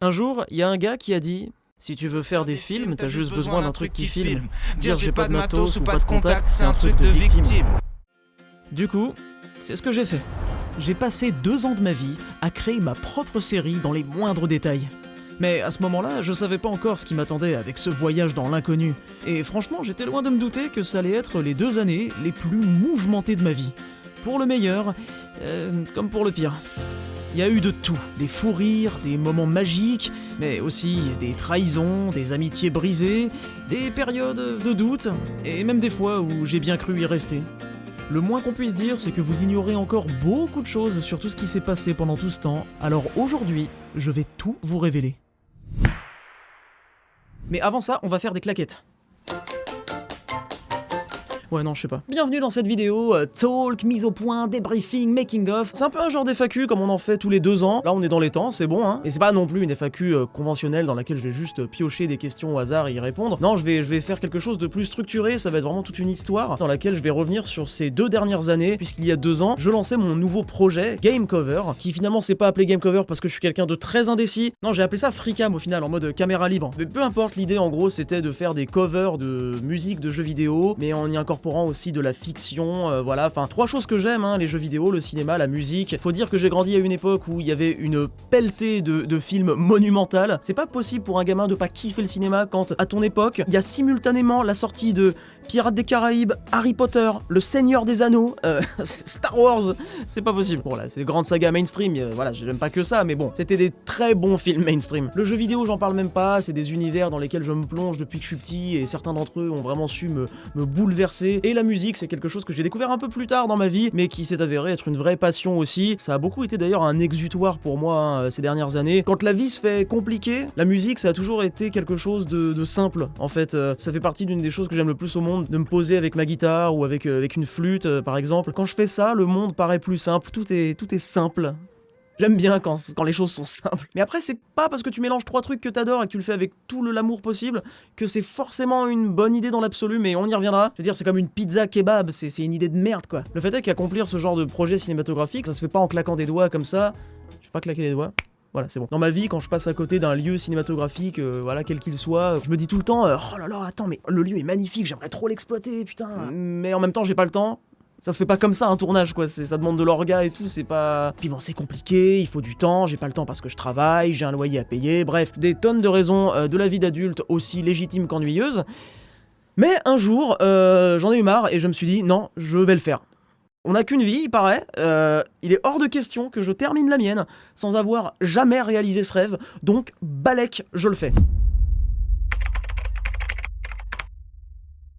Un jour, il y a un gars qui a dit « Si tu veux faire des films, t'as juste besoin d'un truc qui filme. Dire j'ai pas de matos ou pas de contact, c'est un truc de victime. » Du coup, c'est ce que j'ai fait. J'ai passé 2 ans de ma vie à créer ma propre série dans les moindres détails. Mais à ce moment-là, je savais pas encore ce qui m'attendait avec ce voyage dans l'inconnu. Et franchement, j'étais loin de me douter que ça allait être les 2 années les plus mouvementées de ma vie. Pour le meilleur, comme pour le pire. Il y a eu de tout, des fous rires, des moments magiques, mais aussi des trahisons, des amitiés brisées, des périodes de doute, et même des fois où j'ai bien cru y rester. Le moins qu'on puisse dire, c'est que vous ignorez encore beaucoup de choses sur tout ce qui s'est passé pendant tout ce temps, alors aujourd'hui, je vais tout vous révéler. Mais avant ça, on va faire des claquettes. Ouais, non, je sais pas. Bienvenue dans cette vidéo, talk, mise au point, débriefing, making of. C'est un peu un genre d'FAQ comme on en fait tous les 2 ans. Là, on est dans les temps, c'est bon, hein. Et c'est pas non plus une FAQ conventionnelle dans laquelle je vais juste piocher des questions au hasard et y répondre. Non, je vais faire quelque chose de plus structuré, ça va être vraiment toute une histoire dans laquelle je vais revenir sur ces 2 dernières années, puisqu'il y a 2 ans, je lançais mon nouveau projet, Game Cover, qui finalement s'est pas appelé Game Cover parce que je suis quelqu'un de très indécis. Non, j'ai appelé ça Freecam au final, en mode caméra libre. Mais peu importe, l'idée en gros, c'était de faire des covers de musique, de jeux vidéo, mais en y incorporant aussi de la fiction, voilà, enfin 3 choses que j'aime, hein, les jeux vidéo, le cinéma, la musique. Faut dire que j'ai grandi à une époque où il y avait une pelletée de films monumentales. C'est pas possible pour un gamin de pas kiffer le cinéma quand, à ton époque, il y a simultanément la sortie de Pirates des Caraïbes, Harry Potter, Le Seigneur des Anneaux, Star Wars, c'est pas possible. Bon là, c'est des grandes sagas mainstream, voilà, j'aime pas que ça, mais bon, c'était des très bons films mainstream. Le jeu vidéo, j'en parle même pas, c'est des univers dans lesquels je me plonge depuis que je suis petit, et certains d'entre eux ont vraiment su me bouleverser. Et la musique, c'est quelque chose que j'ai découvert un peu plus tard dans ma vie, mais qui s'est avéré être une vraie passion aussi. Ça a beaucoup été d'ailleurs un exutoire pour moi hein, ces dernières années. Quand la vie se fait compliquée, la musique, ça a toujours été quelque chose de simple. En fait, ça fait partie d'une des choses que j'aime le plus au monde, de me poser avec ma guitare ou avec une flûte, par exemple. Quand je fais ça, le monde paraît plus simple, tout est simple. J'aime bien quand les choses sont simples. Mais après, c'est pas parce que tu mélanges 3 trucs que t'adores et que tu le fais avec tout l'amour possible que c'est forcément une bonne idée dans l'absolu, mais on y reviendra. Je veux dire, c'est comme une pizza kebab, c'est une idée de merde, quoi. Le fait est qu'accomplir ce genre de projet cinématographique, ça se fait pas en claquant des doigts comme ça. Je vais pas claquer les doigts. Voilà, c'est bon. Dans ma vie, quand je passe à côté d'un lieu cinématographique, voilà, quel qu'il soit, je me dis tout le temps, oh là là, attends, mais le lieu est magnifique, j'aimerais trop l'exploiter, putain. Mais en même temps, j'ai pas le temps. Ça se fait pas comme ça un tournage quoi, ça demande de l'orga et tout, c'est pas... Puis bon c'est compliqué, il faut du temps, j'ai pas le temps parce que je travaille, j'ai un loyer à payer, bref, des tonnes de raisons de la vie d'adulte aussi légitimes qu'ennuyeuses. Mais un jour, j'en ai eu marre et je me suis dit non, je vais le faire. On n'a qu'une vie, il paraît, il est hors de question que je termine la mienne sans avoir jamais réalisé ce rêve, donc balèque, je le fais.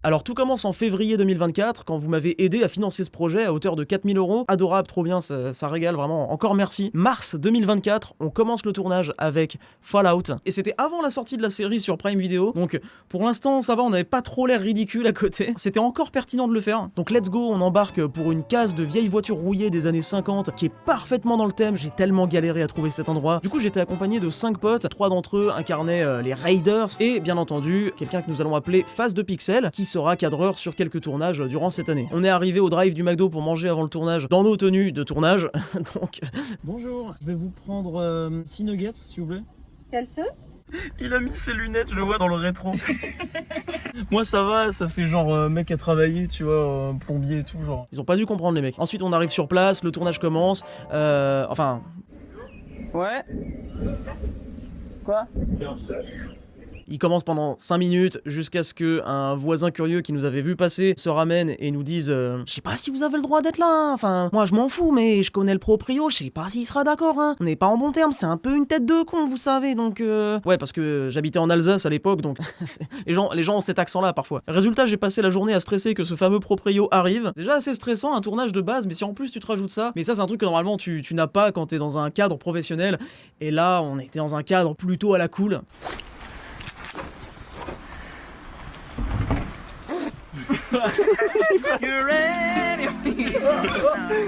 Alors tout commence en février 2024, quand vous m'avez aidé à financer ce projet à hauteur de 4000 €. Adorable, trop bien, ça régale vraiment, encore merci. Mars 2024, on commence le tournage avec Fallout, et c'était avant la sortie de la série sur Prime Video, donc pour l'instant ça va, on n'avait pas trop l'air ridicule à côté. C'était encore pertinent de le faire, donc let's go, on embarque pour une case de vieilles voitures rouillées des années 50, qui est parfaitement dans le thème, j'ai tellement galéré à trouver cet endroit. Du coup j'étais accompagné de 5 potes, 3 d'entre eux incarnaient les Raiders, et bien entendu, quelqu'un que nous allons appeler Face de Pixel, qui sera cadreur sur quelques tournages durant cette année. On est arrivé au drive du McDo pour manger avant le tournage, dans nos tenues de tournage, donc... Bonjour, je vais vous prendre 6 nuggets, s'il vous plaît. Quelle sauce? Il a mis ses lunettes, je le vois dans le rétro. Moi ça va, ça fait genre mec à travailler, tu vois, plombier et tout, genre. Ils ont pas dû comprendre les mecs. Ensuite on arrive sur place, le tournage commence, enfin... Ouais. Quoi? Il commence pendant 5 minutes jusqu'à ce que un voisin curieux qui nous avait vu passer se ramène et nous dise je sais pas si vous avez le droit d'être là, hein. Enfin, moi je m'en fous, mais je connais le proprio, je sais pas s'il sera d'accord, hein. On n'est pas en bon terme, c'est un peu une tête de con, vous savez, donc Ouais, parce que j'habitais en Alsace à l'époque, donc les gens ont cet accent-là parfois. Résultat, j'ai passé la journée à stresser que ce fameux proprio arrive. Déjà assez stressant, un tournage de base, mais si en plus tu te rajoutes ça, mais ça c'est un truc que normalement tu n'as pas quand t'es dans un cadre professionnel, et là on était dans un cadre plutôt à la cool. You're ready for me.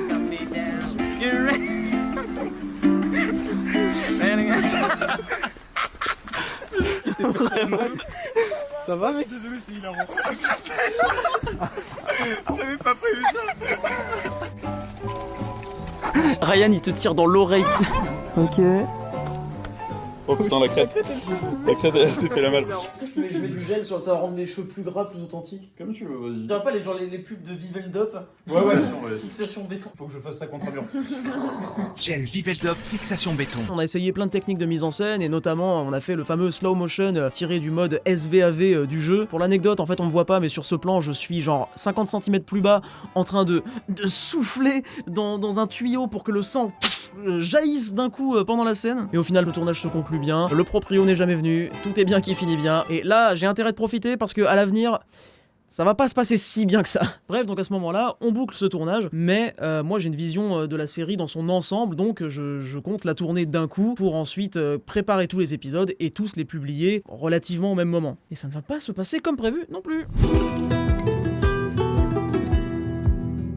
Come me down. You're ready. C'est vraiment... Ça va mec? Désolé, c'est hilarant. J'avais pas prévu ça. Ryan il te tire dans l'oreille. Ok. Oh putain, la crête. La crête, elle s'est fait la malle. Je mets du gel, ça va rendre les cheveux plus gras, plus authentiques. Comme tu veux, vas-y. Tu vois pas les pubs de Viveldop? Ouais. Fixation béton. Faut que je fasse ça contre un mur. Gel Viveldop fixation béton. On a essayé plein de techniques de mise en scène et notamment on a fait le fameux slow motion tiré du mode SVAV du jeu. Pour l'anecdote, en fait on me voit pas mais sur ce plan je suis genre 50 cm plus bas en train de souffler dans un tuyau pour que le sang jaillisse d'un coup pendant la scène. Et au final le tournage se conclut bien, le proprio n'est jamais venu, tout est bien qui finit bien. Et là j'ai intérêt de profiter parce que à l'avenir ça va pas se passer si bien que ça. Bref, donc à ce moment-là, on boucle ce tournage, mais moi j'ai une vision de la série dans son ensemble, donc je compte la tourner d'un coup pour ensuite préparer tous les épisodes et tous les publier relativement au même moment. Et ça ne va pas se passer comme prévu non plus.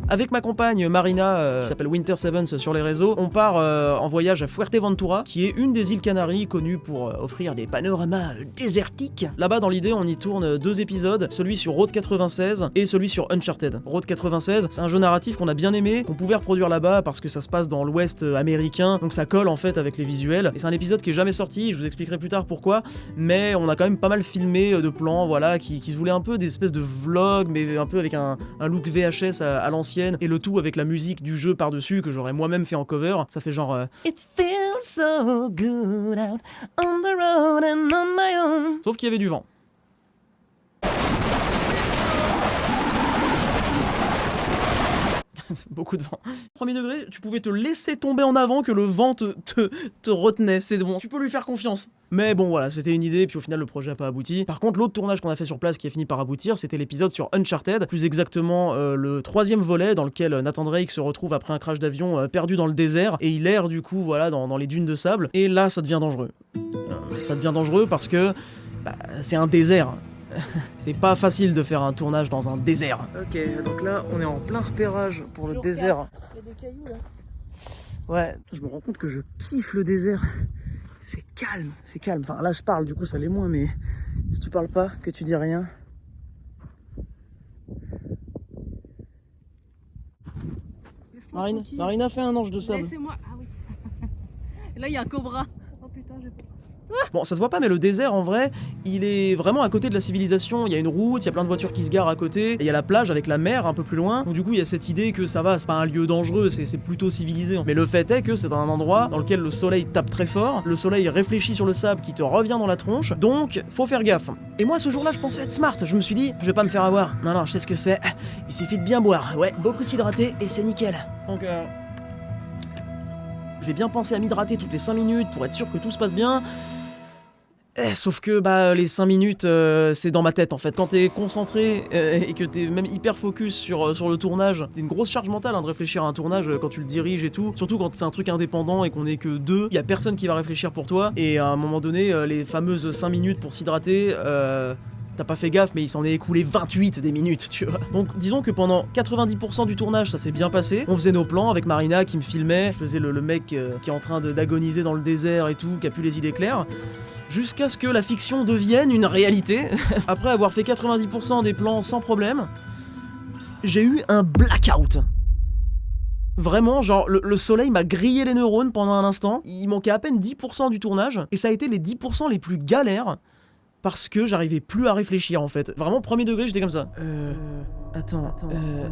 Avec ma compagne Marina, qui s'appelle Winter Sevens sur les réseaux, on part en voyage à Fuerteventura, qui est une des îles Canaries connues pour offrir des panoramas désertiques. Là-bas, dans l'idée, on y tourne 2 épisodes, celui sur Road 96 et celui sur Uncharted. Road 96, c'est un jeu narratif qu'on a bien aimé, qu'on pouvait reproduire là-bas parce que ça se passe dans l'ouest américain, donc ça colle en fait avec les visuels. Et c'est un épisode qui est jamais sorti, je vous expliquerai plus tard pourquoi, mais on a quand même pas mal filmé de plans, voilà, qui se voulaient un peu des espèces de vlogs, mais un peu avec un look VHS à l'ancienne. Et le tout avec la musique du jeu par-dessus que j'aurais moi-même fait en cover. Ça fait genre It feels so good out on the road and on my own. Sauf qu'il y avait du vent. Beaucoup de vent. Premier degré, tu pouvais te laisser tomber en avant que le vent te retenait, c'est bon, tu peux lui faire confiance. Mais bon voilà, c'était une idée, puis au final le projet a pas abouti. Par contre, l'autre tournage qu'on a fait sur place qui a fini par aboutir, c'était l'épisode sur Uncharted, plus exactement le 3e volet dans lequel Nathan Drake se retrouve après un crash d'avion perdu dans le désert, et il erre du coup voilà dans les dunes de sable, et là ça devient dangereux. Ça devient dangereux parce que c'est un désert. C'est pas facile de faire un tournage dans un désert. Ok, donc là, on est en plein repérage pour le désert. Il y a des cailloux là. Ouais, je me rends compte que je kiffe le désert. C'est calme, c'est calme. Enfin, là, je parle, du coup, ça l'est moins, mais si tu parles pas, que tu dis rien. Marina fait un ange de sable. Laissez-moi. Ah oui. Et là, il y a un cobra. Oh putain, j'ai peur. Bon, ça se voit pas, mais le désert, en vrai, il est vraiment à côté de la civilisation. Il y a une route, il y a plein de voitures qui se garent à côté, et il y a la plage avec la mer un peu plus loin. Donc du coup, il y a cette idée que ça va, c'est pas un lieu dangereux, c'est plutôt civilisé. Mais le fait est que c'est un endroit dans lequel le soleil tape très fort, le soleil réfléchit sur le sable qui te revient dans la tronche, donc faut faire gaffe. Et moi, ce jour-là, je pensais être smart. Je me suis dit, je vais pas me faire avoir. Non, je sais ce que c'est. Il suffit de bien boire. Ouais, beaucoup s'hydrater, et c'est nickel. Donc, je vais bien penser à m'hydrater toutes les 5 minutes pour être sûr que tout se passe bien. Sauf que les 5 minutes c'est dans ma tête en fait. Quand t'es concentré et que t'es même hyper focus sur le tournage, c'est une grosse charge mentale de réfléchir à un tournage quand tu le diriges et tout. Surtout quand c'est un truc indépendant et qu'on est que 2, y a personne qui va réfléchir pour toi. Et à un moment donné, les fameuses 5 minutes pour s'hydrater, t'as pas fait gaffe, mais il s'en est écoulé 28 des minutes, tu vois. Donc disons que pendant 90% du tournage, ça s'est bien passé. On faisait nos plans avec Marina qui me filmait. Je faisais le mec qui est en train d'agoniser dans le désert et tout, qui a plus les idées claires. Jusqu'à ce que la fiction devienne une réalité. Après avoir fait 90% des plans sans problème, j'ai eu un blackout. Vraiment, genre, le soleil m'a grillé les neurones pendant un instant. Il manquait à peine 10% du tournage, et ça a été les 10% les plus galères, parce que j'arrivais plus à réfléchir, en fait. Vraiment, premier degré, j'étais comme ça. Attends,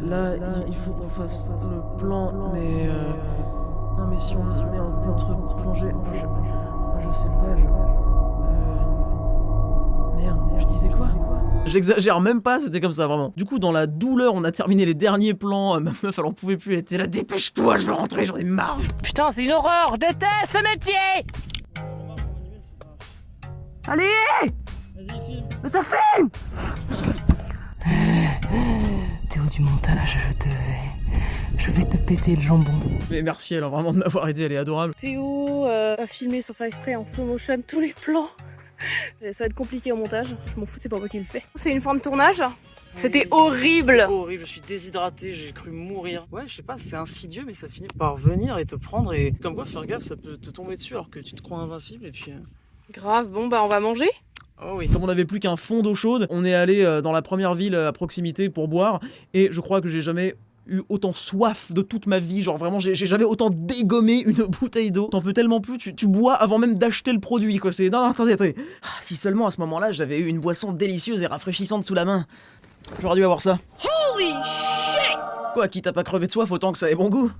là, il faut qu'on fasse le plan, mais... Non, mais si on se met en contre-plongée... Je sais pas, Merde, je disais quoi? J'exagère même pas, c'était comme ça vraiment. Du coup, dans la douleur, on a terminé les derniers plans. Ma meuf, elle en pouvait plus, elle était là, dépêche-toi, je veux rentrer, j'en ai marre. Putain, c'est une horreur. Je déteste ce métier. Allez. Vas-y, filme. Mais ça filme. Théo du montage, je vais te péter le jambon. Mais merci alors vraiment de m'avoir aidé, elle est adorable. Théo a filmé sans faire exprès en slow motion tous les plans. Ça va être compliqué au montage, je m'en fous, c'est pas moi qui le fais. C'est une fin de tournage. C'était horrible. Horrible, je suis déshydraté, j'ai cru mourir. Ouais, je sais pas, c'est insidieux, mais ça finit par venir et te prendre. Et comme quoi, faire gaffe, ça peut te tomber dessus alors que tu te crois invincible et puis... Grave, bon on va manger. Oh oui. Comme on n'avait plus qu'un fond d'eau chaude, on est allé dans la première ville à proximité pour boire. Et je crois que j'ai jamais eu autant soif de toute ma vie, genre vraiment j'ai jamais autant dégommé une bouteille d'eau. T'en peux tellement plus, tu bois avant même d'acheter le produit quoi, c'est... Non, attendez. Ah, si seulement à ce moment-là j'avais eu une boisson délicieuse et rafraîchissante sous la main. J'aurais dû avoir ça. Holy shit! Quoi, quitte à pas crever de soif, autant que ça ait bon goût.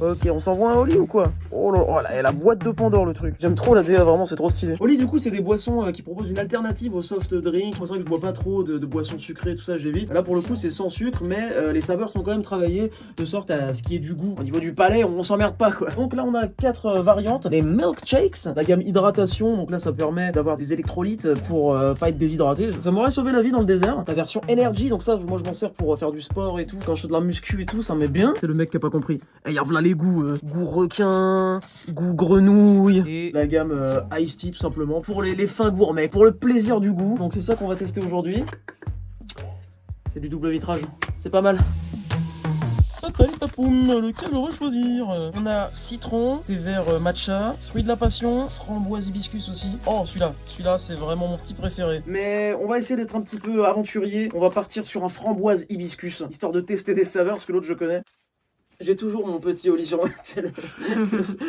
Ok, on s'envoie un Oli ou quoi? Oh là là, et la boîte de Pandore le truc. J'aime trop la DA, vraiment, c'est trop stylé. Oli, du coup, c'est des boissons qui proposent une alternative au soft drink. Moi, c'est vrai que je bois pas trop de boissons sucrées, tout ça, j'évite. Là, pour le coup, c'est sans sucre, mais les saveurs sont quand même travaillées de sorte à ce qu'il y ait du goût. Au niveau du palais, on s'emmerde pas, quoi. Donc là, on a 4 variantes. Des milkshakes, la gamme hydratation. Donc là, ça permet d'avoir des électrolytes pour pas être déshydraté. Ça m'aurait sauvé la vie dans le désert. La version energy, donc ça, moi, je m'en sers pour faire du sport et tout. Quand je fais de la muscu et tout, ça me met bien. C'est le mec qui a pas compris. Et y a voilà les goûts. Goût requin, goût grenouille et la gamme Ice Tea tout simplement pour les fins gourmets, pour le plaisir du goût. Donc c'est ça qu'on va tester aujourd'hui. C'est du double vitrage, c'est pas mal. Après, papoum, lequel on va choisir? On a citron, thé vert matcha, fruit de la passion, framboise hibiscus aussi. Oh, celui-là c'est vraiment mon petit préféré. Mais on va essayer d'être un petit peu aventurier. On va partir sur un framboise hibiscus, histoire de tester des saveurs, parce que l'autre je connais. J'ai toujours mon petit Oli sur moi,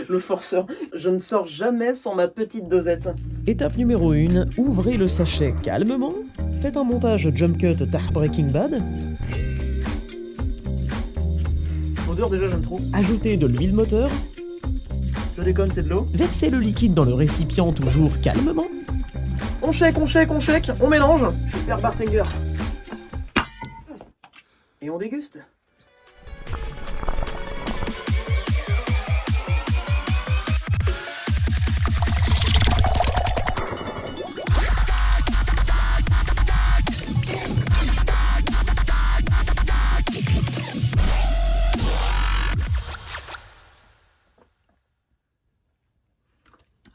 le forceur. Je ne sors jamais sans ma petite dosette. Étape numéro 1, ouvrez le sachet calmement. Faites un montage jump cut tard Breaking Bad. L'odeur déjà j'aime trop. Ajoutez de l'huile moteur. Je déconne, c'est de l'eau. Versez le liquide dans le récipient toujours calmement. On shake, on mélange. Je suis père bartender. Et on déguste.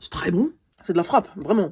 C'est très bon, c'est de la frappe, vraiment.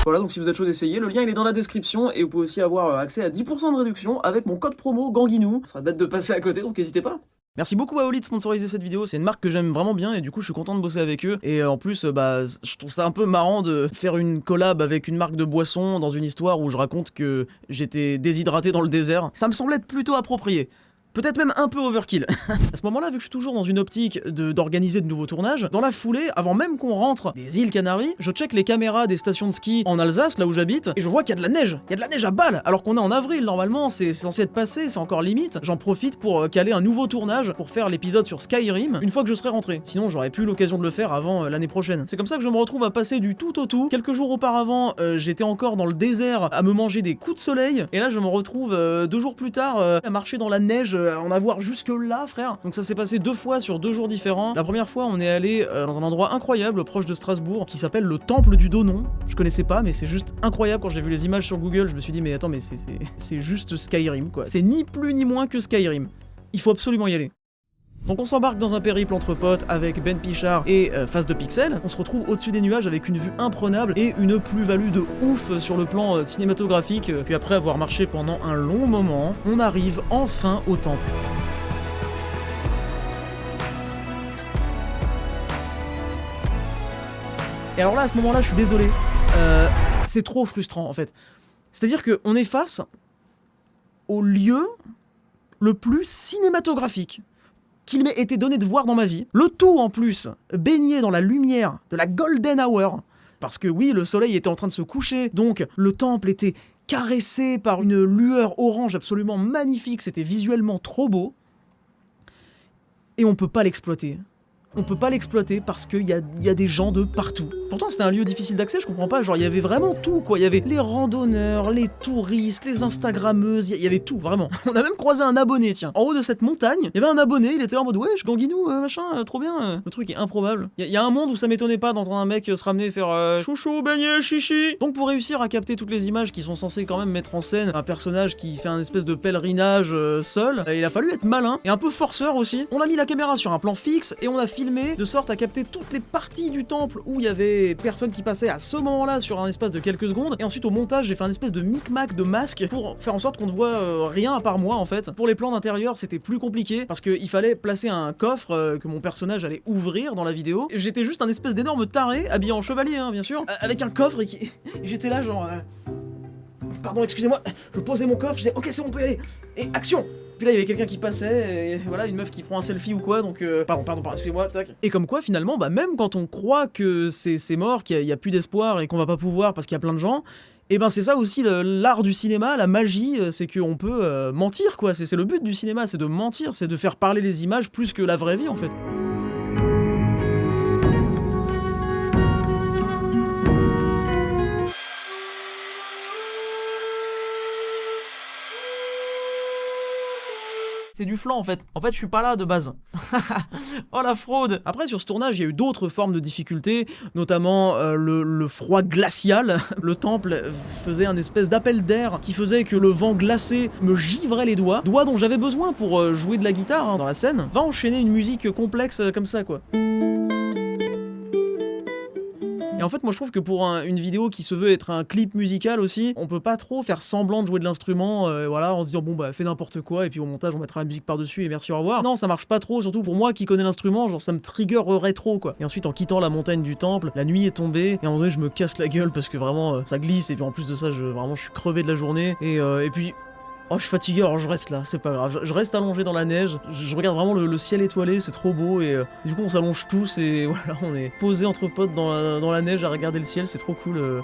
Voilà, donc si vous êtes chaud d'essayer, le lien il est dans la description et vous pouvez aussi avoir accès à 10% de réduction avec mon code promo Ganguinou. Ce serait bête de passer à côté, donc n'hésitez pas. Merci beaucoup à Oli de sponsoriser cette vidéo, c'est une marque que j'aime vraiment bien et du coup je suis content de bosser avec eux. Et en plus, je trouve ça un peu marrant de faire une collab avec une marque de boisson dans une histoire où je raconte que j'étais déshydraté dans le désert. Ça me semble être plutôt approprié. Peut-être même un peu overkill. À ce moment-là, vu que je suis toujours dans une optique d'organiser de nouveaux tournages, dans la foulée, avant même qu'on rentre des îles Canaries, je check les caméras des stations de ski en Alsace, là où j'habite, et je vois qu'il y a de la neige. Il y a de la neige à balles, alors qu'on est en avril, normalement, c'est censé être passé, c'est encore limite. J'en profite pour caler un nouveau tournage, pour faire l'épisode sur Skyrim, une fois que je serai rentré. Sinon, j'aurais plus l'occasion de le faire avant l'année prochaine. C'est comme ça que je me retrouve à passer du tout au tout. Quelques jours auparavant, j'étais encore dans le désert à me manger des coups de soleil, et là, je me retrouve 2 jours plus tard à marcher dans la neige, en avoir jusque là frère. Donc ça s'est passé 2 fois sur 2 jours différents. La première fois on est allé dans un endroit incroyable proche de Strasbourg qui s'appelle le Temple du Donon. Je connaissais pas mais c'est juste incroyable. Quand j'ai vu les images sur Google je me suis dit mais attends mais c'est juste Skyrim quoi. C'est ni plus ni moins que Skyrim. Il faut absolument y aller. Donc on s'embarque dans un périple entre potes avec Ben Pichard et Face de Pixel. On se retrouve au-dessus des nuages avec une vue imprenable et une plus-value de ouf sur le plan cinématographique. Puis après avoir marché pendant un long moment, on arrive enfin au temple. Et alors là, à ce moment-là, je suis désolé. C'est trop frustrant en fait. C'est-à-dire qu'on est face au lieu le plus cinématographique qu'il m'ait été donné de voir dans ma vie. Le tout en plus, baigné dans la lumière de la Golden Hour. Parce que oui, le soleil était en train de se coucher, donc le temple était caressé par une lueur orange absolument magnifique, c'était visuellement trop beau. Et on peut pas l'exploiter. On peut pas l'exploiter parce qu'il y a des gens de partout. Pourtant c'était un lieu difficile d'accès, je comprends pas, genre il y avait vraiment tout quoi, il y avait les randonneurs, les touristes, les instagrammeuses, il y avait tout vraiment. On a même croisé un abonné, tiens. En haut de cette montagne, il y avait un abonné, il était là en mode wesh Ganguinou, machin, trop bien. Le truc est improbable. Il y a un monde où ça m'étonnait pas d'entendre un mec se ramener et faire chouchou, beignet, chichi. Donc pour réussir à capter toutes les images qui sont censées quand même mettre en scène un personnage qui fait un espèce de pèlerinage seul, il a fallu être malin et un peu forceur aussi. On a mis la caméra sur un plan fixe et on a filmé de sorte à capter toutes les parties du temple où il y avait personne qui passait à ce moment-là sur un espace de quelques secondes. Et ensuite au montage j'ai fait un espèce de micmac de masque pour faire en sorte qu'on ne voit rien à part moi en fait. Pour les plans d'intérieur c'était plus compliqué parce qu'il fallait placer un coffre que mon personnage allait ouvrir dans la vidéo. J'étais juste un espèce d'énorme taré habillé en chevalier hein, bien sûr, avec un coffre et j'étais là genre... pardon, excusez-moi, je posais mon coffre, je disais ok c'est bon, on peut y aller, et action. Puis là il y avait quelqu'un qui passait, et voilà, une meuf qui prend un selfie ou quoi, donc pardon, excusez-moi, tac. Et comme quoi finalement, bah même quand on croit que c'est mort, qu'il y a plus d'espoir et qu'on va pas pouvoir parce qu'il y a plein de gens, et ben c'est ça aussi l'art du cinéma, la magie, c'est qu'on peut mentir quoi, c'est le but du cinéma, c'est de mentir, c'est de faire parler les images plus que la vraie vie en fait. C'est du flan en fait. En fait, je suis pas là de base. Oh la fraude. Après, sur ce tournage, il y a eu d'autres formes de difficultés, notamment le froid glacial. Le temple faisait un espèce d'appel d'air qui faisait que le vent glacé me givrait les doigts. Doigts dont j'avais besoin pour jouer de la guitare dans la scène. Va enchaîner une musique complexe comme ça quoi. Et en fait, moi je trouve que pour une vidéo qui se veut être un clip musical aussi, on peut pas trop faire semblant de jouer de l'instrument, voilà, en se disant bon bah fais n'importe quoi et puis au montage on mettra la musique par-dessus et merci au revoir. Non, ça marche pas trop, surtout pour moi qui connais l'instrument, genre ça me triggererait trop quoi. Et ensuite en quittant la montagne du temple, la nuit est tombée et en vrai je me casse la gueule parce que vraiment ça glisse et puis en plus de ça je suis crevé de la journée et puis oh, je suis fatigué, alors je reste là, c'est pas grave. Je reste allongé dans la neige, je regarde vraiment le ciel étoilé, c'est trop beau, et du coup on s'allonge tous, et voilà, on est posés entre potes dans la neige à regarder le ciel, c'est trop cool.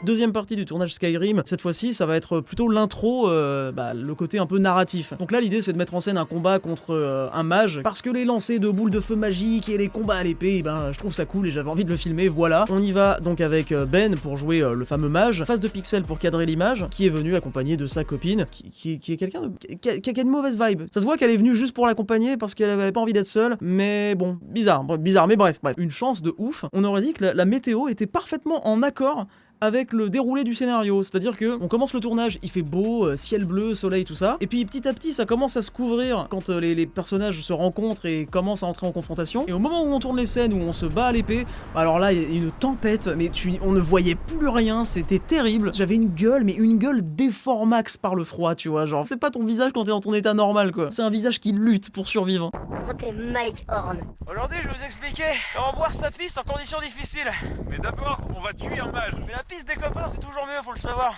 Deuxième partie du tournage Skyrim, cette fois-ci ça va être plutôt l'intro, le côté un peu narratif. Donc là l'idée c'est de mettre en scène un combat contre un mage, parce que les lancers de boules de feu magiques et les combats à l'épée, je trouve ça cool et j'avais envie de le filmer, voilà. On y va donc avec Ben pour jouer le fameux mage, face de pixels pour cadrer l'image, qui est venu accompagné de sa copine, qui est quelqu'un qui a une mauvaise vibe. Ça se voit qu'elle est venue juste pour l'accompagner parce qu'elle avait pas envie d'être seule, mais bon, bizarre, mais bref. Une chance de ouf, on aurait dit que la météo était parfaitement en accord avec le déroulé du scénario, c'est-à-dire que on commence le tournage, il fait beau, ciel bleu, soleil, tout ça, et puis petit à petit ça commence à se couvrir quand les personnages se rencontrent et commencent à entrer en confrontation, et au moment où on tourne les scènes où on se bat à l'épée, alors là il y a une tempête, mais on ne voyait plus rien, c'était terrible, j'avais une gueule déformax par le froid, tu vois, genre c'est pas ton visage quand t'es dans ton état normal quoi, c'est un visage qui lutte pour survivre. T'es Mike Horn. Aujourd'hui je vais vous expliquer comment boire sa piste en conditions difficiles. Mais d'abord, on va tuer un mage. Mais la piste des copains c'est toujours mieux, faut le savoir.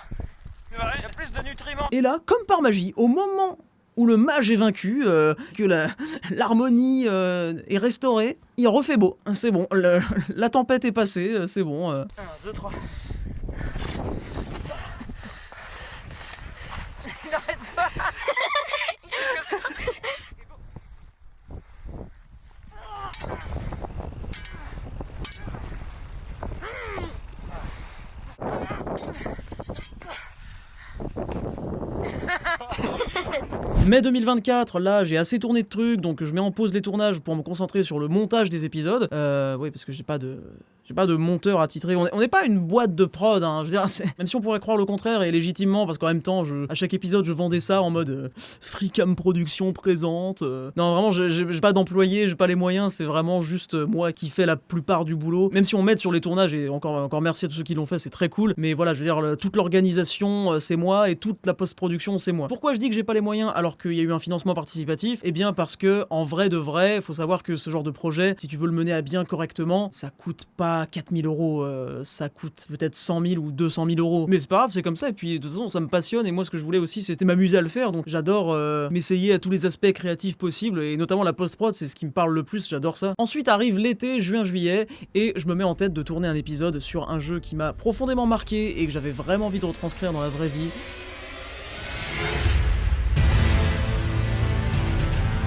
C'est vrai. Il y a plus de nutriments. Et là, comme par magie, au moment où le mage est vaincu, que l'harmonie est restaurée, il refait beau. C'est bon, la tempête est passée, c'est bon. 1, 2, 3. Il n'arrête pas. Il fait que ça. Mai 2024, là j'ai assez tourné de trucs, donc je mets en pause les tournages pour me concentrer sur le montage des épisodes. Oui, parce que j'ai pas de monteur attitré. On n'est pas une boîte de prod, hein. Je veux dire, même si on pourrait croire le contraire, et légitimement, parce qu'en même temps, à chaque épisode, je vendais ça en mode Freecam Production présente. Non, vraiment, j'ai pas d'employé, j'ai pas les moyens, c'est vraiment juste moi qui fais la plupart du boulot. Même si on m'aide sur les tournages, et encore merci à tous ceux qui l'ont fait, c'est très cool. Mais voilà, je veux dire, toute l'organisation, c'est moi, et toute la post-production, c'est moi. Pourquoi je dis que j'ai pas les moyens alors qu'il y a eu un financement participatif? Eh bien, parce que, en vrai de vrai, faut savoir que ce genre de projet, si tu veux le mener à bien correctement, ça coûte pas 4000 euros, ça coûte peut-être 100 000 ou 200 000 euros. Mais c'est pas grave, c'est comme ça, et puis de toute façon ça me passionne, et moi ce que je voulais aussi c'était m'amuser à le faire, donc j'adore m'essayer à tous les aspects créatifs possibles, et notamment la post-prod, c'est ce qui me parle le plus, j'adore ça. Ensuite arrive l'été, juin-juillet, et je me mets en tête de tourner un épisode sur un jeu qui m'a profondément marqué, et que j'avais vraiment envie de retranscrire dans la vraie vie.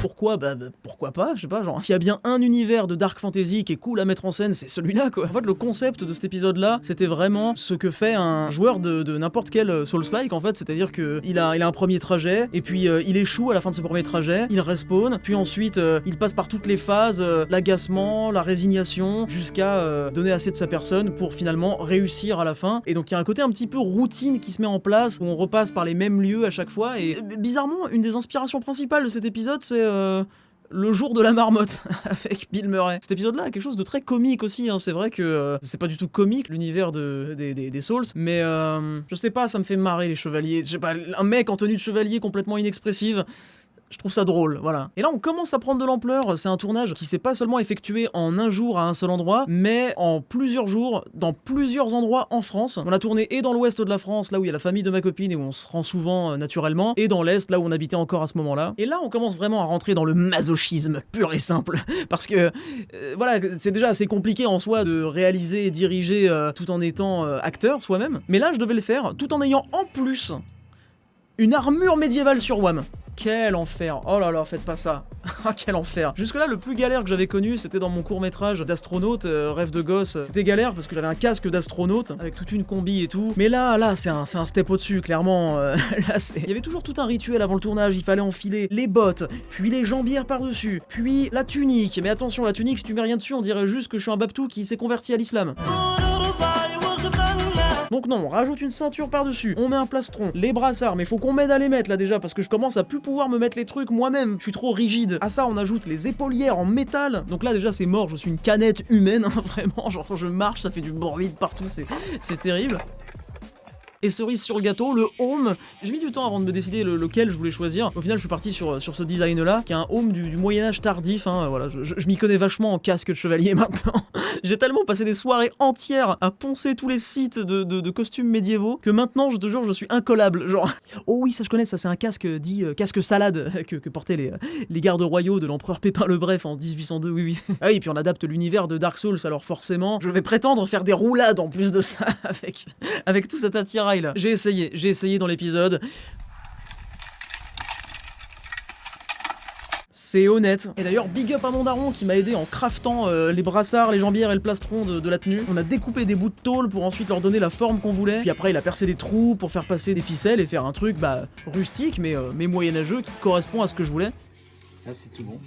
Pourquoi? Pourquoi pas, je sais pas, genre, s'il y a bien un univers de dark fantasy qui est cool à mettre en scène, c'est celui-là, quoi. En fait, le concept de cet épisode-là, c'était vraiment ce que fait un joueur de n'importe quel Souls-like, en fait, c'est-à-dire que il a un premier trajet, et puis il échoue à la fin de ce premier trajet, il respawn, puis ensuite, il passe par toutes les phases, l'agacement, la résignation, jusqu'à donner assez de sa personne pour finalement réussir à la fin. Et donc, il y a un côté un petit peu routine qui se met en place, où on repasse par les mêmes lieux à chaque fois, et bizarrement, une des inspirations principales de cet épisode, c'est le jour de la marmotte avec Bill Murray. Cet épisode-là a quelque chose de très comique aussi, hein. C'est vrai que c'est pas du tout comique l'univers des Souls, mais je sais pas, ça me fait marrer les chevaliers. Je sais pas, un mec en tenue de chevalier complètement inexpressive, Je trouve ça drôle, voilà. Et là, on commence à prendre de l'ampleur. C'est un tournage qui s'est pas seulement effectué en un jour à un seul endroit, mais en plusieurs jours, dans plusieurs endroits en France. On a tourné et dans l'ouest de la France, là où il y a la famille de ma copine et où on se rend souvent naturellement, et dans l'est, là où on habitait encore à ce moment-là. Et là, on commence vraiment à rentrer dans le masochisme pur et simple, parce que, voilà, c'est déjà assez compliqué en soi de réaliser et diriger tout en étant acteur soi-même. Mais là, je devais le faire tout en ayant en plus une armure médiévale sur WAM. Quel enfer. Oh là là, faites pas ça. Ah, quel enfer. Jusque-là, le plus galère que j'avais connu, c'était dans mon court-métrage d'astronaute, Rêve de gosse. C'était galère parce que j'avais un casque d'astronaute avec toute une combi et tout. Mais là, c'est un step au-dessus, clairement. Il y avait toujours tout un rituel avant le tournage. Il fallait enfiler les bottes, puis les jambières par-dessus, puis la tunique. Mais attention, la tunique, si tu mets rien dessus, on dirait juste que je suis un babtou qui s'est converti à l'islam. Donc non, on rajoute une ceinture par-dessus, on met un plastron, les brassards, mais faut qu'on m'aide à les mettre là déjà, parce que je commence à plus pouvoir me mettre les trucs moi-même, je suis trop rigide. À ça, on ajoute les épaulières en métal, donc là déjà c'est mort, je suis une canette humaine, hein, vraiment, genre quand je marche, ça fait du bruit de partout, c'est terrible. Et cerise sur le gâteau, le home. J'ai mis du temps avant de me décider lequel je voulais choisir. Au final, je suis parti sur ce design-là, qui est un home du Moyen-Âge tardif. Hein, voilà, je m'y connais vachement en casque de chevalier maintenant. J'ai tellement passé des soirées entières à poncer tous les sites de costumes médiévaux que maintenant, je te jure, je suis incollable. Genre, oh oui, ça je connais, ça c'est un casque dit casque salade que portaient les gardes royaux de l'empereur Pépin le Bref en 1802. Oui. Ah oui, puis on adapte l'univers de Dark Souls, alors forcément, je vais prétendre faire des roulades en plus de ça avec tout cet attirail. J'ai essayé dans l'épisode. C'est honnête. Et d'ailleurs, big up à mon daron qui m'a aidé en craftant les brassards, les jambières et le plastron de la tenue. On a découpé des bouts de tôle pour ensuite leur donner la forme qu'on voulait. Puis après, il a percé des trous pour faire passer des ficelles et faire un truc rustique mais moyenâgeux qui correspond à ce que je voulais. Là, c'est tout bon.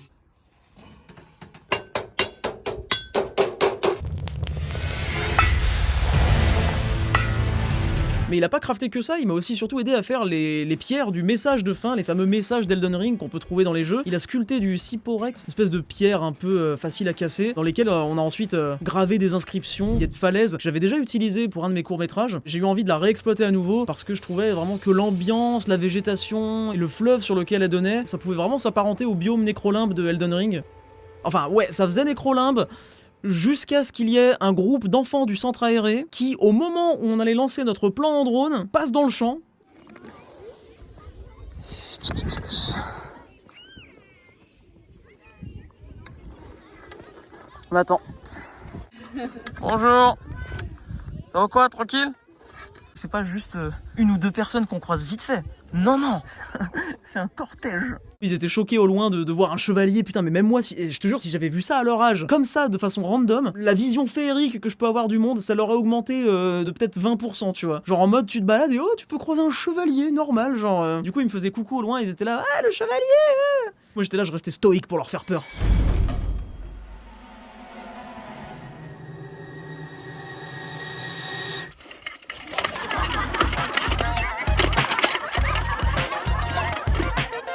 Mais il a pas crafté que ça, il m'a aussi surtout aidé à faire les pierres du message de fin, les fameux messages d'Elden Ring qu'on peut trouver dans les jeux. Il a sculpté du Siporex, une espèce de pierre un peu facile à casser, dans lesquelles on a ensuite gravé des inscriptions. Il y a de falaises que j'avais déjà utilisées pour un de mes courts-métrages. J'ai eu envie de la réexploiter à nouveau parce que je trouvais vraiment que l'ambiance, la végétation et le fleuve sur lequel elle donnait, ça pouvait vraiment s'apparenter au biome nécrolimbe de Elden Ring. Enfin ouais, ça faisait nécrolimbe, jusqu'à ce qu'il y ait un groupe d'enfants du centre aéré qui, au moment où on allait lancer notre plan en drone, passe dans le champ. On attend. Bonjour. Ça va quoi, tranquille? C'est pas juste une ou deux personnes qu'on croise vite fait. Non, c'est un cortège. Ils étaient choqués au loin de voir un chevalier, putain, mais même moi, je te jure, si j'avais vu ça à leur âge, comme ça, de façon random, la vision féerique que je peux avoir du monde, ça leur a augmenté de peut-être 20%, tu vois. Genre en mode, tu te balades et oh, tu peux croiser un chevalier, normal, genre... Du coup, ils me faisaient coucou au loin, ils étaient là, ah, le chevalier. Moi, j'étais là, je restais stoïque pour leur faire peur.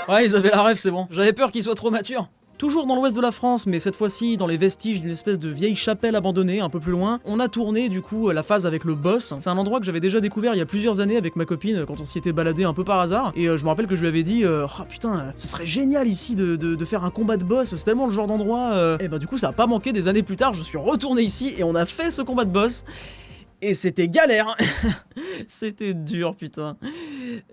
Ouais, ils avaient la rêve, c'est bon. J'avais peur qu'ils soient trop matures. Toujours dans l'ouest de la France, mais cette fois-ci dans les vestiges d'une espèce de vieille chapelle abandonnée, un peu plus loin, on a tourné du coup la phase avec le boss. C'est un endroit que j'avais déjà découvert il y a plusieurs années avec ma copine quand on s'y était baladé un peu par hasard. Et je me rappelle que je lui avais dit oh putain, ce serait génial ici de faire un combat de boss, c'est tellement le genre d'endroit. Et bah du coup ça a pas manqué, des années plus tard, je suis retourné ici et on a fait ce combat de boss. Et c'était galère. C'était dur, putain.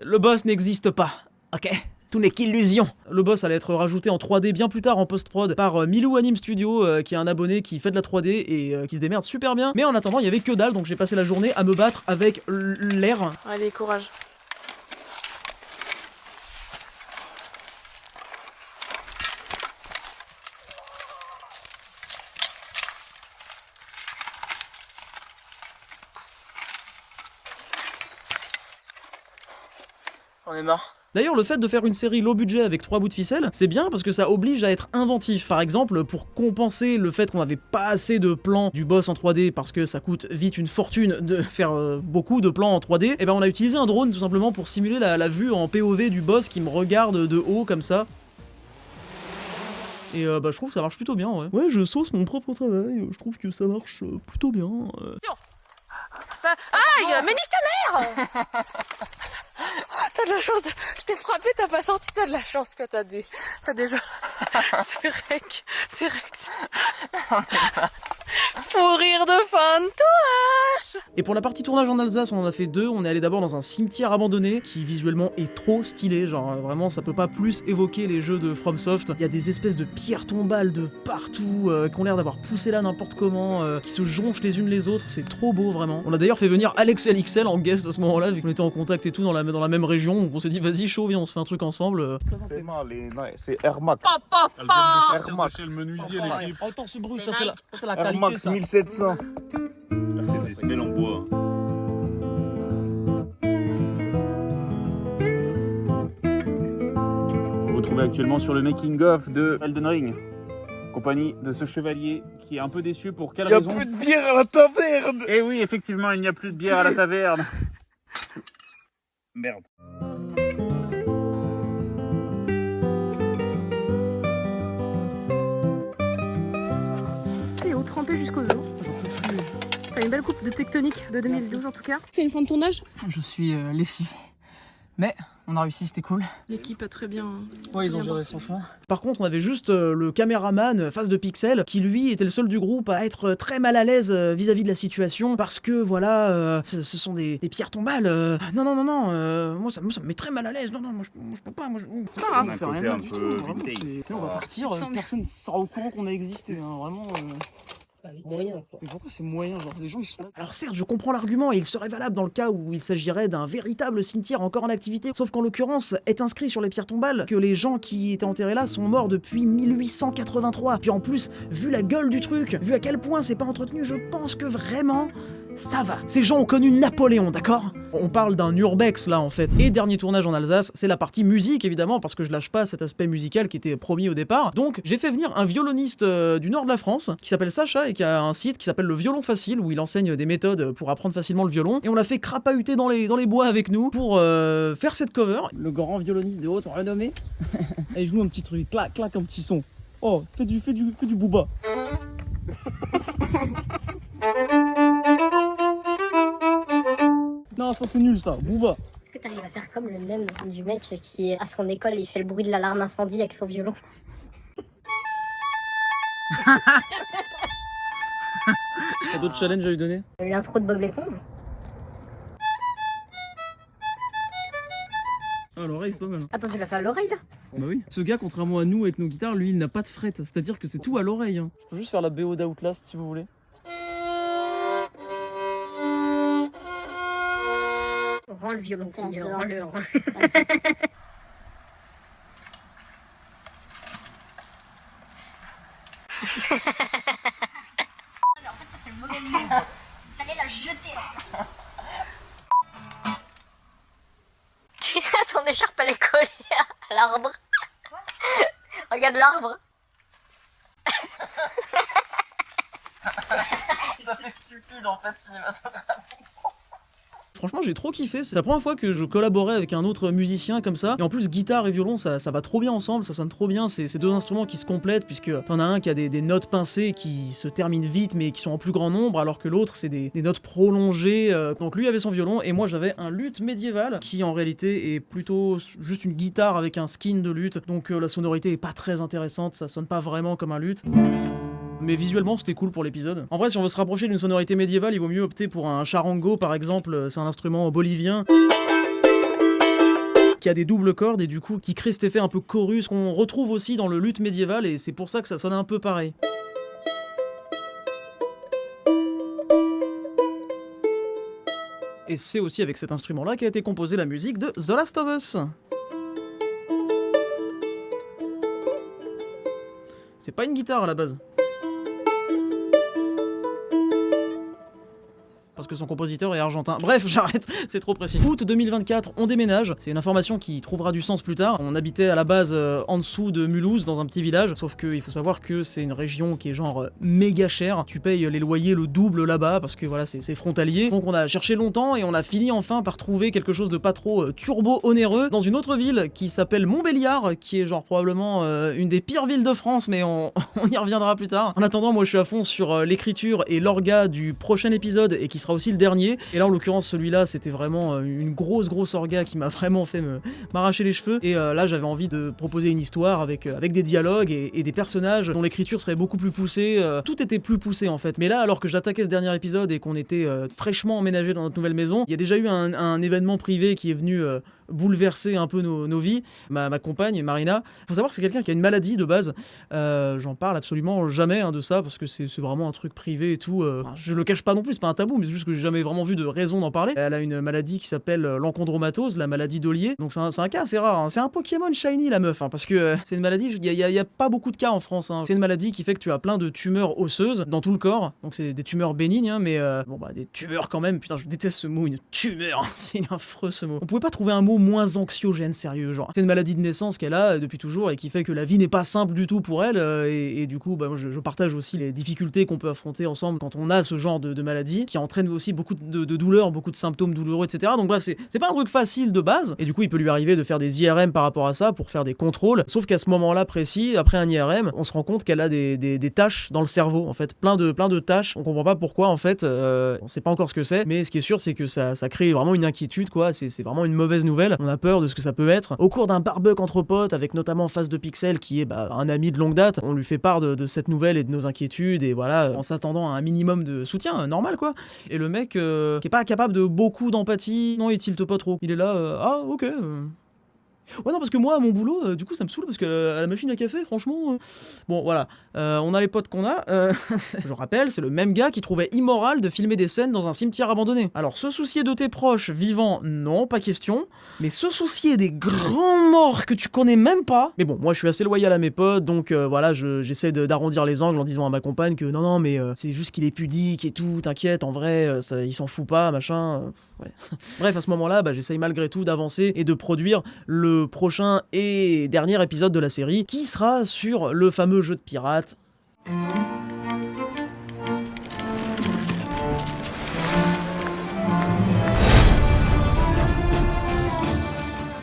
Le boss n'existe pas, ok? Tout n'est qu'illusion. Le boss allait être rajouté en 3D bien plus tard en post-prod par Milou Anime Studio, qui est un abonné qui fait de la 3D et qui se démerde super bien. Mais en attendant, il y avait que dalle, donc j'ai passé la journée à me battre avec l'air. Allez, courage. J'en ai marre. D'ailleurs, le fait de faire une série low budget avec 3 bouts de ficelle, c'est bien parce que ça oblige à être inventif. Par exemple, pour compenser le fait qu'on n'avait pas assez de plans du boss en 3D parce que ça coûte vite une fortune de faire beaucoup de plans en 3D, et ben on a utilisé un drone tout simplement pour simuler la vue en POV du boss qui me regarde de haut comme ça. Et je trouve que ça marche plutôt bien, ouais. Ouais, je sauce mon propre travail, je trouve que ça marche plutôt bien. Ça... Aïe, mais nique ta mère. T'as de la chance, je t'ai frappé, t'as pas senti, t'as de la chance que t'as déjà... c'est rect. Pour rire de fin de tournage. Et pour la partie tournage en Alsace, on en a fait 2. On est allé d'abord dans un cimetière abandonné qui visuellement est trop stylé, genre vraiment ça peut pas plus évoquer les jeux de FromSoft. Il y a des espèces de pierres tombales de partout qui ont l'air d'avoir poussé là n'importe comment, qui se jonchent les unes les autres, c'est trop beau vraiment. On a d'ailleurs fait venir Alex LXL en guest à ce moment-là, vu qu'on était en contact et tout dans la même région, donc on s'est dit vas-y chaud, viens on se fait un truc ensemble. C'est Air Max. Air Max. Chez le menuisier, l'équipe. Attends ce bruit, ça c'est la Air qualité Max ça. 1700. C'est des semelles en bois. Vous vous retrouvez actuellement sur le making-of de Elden Ring, en compagnie de ce chevalier qui est un peu déçu pour quelle Il n'y a raison? plus de bière à la taverne. Eh oui, effectivement, il n'y a plus de bière à la taverne. Merde. Et eau trempée jusqu'aux os. T'as une belle coupe de tectonique de 2012 en tout cas. C'est une fin de tournage. Je suis lessivé. Mais on a réussi, c'était cool. L'équipe a très bien... Ouais, ils ont géré franchement. Par contre, on avait juste le caméraman face de Pixel qui lui était le seul du groupe à être très mal à l'aise vis-à-vis de la situation parce que voilà, ce sont des pierres tombales. Non, moi ça me met très mal à l'aise. Non, moi je peux pas. C'est pas grave. On fait côté rien un du peu tout. Vraiment, vintage. on va partir, personne ne sera au courant qu'on a existé. Hein, vraiment. Moyen. Mais pourquoi c'est moyen, genre les gens ils sont là. Alors certes, je comprends l'argument et il serait valable dans le cas où il s'agirait d'un véritable cimetière encore en activité, sauf qu'en l'occurrence est inscrit sur les pierres tombales que les gens qui étaient enterrés là sont morts depuis 1883. Puis en plus, vu la gueule du truc, vu à quel point c'est pas entretenu, je pense que vraiment ça va. Ces gens ont connu Napoléon, d'accord? On parle d'un urbex là en fait. Et dernier tournage en Alsace, c'est la partie musique évidemment, parce que je lâche pas cet aspect musical qui était promis au départ. Donc j'ai fait venir un violoniste du nord de la France, qui s'appelle Sacha et qui a un site qui s'appelle le Violon Facile, où il enseigne des méthodes pour apprendre facilement le violon. Et on l'a fait crapahuter dans les bois avec nous pour faire cette cover. Le grand violoniste de haute renommée. Et joue un petit truc, clac, clac, un petit son. Oh, fais du booba. Non, ça c'est nul ça, booba. Est-ce que t'arrives à faire comme le même du mec qui est à son école et il fait le bruit de l'alarme incendie avec son violon? T'as d'autres challenges à lui donner? L'intro de Bob l'éponge? Ah, l'oreille c'est pas mal. Attends, tu l'as fait à l'oreille là? Bah oui. Ce gars, contrairement à nous avec nos guitares, lui il n'a pas de fret, c'est-à-dire que c'est tout à l'oreille. Hein. Je peux juste faire la BO d'Outlast si vous voulez. Rends le violon, rends-le. T'allais la jeter là. Ton écharpe elle est collée à l'arbre. Regarde l'arbre. Ça fait stupide en fait cinématographique. Franchement, j'ai trop kiffé. C'est la première fois que je collaborais avec un autre musicien comme ça. Et en plus, guitare et violon, ça va trop bien ensemble, ça sonne trop bien. C'est deux instruments qui se complètent, puisque t'en as un qui a des notes pincées qui se terminent vite, mais qui sont en plus grand nombre, alors que l'autre, c'est des notes prolongées. Donc lui avait son violon, et moi j'avais un luth médiéval, qui en réalité est plutôt juste une guitare avec un skin de luth. Donc la sonorité est pas très intéressante, ça sonne pas vraiment comme un luth. Mais visuellement c'était cool pour l'épisode. En vrai, si on veut se rapprocher d'une sonorité médiévale, il vaut mieux opter pour un charango par exemple. C'est un instrument bolivien qui a des doubles cordes et du coup qui crée cet effet un peu chorus qu'on retrouve aussi dans le luth médiéval, et c'est pour ça que ça sonne un peu pareil. Et c'est aussi avec cet instrument-là qu'a été composée la musique de The Last of Us. C'est pas une guitare à la base. Parce que son compositeur est argentin. Bref, j'arrête, c'est trop précis. Août 2024, on déménage. C'est une information qui trouvera du sens plus tard. On habitait à la base en dessous de Mulhouse, dans un petit village. Sauf qu'il faut savoir que c'est une région qui est genre méga chère. Tu payes les loyers le double là-bas parce que voilà, c'est frontalier. Donc on a cherché longtemps et on a fini enfin par trouver quelque chose de pas trop turbo onéreux dans une autre ville qui s'appelle Montbéliard, qui est genre probablement une des pires villes de France, mais on y reviendra plus tard. En attendant, moi je suis à fond sur l'écriture et l'orga du prochain épisode et qui sera sera aussi le dernier. Et là, en l'occurrence, celui-là, c'était vraiment une grosse orga qui m'a vraiment fait m'arracher les cheveux. Et là, j'avais envie de proposer une histoire avec des dialogues et des personnages dont l'écriture serait beaucoup plus poussée. Tout était plus poussé en fait. Mais là, alors que j'attaquais ce dernier épisode et qu'on était fraîchement emménagé dans notre nouvelle maison, il y a déjà eu un événement privé qui est venu bouleverser un peu nos vies. Ma compagne, Marina, faut savoir que c'est quelqu'un qui a une maladie de base. J'en parle absolument jamais de ça parce que c'est vraiment un truc privé et tout. Je le cache pas non plus, c'est pas un tabou, mais c'est juste que j'ai jamais vraiment vu de raison d'en parler. Elle a une maladie qui s'appelle l'enchondromatose, la maladie d'Ollier. Donc c'est un cas assez rare. Hein. C'est un Pokémon shiny la meuf, parce que c'est une maladie, il y a pas beaucoup de cas en France. Hein. C'est une maladie qui fait que tu as plein de tumeurs osseuses dans tout le corps. Donc c'est des tumeurs bénignes, hein, mais des tumeurs quand même. Putain, je déteste ce mot, une tumeur. C'est affreux ce mot. On pouvait pas trouver un mot moins anxiogène, sérieux, genre. C'est une maladie de naissance qu'elle a depuis toujours et qui fait que la vie n'est pas simple du tout pour elle. Et du coup, moi, je partage aussi les difficultés qu'on peut affronter ensemble quand on a ce genre de maladie qui entraîne aussi beaucoup de douleurs, beaucoup de symptômes douloureux, etc. Donc bref, c'est pas un truc facile de base. Et du coup, il peut lui arriver de faire des IRM par rapport à ça pour faire des contrôles. Sauf qu'à ce moment-là précis, après un IRM, on se rend compte qu'elle a des taches dans le cerveau, en fait, plein de taches. On comprend pas pourquoi, en fait. On sait pas encore ce que c'est, mais ce qui est sûr, c'est que ça crée vraiment une inquiétude, quoi. C'est vraiment une mauvaise nouvelle. On a peur de ce que ça peut être. Au cours d'un barbecue entre potes, avec notamment Face de Pixel, qui est un ami de longue date, on lui fait part de cette nouvelle et de nos inquiétudes, et voilà, en s'attendant à un minimum de soutien, normal, quoi. Et le mec, qui est pas capable de beaucoup d'empathie, non, il tilte pas trop. Il est là, ah, ok. Ouais, non, parce que moi, à mon boulot, du coup, ça me saoule parce que à la machine à café, franchement. Bon, voilà. On a les potes qu'on a. Je rappelle, c'est le même gars qui trouvait immoral de filmer des scènes dans un cimetière abandonné. Alors, se soucier de tes proches vivants, non, pas question. Mais se soucier des grands morts que tu connais même pas. Mais bon, moi, je suis assez loyal à mes potes, donc voilà, j'essaie d'arrondir les angles en disant à ma compagne que non, mais c'est juste qu'il est pudique et tout, t'inquiète, en vrai, il s'en fout pas, machin. Ouais. Bref, à ce moment-là, j'essaye malgré tout d'avancer et de produire le prochain et dernier épisode de la série, qui sera sur le fameux jeu de pirates.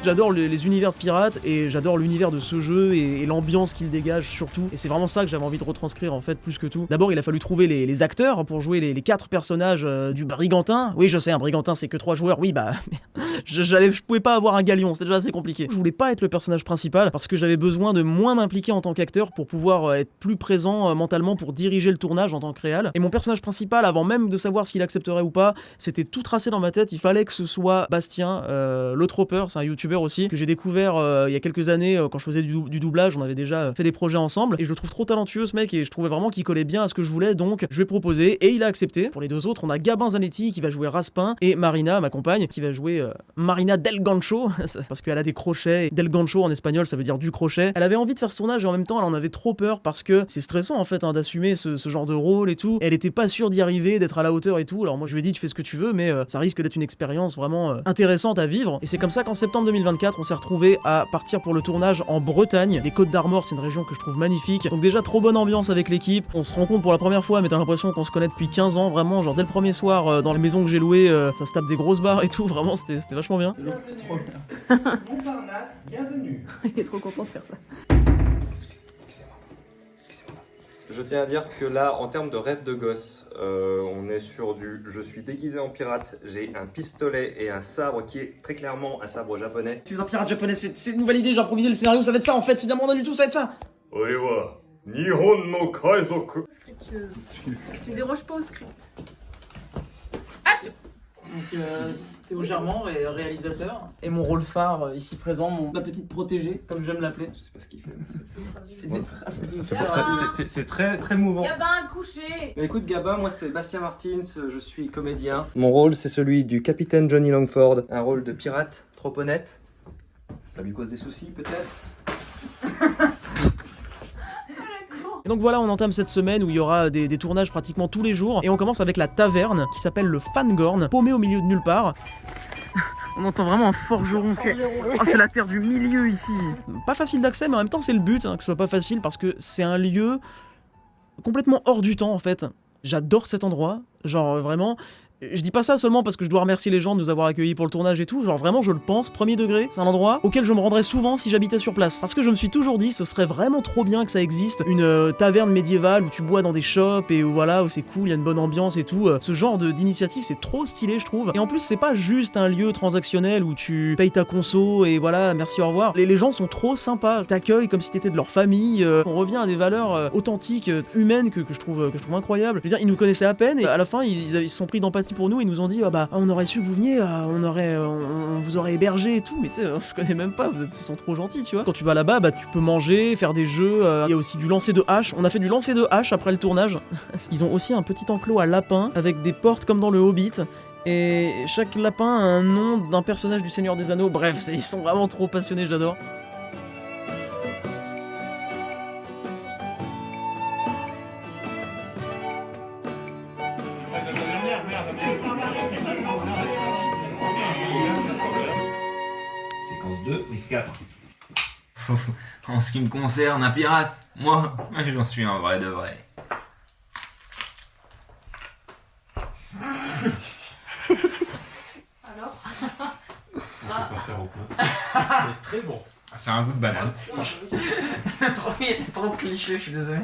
J'adore les univers de pirates et j'adore l'univers de ce jeu et l'ambiance qu'il dégage surtout. Et c'est vraiment ça que j'avais envie de retranscrire en fait plus que tout. D'abord il a fallu trouver les acteurs pour jouer les 4 personnages du brigantin. Oui je sais, un brigantin c'est que 3 joueurs, oui je pouvais pas avoir un galion, c'était déjà assez compliqué. Je voulais pas être le personnage principal parce que j'avais besoin de moins m'impliquer en tant qu'acteur pour pouvoir être plus présent mentalement pour diriger le tournage en tant que réal. Et mon personnage principal, avant même de savoir s'il accepterait ou pas, c'était tout tracé dans ma tête, il fallait que ce soit Bastien, le Tropper, c'est un youtubeur aussi, que j'ai découvert il y a quelques années quand je faisais du doublage, on avait déjà fait des projets ensemble, et je le trouve trop talentueux ce mec, et je trouvais vraiment qu'il collait bien à ce que je voulais, donc je lui ai proposé, et il a accepté. Pour les deux autres, on a Gabin Zanetti qui va jouer Raspin, et Marina, ma compagne, qui va jouer Marina Del Gancho, parce qu'elle a des crochets, et Del Gancho en espagnol ça veut dire du crochet. Elle avait envie de faire ce tournage, et en même temps elle en avait trop peur, parce que c'est stressant en fait d'assumer ce genre de rôle et tout. Elle était pas sûre d'y arriver, d'être à la hauteur et tout, alors moi je lui ai dit tu fais ce que tu veux, mais ça risque d'être une expérience vraiment intéressante à vivre, et c'est comme ça qu'en septembre 2024 on s'est retrouvés à partir pour le tournage en Bretagne. Les Côtes d'Armor, c'est une région que je trouve magnifique, donc déjà trop bonne ambiance avec l'équipe, on se rencontre pour la première fois mais t'as l'impression qu'on se connaît depuis 15 ans, vraiment, genre dès le premier soir dans la maison que j'ai louée, ça se tape des grosses barres et tout, vraiment c'était vachement bien. Montparnasse, bienvenue. Il est trop content de faire ça. Je tiens à dire que là, en termes de rêve de gosse, on est sur du je suis déguisé en pirate, j'ai un pistolet et un sabre qui est très clairement un sabre japonais. Tu es un pirate japonais, c'est une nouvelle idée, j'ai improvisé le scénario, ça va être ça en fait, finalement on a du tout, ça va être ça. Oiwa, Nihon no Kaizoku. Tu déroges pas au script. Action. Donc Théo Germain, réalisateur, et mon rôle phare ici présent, ma petite protégée, comme j'aime l'appeler. Je sais pas ce qu'il fait. Il fait des C'est très très mouvant. Gabin, couché. Mais écoute Gabin, moi c'est Bastien Martins, je suis comédien. Mon rôle, c'est celui du capitaine Johnny Longford, un rôle de pirate, trop honnête. Ça lui cause des soucis peut-être. Et donc voilà, on entame cette semaine où il y aura des tournages pratiquement tous les jours, et on commence avec la taverne qui s'appelle le Fangorn, paumé au milieu de nulle part. On entend vraiment un forgeron, c'est la terre du milieu ici. Pas facile d'accès, mais en même temps c'est le but, que ce soit pas facile, parce que c'est un lieu complètement hors du temps en fait. J'adore cet endroit, genre vraiment, Je dis pas ça seulement parce que je dois remercier les gens de nous avoir accueillis pour le tournage et tout, genre vraiment je le pense, premier degré, c'est un endroit auquel je me rendrais souvent si j'habitais sur place. Parce que je me suis toujours dit, ce serait vraiment trop bien que ça existe, une taverne médiévale où tu bois dans des shops et où voilà, où c'est cool, il y a une bonne ambiance et tout. Ce genre d'initiative, c'est trop stylé, je trouve. Et en plus, c'est pas juste un lieu transactionnel où tu payes ta conso et voilà, merci, au revoir. Les gens sont trop sympas, t'accueillent comme si t'étais de leur famille. On revient à des valeurs authentiques, humaines que je trouve incroyables. Je veux dire, ils nous connaissaient à peine et à la fin, ils se sont pris d'empathie pour nous. Ils nous ont dit, on aurait su que vous veniez, on vous aurait hébergé et tout. Mais tu sais, on se connaît même pas. Ils sont trop gentils, tu vois. Quand tu vas là-bas, tu peux manger, faire des jeux. Il y a aussi du lancer de hache. On a fait du lancer de hache après le tournage. Ils ont aussi un petit enclos à lapins avec des portes comme dans le Hobbit. Et chaque lapin a un nom d'un personnage du Seigneur des Anneaux. Bref, ils sont vraiment trop passionnés, j'adore. Séquence 2, prise 4. En ce qui me concerne, un pirate, moi, j'en suis un vrai de vrai. Alors Ça peut pas faire au plat. C'est très bon. C'est un goût de banane. Il était trop cliché, je suis désolé.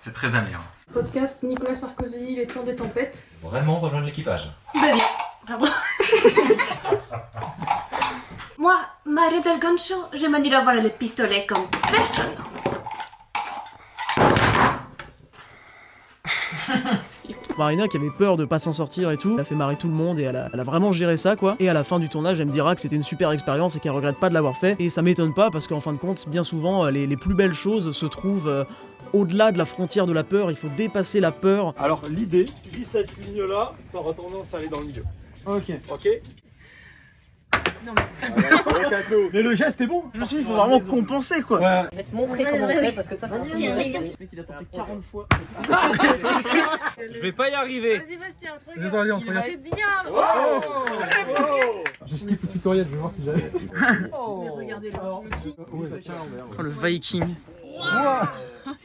C'est très amer. Podcast Nicolas Sarkozy, les tours des tempêtes. Vraiment rejoindre l'équipage. David, bravo. Moi, Marie del Gancho, je me dis d'avoir le pistolet comme personne. Marina qui avait peur de pas s'en sortir et tout, elle a fait marrer tout le monde et elle a vraiment géré ça quoi. Et à la fin du tournage, elle me dira que c'était une super expérience et qu'elle regrette pas de l'avoir fait. Et ça m'étonne pas parce qu'en fin de compte, bien souvent, les plus belles choses se trouvent au-delà de la frontière de la peur. Il faut dépasser la peur. Alors l'idée, tu vis cette ligne-là, t'auras tendance à aller dans le milieu. Ok. Ok. Non mais le geste est bon. Je me suis dit, il faut vraiment compenser quoi. Ouais. Je vais te montrer comment on fait parce que toi, Le mec il a tenté 40 fois. Je vais pas y arriver. Vas-y Bastien, regarde. c'est bien. Je skip le tutoriel, je vais voir si j'arrive. Mais regardez le pic. Oh, le Viking.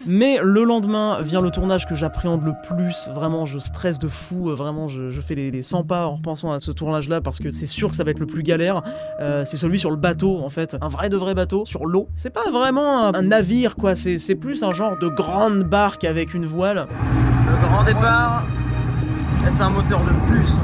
Mais le lendemain vient le tournage que j'appréhende le plus, vraiment je stresse de fou, vraiment je fais les 100 pas en repensant à ce tournage là parce que c'est sûr que ça va être le plus galère. C'est celui sur le bateau en fait, un vrai de vrai bateau sur l'eau. C'est pas vraiment un navire quoi, c'est plus un genre de grande barque avec une voile. Le grand départ. Et c'est un moteur de plus.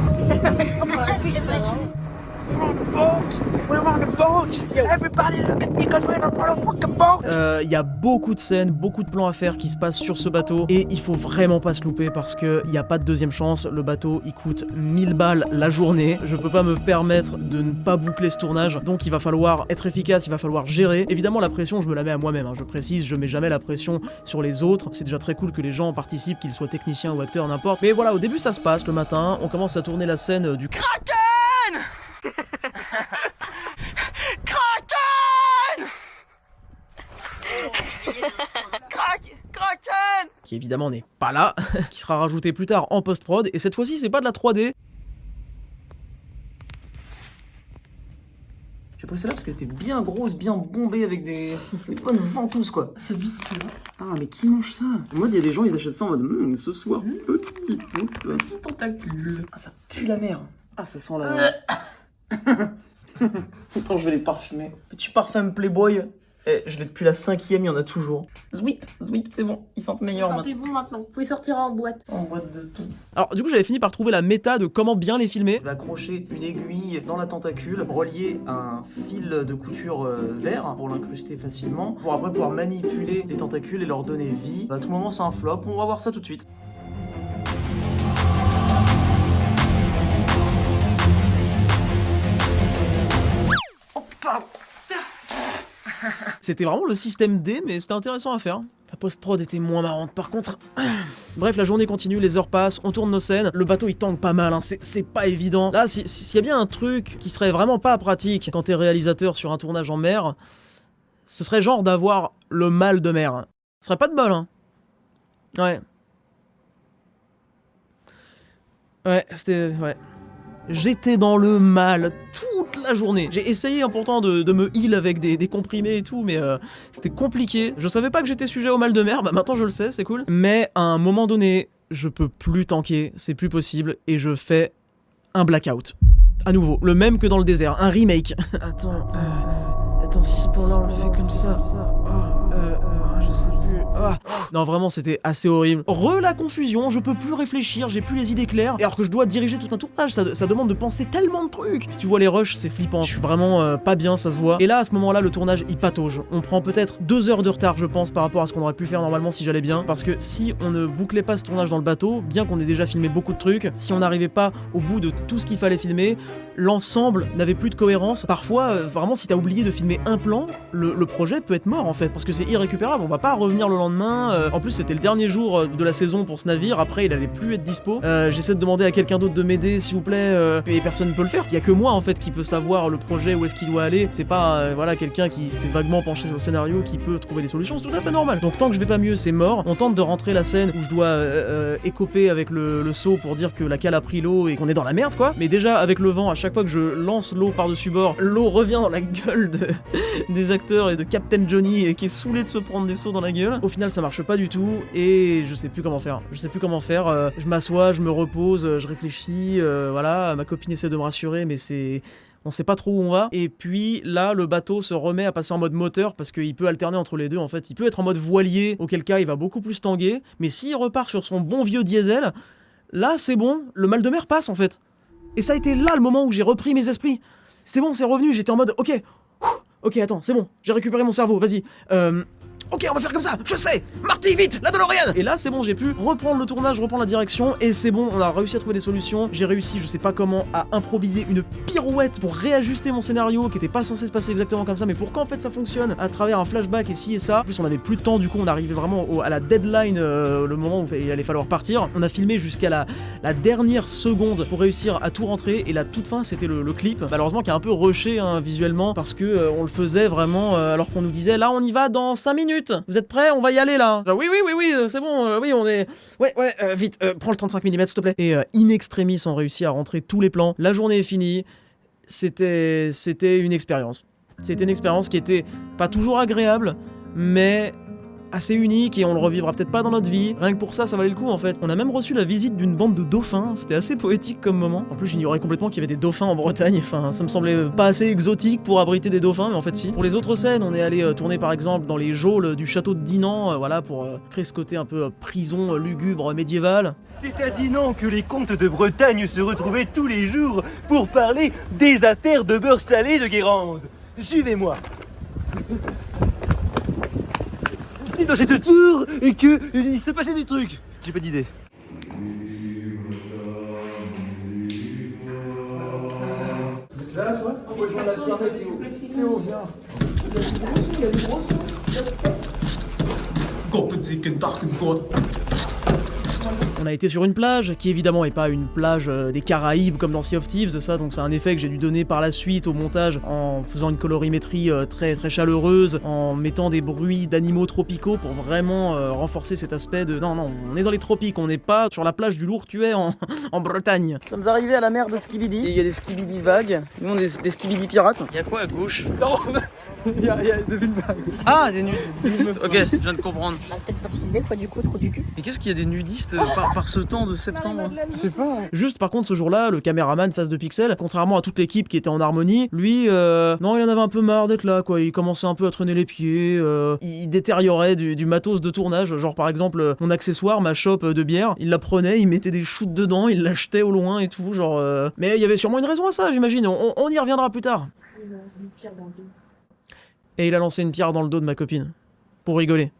Il y a beaucoup de scènes, beaucoup de plans à faire qui se passent sur ce bateau et il faut vraiment pas se louper parce que il y a pas de deuxième chance. Le bateau il coûte 1000 balles la journée. Je peux pas me permettre de ne pas boucler ce tournage, donc il va falloir être efficace, il va falloir gérer. Évidemment la pression je me la mets à moi-même, hein. Je précise, je mets jamais la pression sur les autres. C'est déjà très cool que les gens participent, qu'ils soient techniciens ou acteurs, n'importe. Mais voilà, au début ça se passe le matin, on commence à tourner la scène du Kraken. Kraken qui évidemment n'est pas là, qui sera rajouté plus tard en post-prod, et cette fois-ci c'est pas de la 3D. J'ai pris ça là parce que c'était bien grosse, bien bombée avec des bonnes ventouses quoi. C'est visqueux. Ah mais qui mange ça? En mode il y a des gens ils achètent ça en mode ce soir petit poupe. Petit tentacule. Ah ça pue la mer. Ah ça sent la... Attends je vais les parfumer. Petit parfum Playboy. Eh, je l'ai depuis la 5e, il y en a toujours. Zwip, c'est bon, ils sentent meilleurs Sentez bon maintenant, vous pouvez sortir en boîte. En boîte de thon. Alors du coup j'avais fini par trouver la méta de comment bien les filmer. Je vais accrocher une aiguille dans la tentacule, relier un fil de couture vert pour l'incruster facilement, pour après pouvoir manipuler les tentacules et leur donner vie. À tout moment c'est un flop, on va voir ça tout de suite. C'était vraiment le système D, mais c'était intéressant à faire. La post-prod était moins marrante par contre. Bref, la journée continue, les heures passent, on tourne nos scènes, le bateau il tangue pas mal, hein, c'est pas évident. Là, s'il y a bien un truc qui serait vraiment pas pratique quand t'es réalisateur sur un tournage en mer, ce serait genre d'avoir le mal de mer. Ce serait pas de bol, hein. Ouais. Ouais, c'était... ouais. J'étais dans le mal toute la journée. J'ai essayé pourtant de me heal avec des comprimés et tout, mais c'était compliqué. Je savais pas que j'étais sujet au mal de mer, bah maintenant je le sais, c'est cool. Mais à un moment donné, je peux plus tanker, c'est plus possible, et je fais un blackout. À nouveau, le même que dans le désert, un remake. Attends, si ce plan-là on le fait comme ça... je sais plus... Non, vraiment, c'était assez horrible. La confusion, je peux plus réfléchir, j'ai plus les idées claires, et alors que je dois diriger tout un tournage, ça demande de penser tellement de trucs. Si tu vois les rushs, c'est flippant, je suis vraiment pas bien, ça se voit. Et là, à ce moment-là, le tournage, il patauge. On prend peut-être 2 heures de retard, je pense, par rapport à ce qu'on aurait pu faire normalement si j'allais bien, parce que si on ne bouclait pas ce tournage dans le bateau, bien qu'on ait déjà filmé beaucoup de trucs, si on n'arrivait pas au bout de tout ce qu'il fallait filmer, l'ensemble n'avait plus de cohérence. Parfois, vraiment, si t'as oublié de filmer un plan, le projet peut être mort, en fait, parce que c'est irrécupérable, on va pas revenir le lendemain. En plus, c'était le dernier jour de la saison pour ce navire, après il allait plus être dispo. J'essaie de demander à quelqu'un d'autre de m'aider, s'il vous plaît, et personne ne peut le faire. Il y a que moi, en fait, qui peut savoir le projet, où est-ce qu'il doit aller. C'est pas, voilà, quelqu'un qui s'est vaguement penché sur le scénario, qui peut trouver des solutions, c'est tout à fait normal. Donc tant que je vais pas mieux, c'est mort. On tente de rentrer la scène où je dois écoper avec le seau pour dire que la cale a pris l'eau et qu'on est dans la merde, quoi. Mais déjà, avec le vent, à chaque fois que je lance l'eau par-dessus bord, l'eau revient dans la gueule des acteurs et de Captain Johnny, qui est saoulé de se prendre des seaux dans la gueule. Au final, ça marche pas du tout, et je sais plus comment faire. Je m'assois, je me repose, je réfléchis, voilà, ma copine essaie de me rassurer, mais on sait pas trop où on va. Et puis là, le bateau se remet à passer en mode moteur, parce qu'il peut alterner entre les deux, en fait. Il peut être en mode voilier, auquel cas il va beaucoup plus tanguer, mais s'il repart sur son bon vieux diesel, là c'est bon, le mal de mer passe, en fait. Et ça a été là le moment où j'ai repris mes esprits. C'est bon, c'est revenu, j'étais en mode ok, attends, c'est bon, j'ai récupéré mon cerveau, vas-y. Ok, on va faire comme ça, je sais. Marty, vite, la DeLorean. Et là, c'est bon, j'ai pu reprendre le tournage, reprendre la direction, et c'est bon, on a réussi à trouver des solutions. J'ai réussi, je sais pas comment, à improviser une pirouette pour réajuster mon scénario, qui était pas censé se passer exactement comme ça, mais pour qu'en fait ça fonctionne à travers un flashback et ci et ça. En plus, on avait plus de temps, du coup, on arrivait vraiment à la deadline, le moment où il allait falloir partir. On a filmé jusqu'à la dernière seconde pour réussir à tout rentrer, et la toute fin, c'était le clip. Malheureusement, qui est un peu rushé visuellement, parce que on le faisait vraiment alors qu'on nous disait là, on y va dans 5 minutes. Vous êtes prêts? On va y aller là. Genre, oui, c'est bon, oui, on est... Ouais, vite, prends le 35 mm s'il te plaît. Et in extremis, on réussit à rentrer tous les plans. La journée est finie. C'était une expérience. C'était une expérience qui était pas toujours agréable, mais assez unique, et on le revivra peut-être pas dans notre vie. Rien que pour ça, ça valait le coup en fait. On a même reçu la visite d'une bande de dauphins, c'était assez poétique comme moment. En plus, j'ignorais complètement qu'il y avait des dauphins en Bretagne, enfin ça me semblait pas assez exotique pour abriter des dauphins, mais en fait si. Pour les autres scènes, on est allé tourner par exemple dans les geôles du château de Dinan, voilà, pour créer ce côté un peu prison lugubre médiéval. C'est à Dinan que les comtes de Bretagne se retrouvaient tous les jours pour parler des affaires de beurre salé de Guérande. Suivez-moi. C'est dans cette tour et que il se passait des trucs. J'ai pas d'idée. Là, tu vois, on rejoint la soirée, Théo, viens. On a été sur une plage, qui évidemment est pas une plage des Caraïbes comme dans Sea of Thieves, ça, donc c'est un effet que j'ai dû donner par la suite au montage en faisant une colorimétrie très très chaleureuse, en mettant des bruits d'animaux tropicaux pour vraiment renforcer cet aspect de non, on est dans les tropiques, on n'est pas sur la plage du Lourtuet en Bretagne. Nous sommes arrivés à la mer de Skibidi, il y a des Skibidi vagues, nous on est des Skibidi pirates. Il y a quoi à gauche? Non. Il y a des nudistes. Ah, des nudistes, ok, je viens de comprendre. On a peut-être pas filmé quoi, du coup, trop du cul. Et qu'est-ce qu'il y a des nudistes par ce temps de septembre? Je sais pas. Juste par contre, ce jour-là, le caméraman face de Pixel, contrairement à toute l'équipe qui était en harmonie, lui, non, il en avait un peu marre d'être là, quoi. Il commençait un peu à traîner les pieds, il détériorait du matos de tournage. Genre par exemple, mon accessoire, ma chope de bière, il la prenait, il mettait des shoots dedans, il l'achetait au loin et tout, genre. Mais il y avait sûrement une raison à ça, j'imagine. On y reviendra plus tard. Et il a lancé une pierre dans le dos de ma copine. Pour rigoler.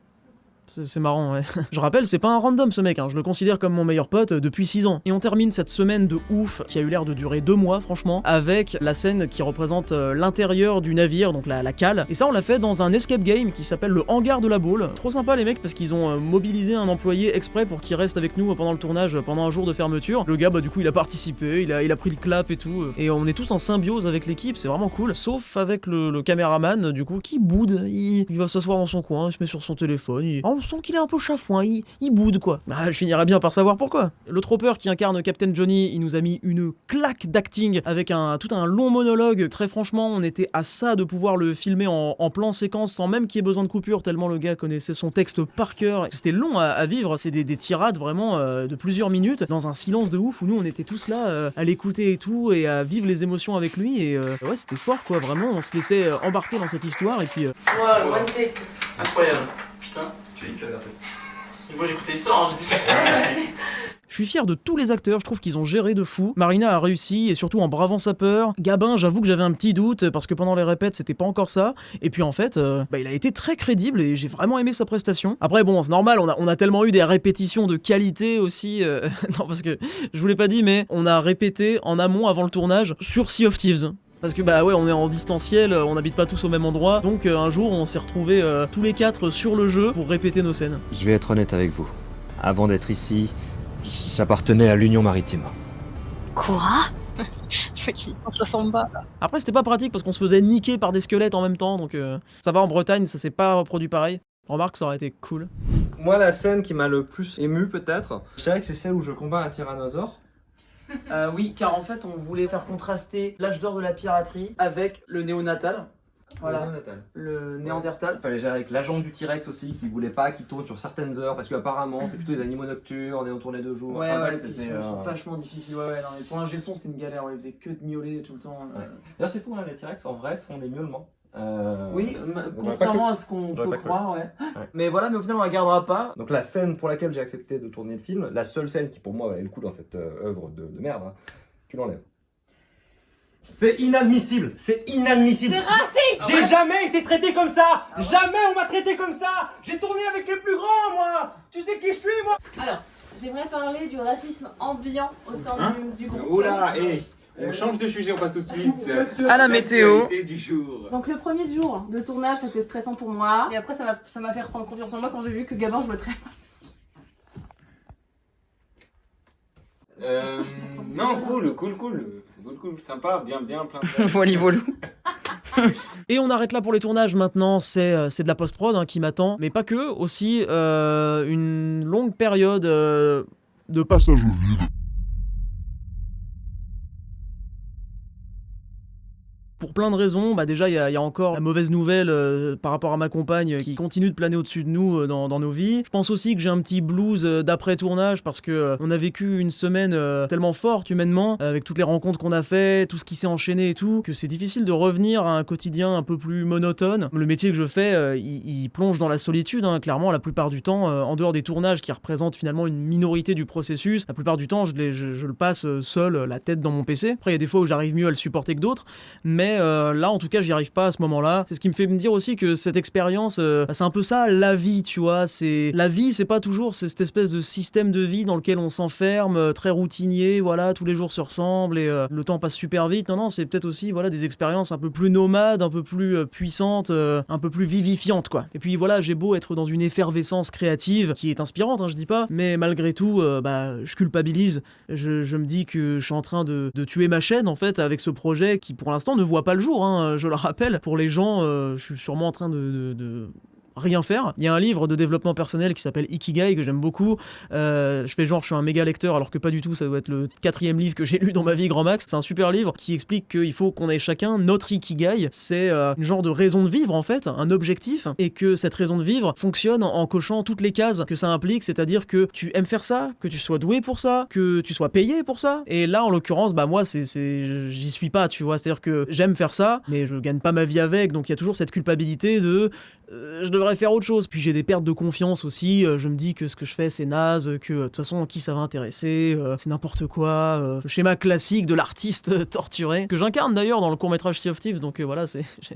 C'est marrant, ouais. Je rappelle, c'est pas un random ce mec, hein. Je le considère comme mon meilleur pote depuis 6 ans. Et on termine cette semaine de ouf, qui a eu l'air de durer 2 mois, franchement, avec la scène qui représente l'intérieur du navire, donc la cale. Et ça, on l'a fait dans un escape game qui s'appelle le hangar de la Baule. Trop sympa les mecs, parce qu'ils ont mobilisé un employé exprès pour qu'il reste avec nous pendant le tournage, pendant un jour de fermeture. Le gars, bah du coup, il a participé, il a pris le clap et tout. Et on est tous en symbiose avec l'équipe, c'est vraiment cool. Sauf avec le caméraman, du coup, qui boude. Il va s'asseoir dans son coin, il se met sur son téléphone. on sent qu'il est un peu chafouin, il boude quoi. Bah, je finirais bien par savoir pourquoi. Le Trooper qui incarne Captain Johnny, il nous a mis une claque d'acting avec tout un long monologue. Très franchement, on était à ça de pouvoir le filmer en plan séquence sans même qu'il y ait besoin de coupure, tellement le gars connaissait son texte par cœur. C'était long à vivre, c'est des tirades vraiment de plusieurs minutes, dans un silence de ouf où nous on était tous là à l'écouter et tout, et à vivre les émotions avec lui, et ouais, c'était fort quoi, vraiment, on se laissait embarquer dans cette histoire, et puis... Wow, one take. Incroyable. Putain. J'ai une classe Moi j'ai écouté l'histoire, j'ai dit... Je suis fier de tous les acteurs, je trouve qu'ils ont géré de fou. Marina a réussi, et surtout en bravant sa peur. Gabin, j'avoue que j'avais un petit doute, parce que pendant les répètes, c'était pas encore ça. Et puis en fait, il a été très crédible, et j'ai vraiment aimé sa prestation. Après bon, c'est normal, on a tellement eu des répétitions de qualité aussi... non, parce que je vous l'ai pas dit, mais on a répété en amont, avant le tournage, sur Sea of Thieves. Parce que bah ouais, on est en distanciel, on n'habite pas tous au même endroit, donc un jour on s'est retrouvés tous les 4 sur le jeu pour répéter nos scènes. Je vais être honnête avec vous. Avant d'être ici, j'appartenais à l'Union Maritime. Quoi? On se sent bas. Après c'était pas pratique parce qu'on se faisait niquer par des squelettes en même temps, donc ça va, en Bretagne ça s'est pas reproduit pareil. Remarque, ça aurait été cool. Moi, la scène qui m'a le plus ému peut-être, je dirais que c'est celle où je combats un tyrannosaure. Oui, car en fait, on voulait faire contraster l'âge d'or de la piraterie avec le néonatal. Voilà, le néandertal. Il fallait gérer avec la jambe du T-Rex aussi, qui voulait pas qu'il tourne sur certaines heures, parce qu'apparemment c'est plutôt des animaux nocturnes et on tournait 2 jours. Ouais, enfin, ouais, c'était, ils sont vachement difficiles. Ouais, non, mais pour un gesson, c'est une galère. Ouais, ils faisaient que de miauler tout le temps. D'ailleurs, c'est fou, hein, les T-Rex en vrai font des miaulements. Oui, contrairement à ce qu'on peut croire, ouais. Mais voilà, mais au final, on la gardera pas. Donc, la scène pour laquelle j'ai accepté de tourner le film, la seule scène qui pour moi valait le coup dans cette œuvre de merde, hein, tu l'enlèves. C'est inadmissible, c'est inadmissible. C'est raciste. J'ai jamais été traité comme ça. Jamais on m'a traité comme ça. J'ai tourné avec les plus grands, moi. Tu sais qui je suis, moi. Alors, j'aimerais parler du racisme ambiant au sein du groupe. Oula, on change de sujet, on passe tout de suite à la météo du jour. Donc le premier jour de tournage, c'était stressant pour moi. Et après, ça m'a fait reprendre confiance en moi quand j'ai vu que Gabin jouait très mal. Non, cool, sympa, bien, plein de... Voilà. Et on arrête là pour les tournages maintenant, c'est de la post-prod hein, qui m'attend, mais pas que, aussi une longue période de passage au vide. Pour plein de raisons, bah déjà il y a encore la mauvaise nouvelle par rapport à ma compagne qui continue de planer au-dessus de nous dans nos vies. Je pense aussi que j'ai un petit blues d'après-tournage parce que on a vécu une semaine tellement forte humainement, avec toutes les rencontres qu'on a fait, tout ce qui s'est enchaîné et tout, que c'est difficile de revenir à un quotidien un peu plus monotone. Le métier que je fais, il plonge dans la solitude, hein, clairement la plupart du temps, en dehors des tournages qui représentent finalement une minorité du processus. La plupart du temps, je le passe seul, la tête dans mon PC. Après il y a des fois où j'arrive mieux à le supporter que d'autres, mais là en tout cas j'y arrive pas à ce moment-là. C'est ce qui me fait me dire aussi que cette expérience c'est un peu ça la vie, tu vois. La vie c'est pas toujours cette espèce de système de vie dans lequel on s'enferme, très routinier, voilà, tous les jours se ressemblent et le temps passe super vite. Non, c'est peut-être aussi voilà, des expériences un peu plus nomades, un peu plus puissantes, un peu plus vivifiantes quoi. Et puis voilà, j'ai beau être dans une effervescence créative qui est inspirante, hein, je dis pas, mais malgré tout je culpabilise. Je me dis que je suis en train de tuer ma chaîne en fait avec ce projet qui pour l'instant ne voit pas le jour, hein, je le rappelle. Pour les gens, je suis sûrement en train de rien faire. Il y a un livre de développement personnel qui s'appelle Ikigai que j'aime beaucoup. Je fais genre je suis un méga lecteur alors que pas du tout, ça doit être le 4e livre que j'ai lu dans ma vie grand max. C'est un super livre qui explique qu'il faut qu'on ait chacun notre Ikigai. C'est une genre de raison de vivre en fait, un objectif, et que cette raison de vivre fonctionne en cochant toutes les cases que ça implique, c'est-à-dire que tu aimes faire ça, que tu sois doué pour ça, que tu sois payé pour ça. Et là en l'occurrence, bah moi j'y suis pas, tu vois, c'est-à-dire que j'aime faire ça, mais je gagne pas ma vie avec, donc il y a toujours cette culpabilité de je devrais faire autre chose. Puis j'ai des pertes de confiance aussi, je me dis que ce que je fais c'est naze, que de toute façon qui ça va intéresser, c'est n'importe quoi, le schéma classique de l'artiste torturé, que j'incarne d'ailleurs dans le court-métrage Sea of Thieves, donc voilà,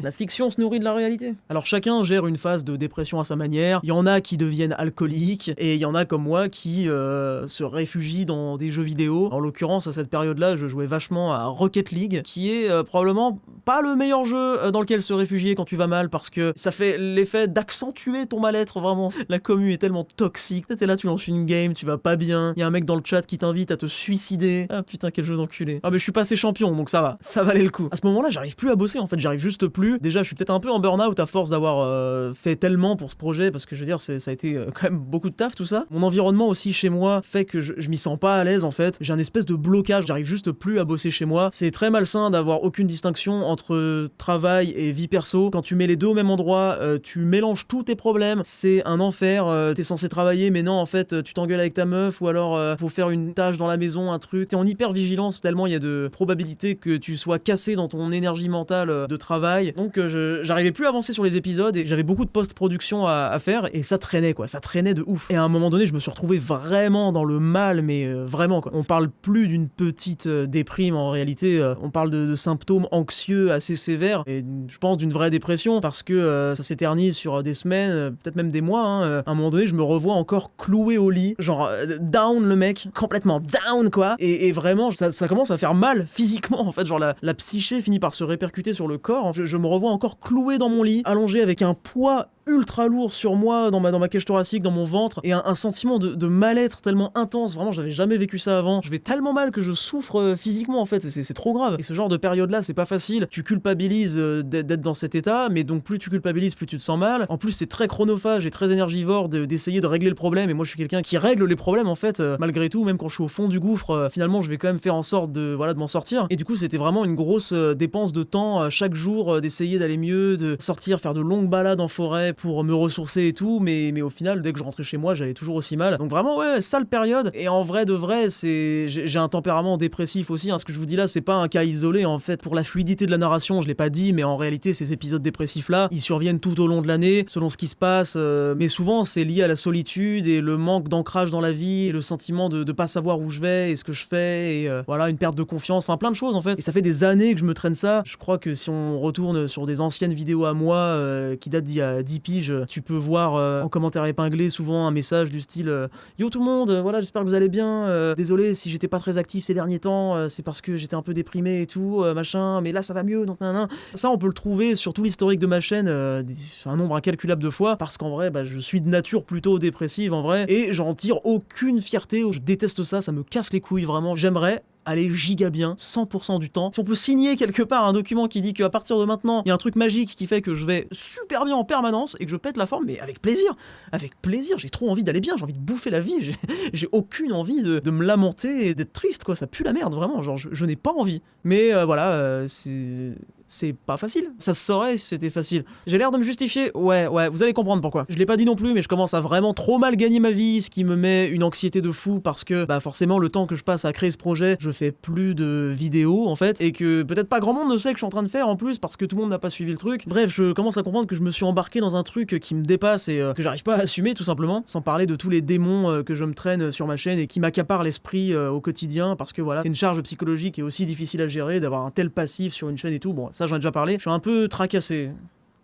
la fiction se nourrit de la réalité. Alors chacun gère une phase de dépression à sa manière, il y en a qui deviennent alcooliques, et il y en a comme moi qui se réfugient dans des jeux vidéo. En l'occurrence à cette période-là, je jouais vachement à Rocket League, qui est probablement pas le meilleur jeu dans lequel se réfugier quand tu vas mal, parce que ça fait l'effet d'accentuer ton mal-être, vraiment. La commu est tellement toxique. T'es là, tu lances une game, tu vas pas bien. Y a un mec dans le chat qui t'invite à te suicider. Ah putain, quel jeu d'enculé. Ah mais je suis passé champion, donc ça va. Ça valait le coup. À ce moment-là, j'arrive plus à bosser, en fait. J'arrive juste plus. Déjà, je suis peut-être un peu en burn-out à force d'avoir fait tellement pour ce projet, parce que je veux dire, ça a été quand même beaucoup de taf, tout ça. Mon environnement aussi chez moi fait que je m'y sens pas à l'aise, en fait. J'ai un espèce de blocage. J'arrive juste plus à bosser chez moi. C'est très malsain d'avoir aucune distinction entre travail et vie perso. Quand tu mets les deux au même endroit, tu mélanges tous tes problèmes. C'est un enfer. T'es censé travailler, mais non, en fait, tu t'engueules avec ta meuf, ou alors faut faire une tâche dans la maison, un truc. T'es en hyper vigilance, tellement il y a de probabilités que tu sois cassé dans ton énergie mentale de travail. Donc j'arrivais plus à avancer sur les épisodes et j'avais beaucoup de post-production à faire et ça traînait, quoi. Ça traînait de ouf. Et à un moment donné, je me suis retrouvé vraiment dans le mal, mais vraiment, quoi. On parle plus d'une petite déprime en réalité. On parle de symptômes anxieux assez sévères et je pense d'une vraie dépression parce que ça s'éternise sur des semaines, peut-être même des mois. Hein. À un moment donné, je me revois encore cloué au lit, genre down le mec, complètement down quoi. Et vraiment, ça commence à faire mal physiquement en fait. Genre la psyché finit par se répercuter sur le corps. Je me revois encore cloué dans mon lit, allongé avec un poids ultra lourd sur moi, dans ma cage thoracique, dans mon ventre, et un sentiment de mal-être tellement intense. Vraiment, j'avais jamais vécu ça avant. Je vais tellement mal que je souffre physiquement en fait. C'est trop grave. Et ce genre de période-là, c'est pas facile. Tu culpabilises d'être dans cet état, mais donc plus tu culpabilises, plus tu te sens mal. En plus, c'est très chronophage et très énergivore d'essayer de régler le problème. Et moi, je suis quelqu'un qui règle les problèmes en fait, malgré tout, même quand je suis au fond du gouffre. Finalement, je vais quand même faire en sorte de m'en sortir. Et du coup, c'était vraiment une grosse dépense de temps chaque jour, d'essayer d'aller mieux, de sortir, faire de longues balades en forêt pour me ressourcer et tout, mais au final, dès que je rentrais chez moi, j'allais toujours aussi mal. Donc vraiment, ouais, sale période. Et en vrai de vrai, j'ai un tempérament dépressif aussi. Hein. Ce que je vous dis là, c'est pas un cas isolé en fait. Pour la fluidité de la narration, je l'ai pas dit, mais en réalité, ces épisodes dépressifs-là, ils surviennent tout au long de l'année, selon ce qui se passe. Mais souvent, c'est lié à la solitude et le manque d'ancrage dans la vie et le sentiment de pas savoir où je vais et ce que je fais et voilà, une perte de confiance. Enfin, plein de choses en fait. Et ça fait des années que je me traîne ça. Je crois que si on retourne sur des anciennes vidéos à moi qui datent d'il y a 10 piges, tu peux voir en commentaire épinglé souvent un message du style Yo tout le monde, voilà, j'espère que vous allez bien. Désolé si j'étais pas très actif ces derniers temps, c'est parce que j'étais un peu déprimé et tout, machin, mais là ça va mieux, donc nan. Ça, on peut le trouver sur tout l'historique de ma chaîne, un nombre incalculable de fois, parce qu'en vrai, je suis de nature plutôt dépressive en vrai, et j'en tire aucune fierté. Je déteste ça, ça me casse les couilles vraiment. J'aimerais aller giga bien 100% du temps. Si on peut signer quelque part un document qui dit qu'à partir de maintenant, il y a un truc magique qui fait que je vais super bien en permanence et que je pète la forme, mais avec plaisir, j'ai trop envie d'aller bien, j'ai envie de bouffer la vie, j'ai aucune envie de me lamenter et d'être triste, quoi, ça pue la merde, vraiment, genre je n'ai pas envie. Mais voilà, c'est pas facile. Ça se saurait si c'était facile. J'ai l'air de me justifier. Ouais, vous allez comprendre pourquoi. Je l'ai pas dit non plus, mais je commence à vraiment trop mal gagner ma vie, ce qui me met une anxiété de fou parce que, forcément, le temps que je passe à créer ce projet, je fais plus de vidéos, en fait, et que peut-être pas grand monde ne sait que je suis en train de faire, en plus, parce que tout le monde n'a pas suivi le truc. Bref, je commence à comprendre que je me suis embarqué dans un truc qui me dépasse et que j'arrive pas à assumer, tout simplement, sans parler de tous les démons que je me traîne sur ma chaîne et qui m'accaparent l'esprit au quotidien, parce que voilà, c'est une charge psychologique et aussi difficile à gérer d'avoir un tel passif sur une chaîne et tout. Bon, ça j'en ai déjà parlé. Je suis un peu tracassé.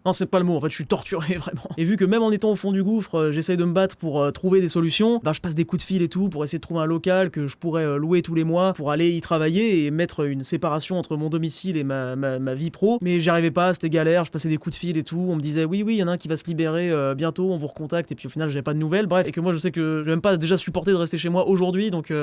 Non, c'est pas le mot, en fait, je suis torturé, vraiment. Et vu que même en étant au fond du gouffre, j'essaye de me battre pour trouver des solutions, je passe des coups de fil et tout, pour essayer de trouver un local que je pourrais louer tous les mois, pour aller y travailler et mettre une séparation entre mon domicile et ma vie pro. Mais j'y arrivais pas, c'était galère, je passais des coups de fil et tout, on me disait oui, il y en a un qui va se libérer bientôt, on vous recontacte, et puis au final, j'avais pas de nouvelles, bref. Et que moi, je sais que je vais même pas déjà supporter de rester chez moi aujourd'hui, donc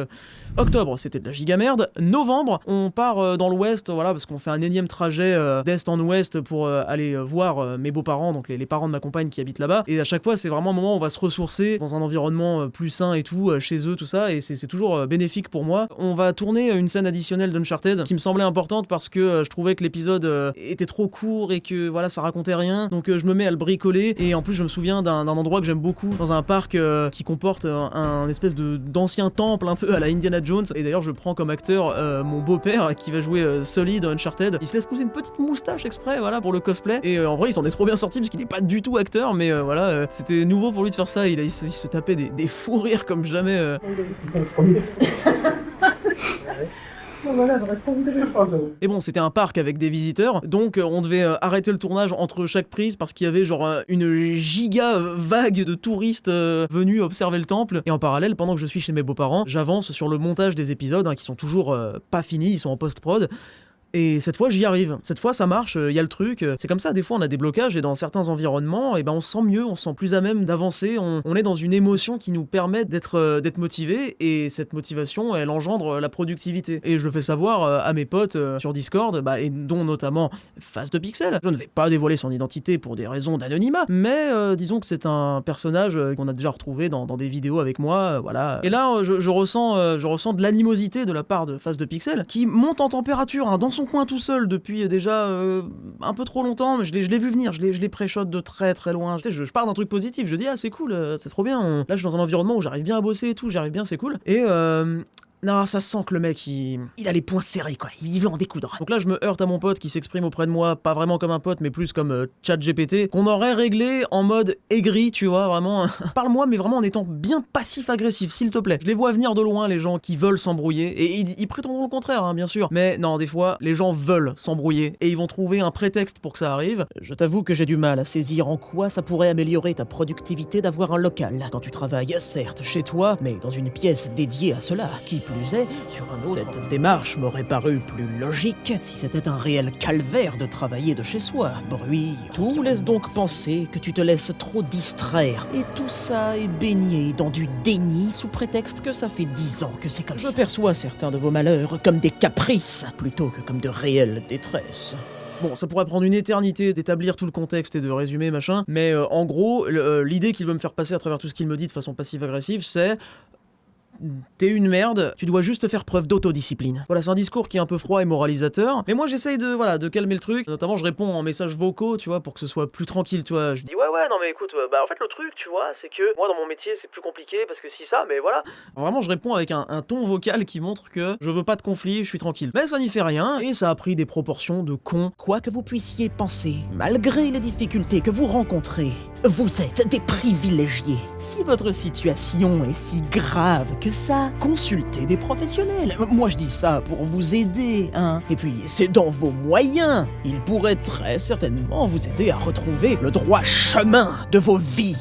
octobre, c'était de la giga merde. Novembre, on part dans l'ouest, voilà, parce qu'on fait un énième trajet d'est en ouest pour aller voir mes beaux-parents, donc les parents de ma compagne qui habitent là-bas, et à chaque fois c'est vraiment un moment où on va se ressourcer dans un environnement plus sain et tout, chez eux, tout ça, et c'est toujours bénéfique pour moi. On va tourner une scène additionnelle d'Uncharted qui me semblait importante parce que je trouvais que l'épisode était trop court et que voilà, ça racontait rien, donc je me mets à le bricoler, et en plus je me souviens d'un endroit que j'aime beaucoup, dans un parc qui comporte un espèce d'ancien temple un peu à la Indiana Jones, et d'ailleurs je prends comme acteur mon beau-père qui va jouer Sully dans Uncharted. Il se laisse pousser une petite moustache exprès, voilà, pour le cosplay, et en vrai il s'en est trop bien sorti parce qu'il est pas du tout acteur, mais voilà, c'était nouveau pour lui de faire ça. Il se tapait des fous rires comme jamais. Et bon, c'était un parc avec des visiteurs, donc on devait arrêter le tournage entre chaque prise parce qu'il y avait genre une giga vague de touristes venus observer le temple. Et en parallèle, pendant que je suis chez mes beaux-parents, j'avance sur le montage des épisodes qui sont toujours pas finis, ils sont en post-prod. Et cette fois, j'y arrive. Cette fois, ça marche, y a le truc. C'est comme ça, des fois, on a des blocages et dans certains environnements, et ben, on se sent mieux, on se sent plus à même d'avancer. On est dans une émotion qui nous permet d'être motivé et cette motivation, elle engendre la productivité. Et je le fais savoir à mes potes sur Discord, bah, et dont notamment Face de Pixel. Je ne vais pas dévoiler son identité pour des raisons d'anonymat, mais disons que c'est un personnage qu'on a déjà retrouvé dans des vidéos avec moi, voilà. Et là, je ressens de l'animosité de la part de Face de Pixel, qui monte en température, hein, dans son coin tout seul depuis déjà un peu trop longtemps, mais je l'ai vu venir, je l'ai pré-shot de très très loin. Tu sais, je pars d'un truc positif, je dis ah c'est cool, c'est trop bien. Là je suis dans un environnement où j'arrive bien à bosser et tout, j'arrive bien, c'est cool. Et non, ça sent que le mec, il a les poings serrés, quoi. Il veut en découdre. Donc là, je me heurte à mon pote qui s'exprime auprès de moi, pas vraiment comme un pote, mais plus comme ChatGPT, qu'on aurait réglé en mode aigri, tu vois, vraiment. Parle-moi, mais vraiment en étant bien passif-agressif, s'il te plaît. Je les vois venir de loin, les gens qui veulent s'embrouiller, et ils prétendront le contraire, hein, bien sûr. Mais non, des fois, les gens veulent s'embrouiller, et ils vont trouver un prétexte pour que ça arrive. Je t'avoue que j'ai du mal à saisir en quoi ça pourrait améliorer ta productivité d'avoir un local. Quand tu travailles, certes, chez toi, mais dans une pièce dédiée à cela. Qui plus est, sur un autre... Cette démarche m'aurait paru plus logique si c'était un réel calvaire de travailler de chez soi. Bruit, tout laisse donc penser que tu te laisses trop distraire. Et tout ça est baigné dans du déni sous prétexte que ça fait 10 ans que c'est comme ça. Je perçois certains de vos malheurs comme des caprices, plutôt que comme de réelles détresses. Bon, ça pourrait prendre une éternité d'établir tout le contexte et de résumer, machin, mais en gros, l'idée qu'il veut me faire passer à travers tout ce qu'il me dit de façon passive-agressive, c'est... T'es une merde, tu dois juste faire preuve d'autodiscipline. Voilà, c'est un discours qui est un peu froid et moralisateur, mais moi j'essaye de calmer le truc. Notamment, je réponds en messages vocaux, tu vois, pour que ce soit plus tranquille, tu vois. Je dis ouais, non mais écoute, bah en fait le truc, tu vois, c'est que moi dans mon métier c'est plus compliqué parce que si ça, mais voilà. Vraiment, je réponds avec un ton vocal qui montre que je veux pas de conflit, je suis tranquille. Mais ça n'y fait rien, et ça a pris des proportions de con. Quoi que vous puissiez penser, malgré les difficultés que vous rencontrez, vous êtes des privilégiés. Si votre situation est si grave que ça, consultez des professionnels. Moi je dis ça pour vous aider, hein. Et puis c'est dans vos moyens. Ils pourraient très certainement vous aider à retrouver le droit chemin de vos vies.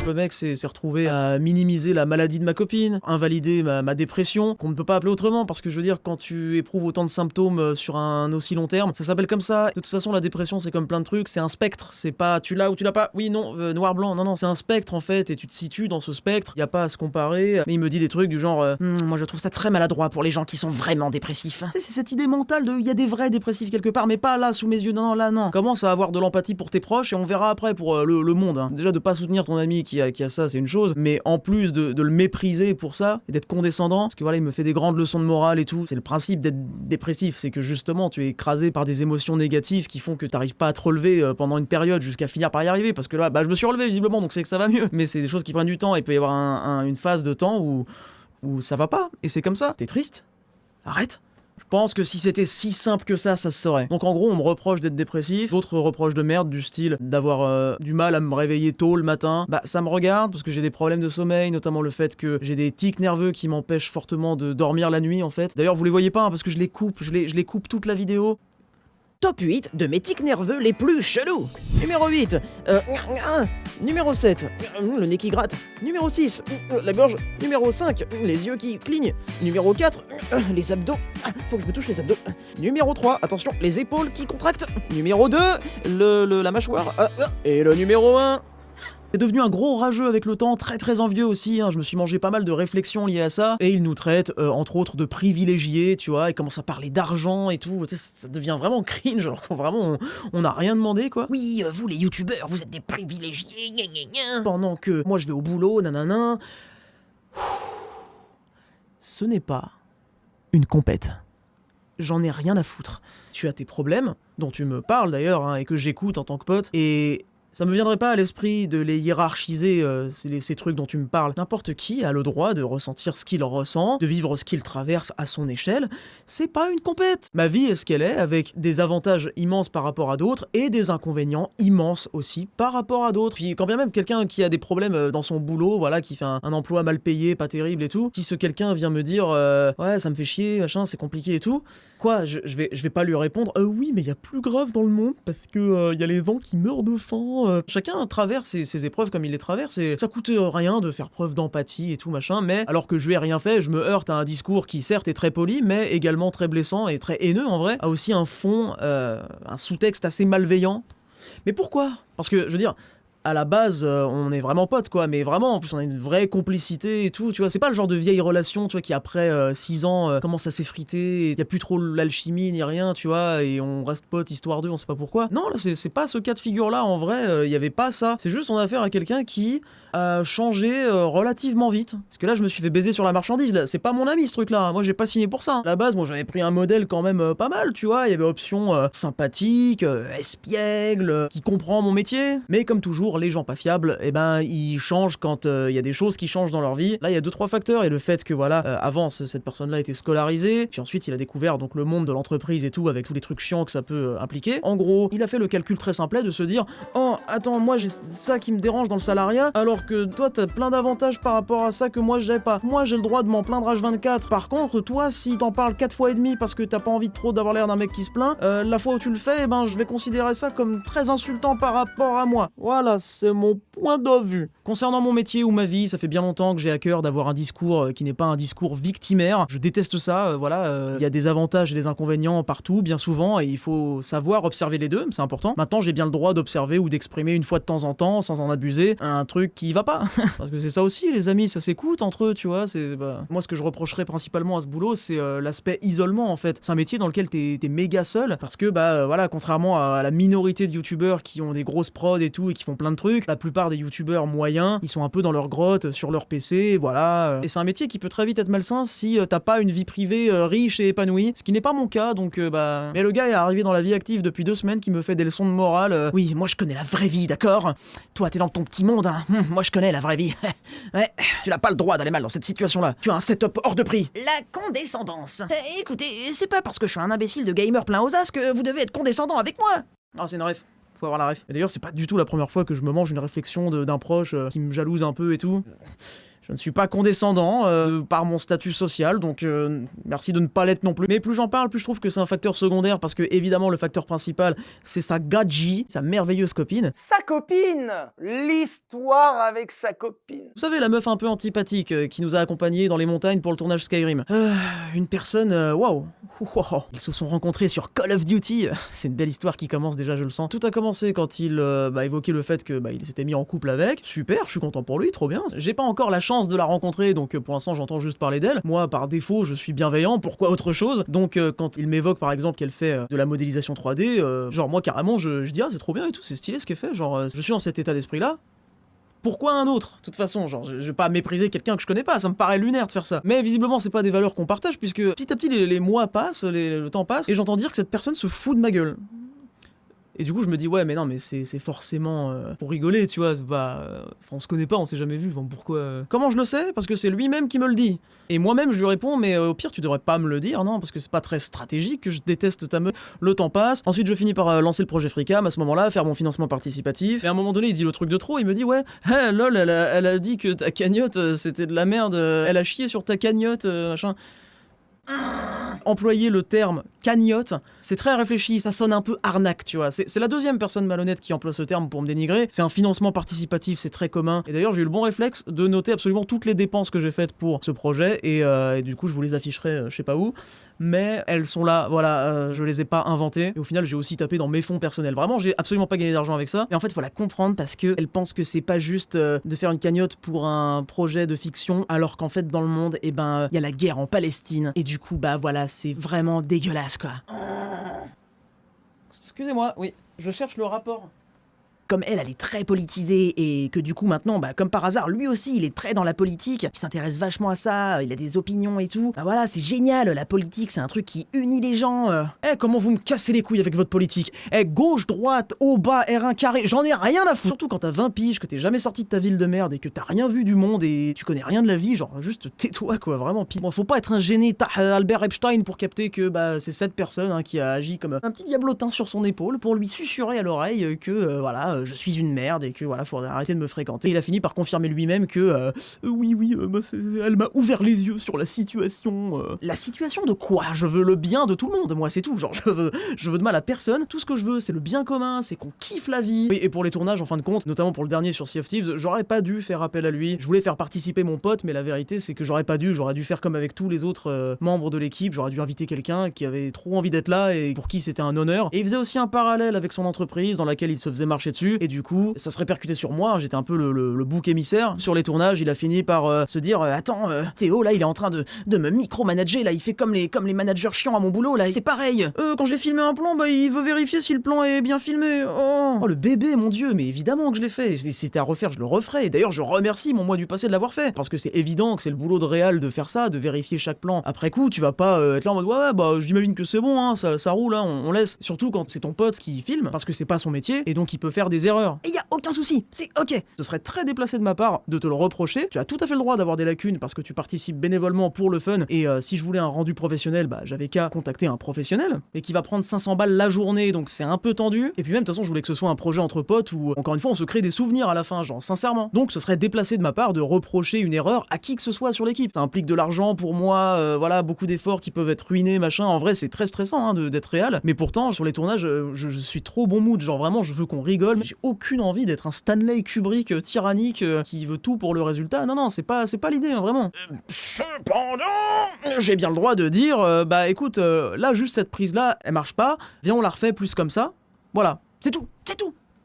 Le mec s'est retrouvé à minimiser la maladie de ma copine, invalider ma dépression, qu'on ne peut pas appeler autrement, parce que je veux dire, quand tu éprouves autant de symptômes sur un aussi long terme, ça s'appelle comme ça. De toute façon, la dépression, c'est comme plein de trucs, c'est un spectre, c'est pas tu l'as ou tu l'as pas, oui, non, noir, blanc, non, c'est un spectre en fait, et tu te situes dans ce spectre, y a pas à se comparer, mais il me dit des trucs du genre, moi je trouve ça très maladroit pour les gens qui sont vraiment dépressifs. C'est cette idée mentale de, y a des vrais dépressifs quelque part, mais pas là, sous mes yeux, non, là, non. Commence à avoir de l'empathie pour tes proches, et on verra après pour le monde, hein. Déjà, de pas soutenir ton ami qui a ça, c'est une chose, mais en plus de le mépriser pour ça, et d'être condescendant, parce que voilà, il me fait des grandes leçons de morale et tout, c'est le principe d'être dépressif, c'est que justement, tu es écrasé par des émotions négatives qui font que t'arrives pas à te relever pendant une période jusqu'à finir par y arriver, parce que là, bah je me suis relevé visiblement, donc c'est que ça va mieux, mais c'est des choses qui prennent du temps, et il peut y avoir une phase de temps où ça va pas, et c'est comme ça, t'es triste, arrête. Je pense que si c'était si simple que ça se saurait. Donc en gros, on me reproche d'être dépressif, d'autres reproches de merde du style d'avoir du mal à me réveiller tôt le matin. Bah ça me regarde parce que j'ai des problèmes de sommeil, notamment le fait que j'ai des tics nerveux qui m'empêchent fortement de dormir la nuit en fait. D'ailleurs, vous les voyez pas hein, parce que je les coupe toute la vidéo. Top 8 de mes tics nerveux les plus chelous. Numéro 8, numéro 7, le nez qui gratte. Numéro 6, la gorge. Numéro 5, les yeux qui clignent. Numéro 4, les abdos. Faut que je me touche les abdos. Numéro 3, attention, les épaules qui contractent. Numéro 2, la mâchoire. Et le numéro 1... C'est devenu un gros rageux avec le temps, très très envieux aussi, hein. Je me suis mangé pas mal de réflexions liées à ça, et il nous traite, entre autres, de privilégiés, tu vois, il commence à parler d'argent et tout, tu sais, ça devient vraiment cringe, alors qu'on vraiment, on n'a rien demandé, quoi. Oui, vous les youtubeurs, vous êtes des privilégiés, gna gna gna. Pendant que moi je vais au boulot, nanana... Ce n'est pas une compète. J'en ai rien à foutre. Tu as tes problèmes, dont tu me parles d'ailleurs, hein, et que j'écoute en tant que pote, et... ça me viendrait pas à l'esprit de les hiérarchiser, ces trucs dont tu me parles. N'importe qui a le droit de ressentir ce qu'il ressent, de vivre ce qu'il traverse à son échelle. C'est pas une compète. Ma vie est ce qu'elle est, avec des avantages immenses par rapport à d'autres, et des inconvénients immenses aussi par rapport à d'autres. Puis quand bien même quelqu'un qui a des problèmes dans son boulot, voilà, qui fait un emploi mal payé, pas terrible et tout, si ce quelqu'un vient me dire ouais, ça me fait chier, machin, c'est compliqué et tout, quoi, je vais pas lui répondre oui, mais il y a plus grave dans le monde, parce que y a les gens qui meurent de faim, bon, chacun traverse ses épreuves comme il les traverse, et ça coûte rien de faire preuve d'empathie et tout machin, mais alors que je lui ai rien fait, je me heurte à un discours qui certes est très poli, mais également très blessant et très haineux en vrai, a aussi un fond, un sous-texte assez malveillant. Mais pourquoi? Parce que, je veux dire, à la base, on est vraiment potes, quoi, mais vraiment, en plus, on a une vraie complicité et tout, tu vois, c'est pas le genre de vieille relation, tu vois, qui après 6 ans commence à s'effriter, y a plus trop l'alchimie ni rien, tu vois, et on reste potes histoire d'eux, on sait pas pourquoi. Non, là, c'est pas ce cas de figure-là, en vrai, y avait pas ça. C'est juste, on a affaire à quelqu'un qui a changé relativement vite. Parce que là, je me suis fait baiser sur la marchandise, là, c'est pas mon ami, ce truc-là, moi, j'ai pas signé pour ça. À la base, moi, j'avais pris un modèle quand même pas mal, tu vois, il y avait option sympathique, espiègle, qui comprend mon métier, mais comme toujours, les gens pas fiables, eh ben ils changent quand il y a des choses qui changent dans leur vie. Là il y a 2-3 facteurs, et le fait que voilà, avant cette personne-là était scolarisée, puis ensuite il a découvert donc le monde de l'entreprise et tout, avec tous les trucs chiants que ça peut impliquer. En gros, il a fait le calcul très simplet de se dire oh attends, moi j'ai ça qui me dérange dans le salariat, alors que toi t'as plein d'avantages par rapport à ça que moi j'ai pas. Moi j'ai le droit de m'en plaindre H24. Par contre toi, si t'en parles 4 fois et demi parce que t'as pas envie trop d'avoir l'air d'un mec qui se plaint, la fois où tu le fais, eh ben je vais considérer ça comme très insultant par rapport à moi. Voilà, c'est mon point de vue. Concernant mon métier ou ma vie, ça fait bien longtemps que j'ai à cœur d'avoir un discours qui n'est pas un discours victimaire. Je déteste ça, voilà, il y a des avantages et des inconvénients partout, bien souvent, et il faut savoir observer les deux, c'est important. Maintenant, j'ai bien le droit d'observer ou d'exprimer une fois de temps en temps, sans en abuser, un truc qui va pas. Parce que c'est ça aussi, les amis, ça s'écoute entre eux, tu vois, moi, ce que je reprocherais principalement à ce boulot, c'est l'aspect isolement, en fait. C'est un métier dans lequel t'es méga seul, parce que, voilà, contrairement à la minorité de youtubeurs qui ont des grosses prods et tout, et qui font plein de trucs, la plupart des youtubeurs moyens, ils sont un peu dans leur grotte, sur leur PC, voilà. Et c'est un métier qui peut très vite être malsain si t'as pas une vie privée riche et épanouie, ce qui n'est pas mon cas, donc Mais le gars est arrivé dans la vie active depuis 2 semaines qui me fait des leçons de morale. Oui, moi je connais la vraie vie, d'accord? Toi t'es dans ton petit monde, hein. Moi je connais la vraie vie. Ouais, tu n'as pas le droit d'aller mal dans cette situation-là. Tu as un setup hors de prix. La condescendance. Écoutez, c'est pas parce que je suis un imbécile de gamer plein aux as que vous devez être condescendant avec moi. Ah, c'est une ref. Faut avoir la ref. Et d'ailleurs, c'est pas du tout la première fois que je me mange une réflexion d'un proche qui me jalouse un peu et tout. Je ne suis pas condescendant par mon statut social, donc merci de ne pas l'être non plus. Mais plus j'en parle, plus je trouve que c'est un facteur secondaire, parce que évidemment le facteur principal, c'est sa gadji, sa merveilleuse copine. Sa copine! L'histoire avec sa copine. Vous savez, la meuf un peu antipathique qui nous a accompagnés dans les montagnes pour le tournage Skyrim. Une personne, waouh. Ils se sont rencontrés sur Call of Duty. C'est une belle histoire qui commence déjà, je le sens. Tout a commencé quand il évoquait le fait que il s'était mis en couple avec. Super, je suis content pour lui, trop bien. J'ai pas encore la chance de la rencontrer, donc pour l'instant j'entends juste parler d'elle. Moi par défaut je suis bienveillant, pourquoi autre chose? Donc quand il m'évoque par exemple qu'elle fait de la modélisation 3D, genre moi carrément je dis ah c'est trop bien et tout, c'est stylé ce qu'elle fait, genre je suis dans cet état d'esprit là. Pourquoi un autre? De toute façon, genre, je vais pas mépriser quelqu'un que je connais pas, ça me paraît lunaire de faire ça. Mais visiblement, c'est pas des valeurs qu'on partage, puisque petit à petit, les mois passent, le temps passe, et j'entends dire que cette personne se fout de ma gueule. Et du coup, je me dis, ouais, mais non, mais c'est forcément pour rigoler, tu vois, on se connaît pas, on s'est jamais vu, pourquoi... Comment je le sais? Parce que c'est lui-même qui me le dit. Et moi-même, je lui réponds, mais au pire, tu devrais pas me le dire, non? Parce que c'est pas très stratégique, que je déteste ta meuf. Le temps passe, ensuite je finis par lancer le projet Freecam, à ce moment-là, faire mon financement participatif, et à un moment donné, il dit le truc de trop, il me dit, ouais, hey, lol, elle a dit que ta cagnotte, c'était de la merde, elle a chié sur ta cagnotte, machin... Employer le terme cagnotte, c'est très réfléchi, ça sonne un peu arnaque, tu vois. C'est la deuxième personne malhonnête qui emploie ce terme pour me dénigrer. C'est un financement participatif, c'est très commun. Et d'ailleurs, j'ai eu le bon réflexe de noter absolument toutes les dépenses que j'ai faites pour ce projet. Et du coup, je vous les afficherai, je sais pas où. Mais elles sont là, voilà, je les ai pas inventées. Et au final, j'ai aussi tapé dans mes fonds personnels. Vraiment, j'ai absolument pas gagné d'argent avec ça. Mais en fait, faut la comprendre parce que elle pense que c'est pas juste de faire une cagnotte pour un projet de fiction, alors qu'en fait, dans le monde, il y a la guerre en Palestine. Et du coup, voilà, c'est vraiment dégueulasse, quoi. Excusez-moi, oui, je cherche le rapport. Comme elle est très politisée et que du coup maintenant, comme par hasard, lui aussi il est très dans la politique, il s'intéresse vachement à ça, il a des opinions et tout. Voilà, c'est génial, la politique c'est un truc qui unit les gens. Comment vous me cassez les couilles avec votre politique? Gauche, droite, haut, bas, R1 carré, j'en ai rien à foutre. Surtout quand t'as 20 piges, que t'es jamais sorti de ta ville de merde et que t'as rien vu du monde et tu connais rien de la vie, genre juste tais-toi quoi, vraiment. Bon, faut pas être un génie Albert Epstein pour capter que c'est cette personne qui a agi comme un petit diablotin sur son épaule pour lui susurrer à l'oreille que voilà, moi je suis une merde et que voilà, faudrait arrêter de me fréquenter. Il a fini par confirmer lui-même que oui, elle m'a ouvert les yeux sur la situation. La situation de quoi? Je veux le bien de tout le monde, moi c'est tout. Genre je veux de mal à personne. Tout ce que je veux, c'est le bien commun, c'est qu'on kiffe la vie. Et pour les tournages, en fin de compte, notamment pour le dernier sur Sea of Thieves, j'aurais pas dû faire appel à lui. Je voulais faire participer mon pote, mais la vérité c'est que j'aurais dû faire comme avec tous les autres membres de l'équipe. J'aurais dû inviter quelqu'un qui avait trop envie d'être là et pour qui c'était un honneur. Et il faisait aussi un parallèle avec son entreprise dans laquelle il se faisait marcher dessus. Et du coup, ça se répercutait sur moi. J'étais un peu le bouc émissaire. Sur les tournages, il a fini par se dire attends, Théo là, il est en train de me micromanager. Là, il fait comme les managers chiants à mon boulot. Là, c'est pareil. Quand j'ai filmé un plan, il veut vérifier si le plan est bien filmé. Oh, le bébé, mon dieu. Mais évidemment que je l'ai fait. Si c'était à refaire, je le referais. Et d'ailleurs, je remercie mon moi du passé de l'avoir fait. Parce que c'est évident que c'est le boulot de réal de faire ça, de vérifier chaque plan. Après coup, tu vas pas être là en mode ouais, j'imagine que c'est bon, hein, ça roule, hein, on laisse. Surtout quand c'est ton pote qui filme, parce que c'est pas son métier, et donc il peut faire des erreurs. Et y a aucun souci, c'est ok. Ce serait très déplacé de ma part de te le reprocher. Tu as tout à fait le droit d'avoir des lacunes parce que tu participes bénévolement pour le fun. Et si je voulais un rendu professionnel, j'avais qu'à contacter un professionnel, et qui va prendre 500 balles la journée, donc c'est un peu tendu. Et puis même, de toute façon, je voulais que ce soit un projet entre potes où, encore une fois, on se crée des souvenirs à la fin, genre sincèrement. Donc ce serait déplacé de ma part de reprocher une erreur à qui que ce soit sur l'équipe. Ça implique de l'argent pour moi, voilà, beaucoup d'efforts qui peuvent être ruinés, machin. En vrai, c'est très stressant d'être réel. Mais pourtant, sur les tournages, je suis trop bon mood. Genre vraiment, je veux qu'on rigole. J'ai aucune envie d'être un Stanley Kubrick tyrannique qui veut tout pour le résultat. Non, c'est pas l'idée, hein, vraiment. Cependant, j'ai bien le droit de dire, écoute, là, juste cette prise-là, elle marche pas. Viens, on la refait plus comme ça. Voilà, c'est tout.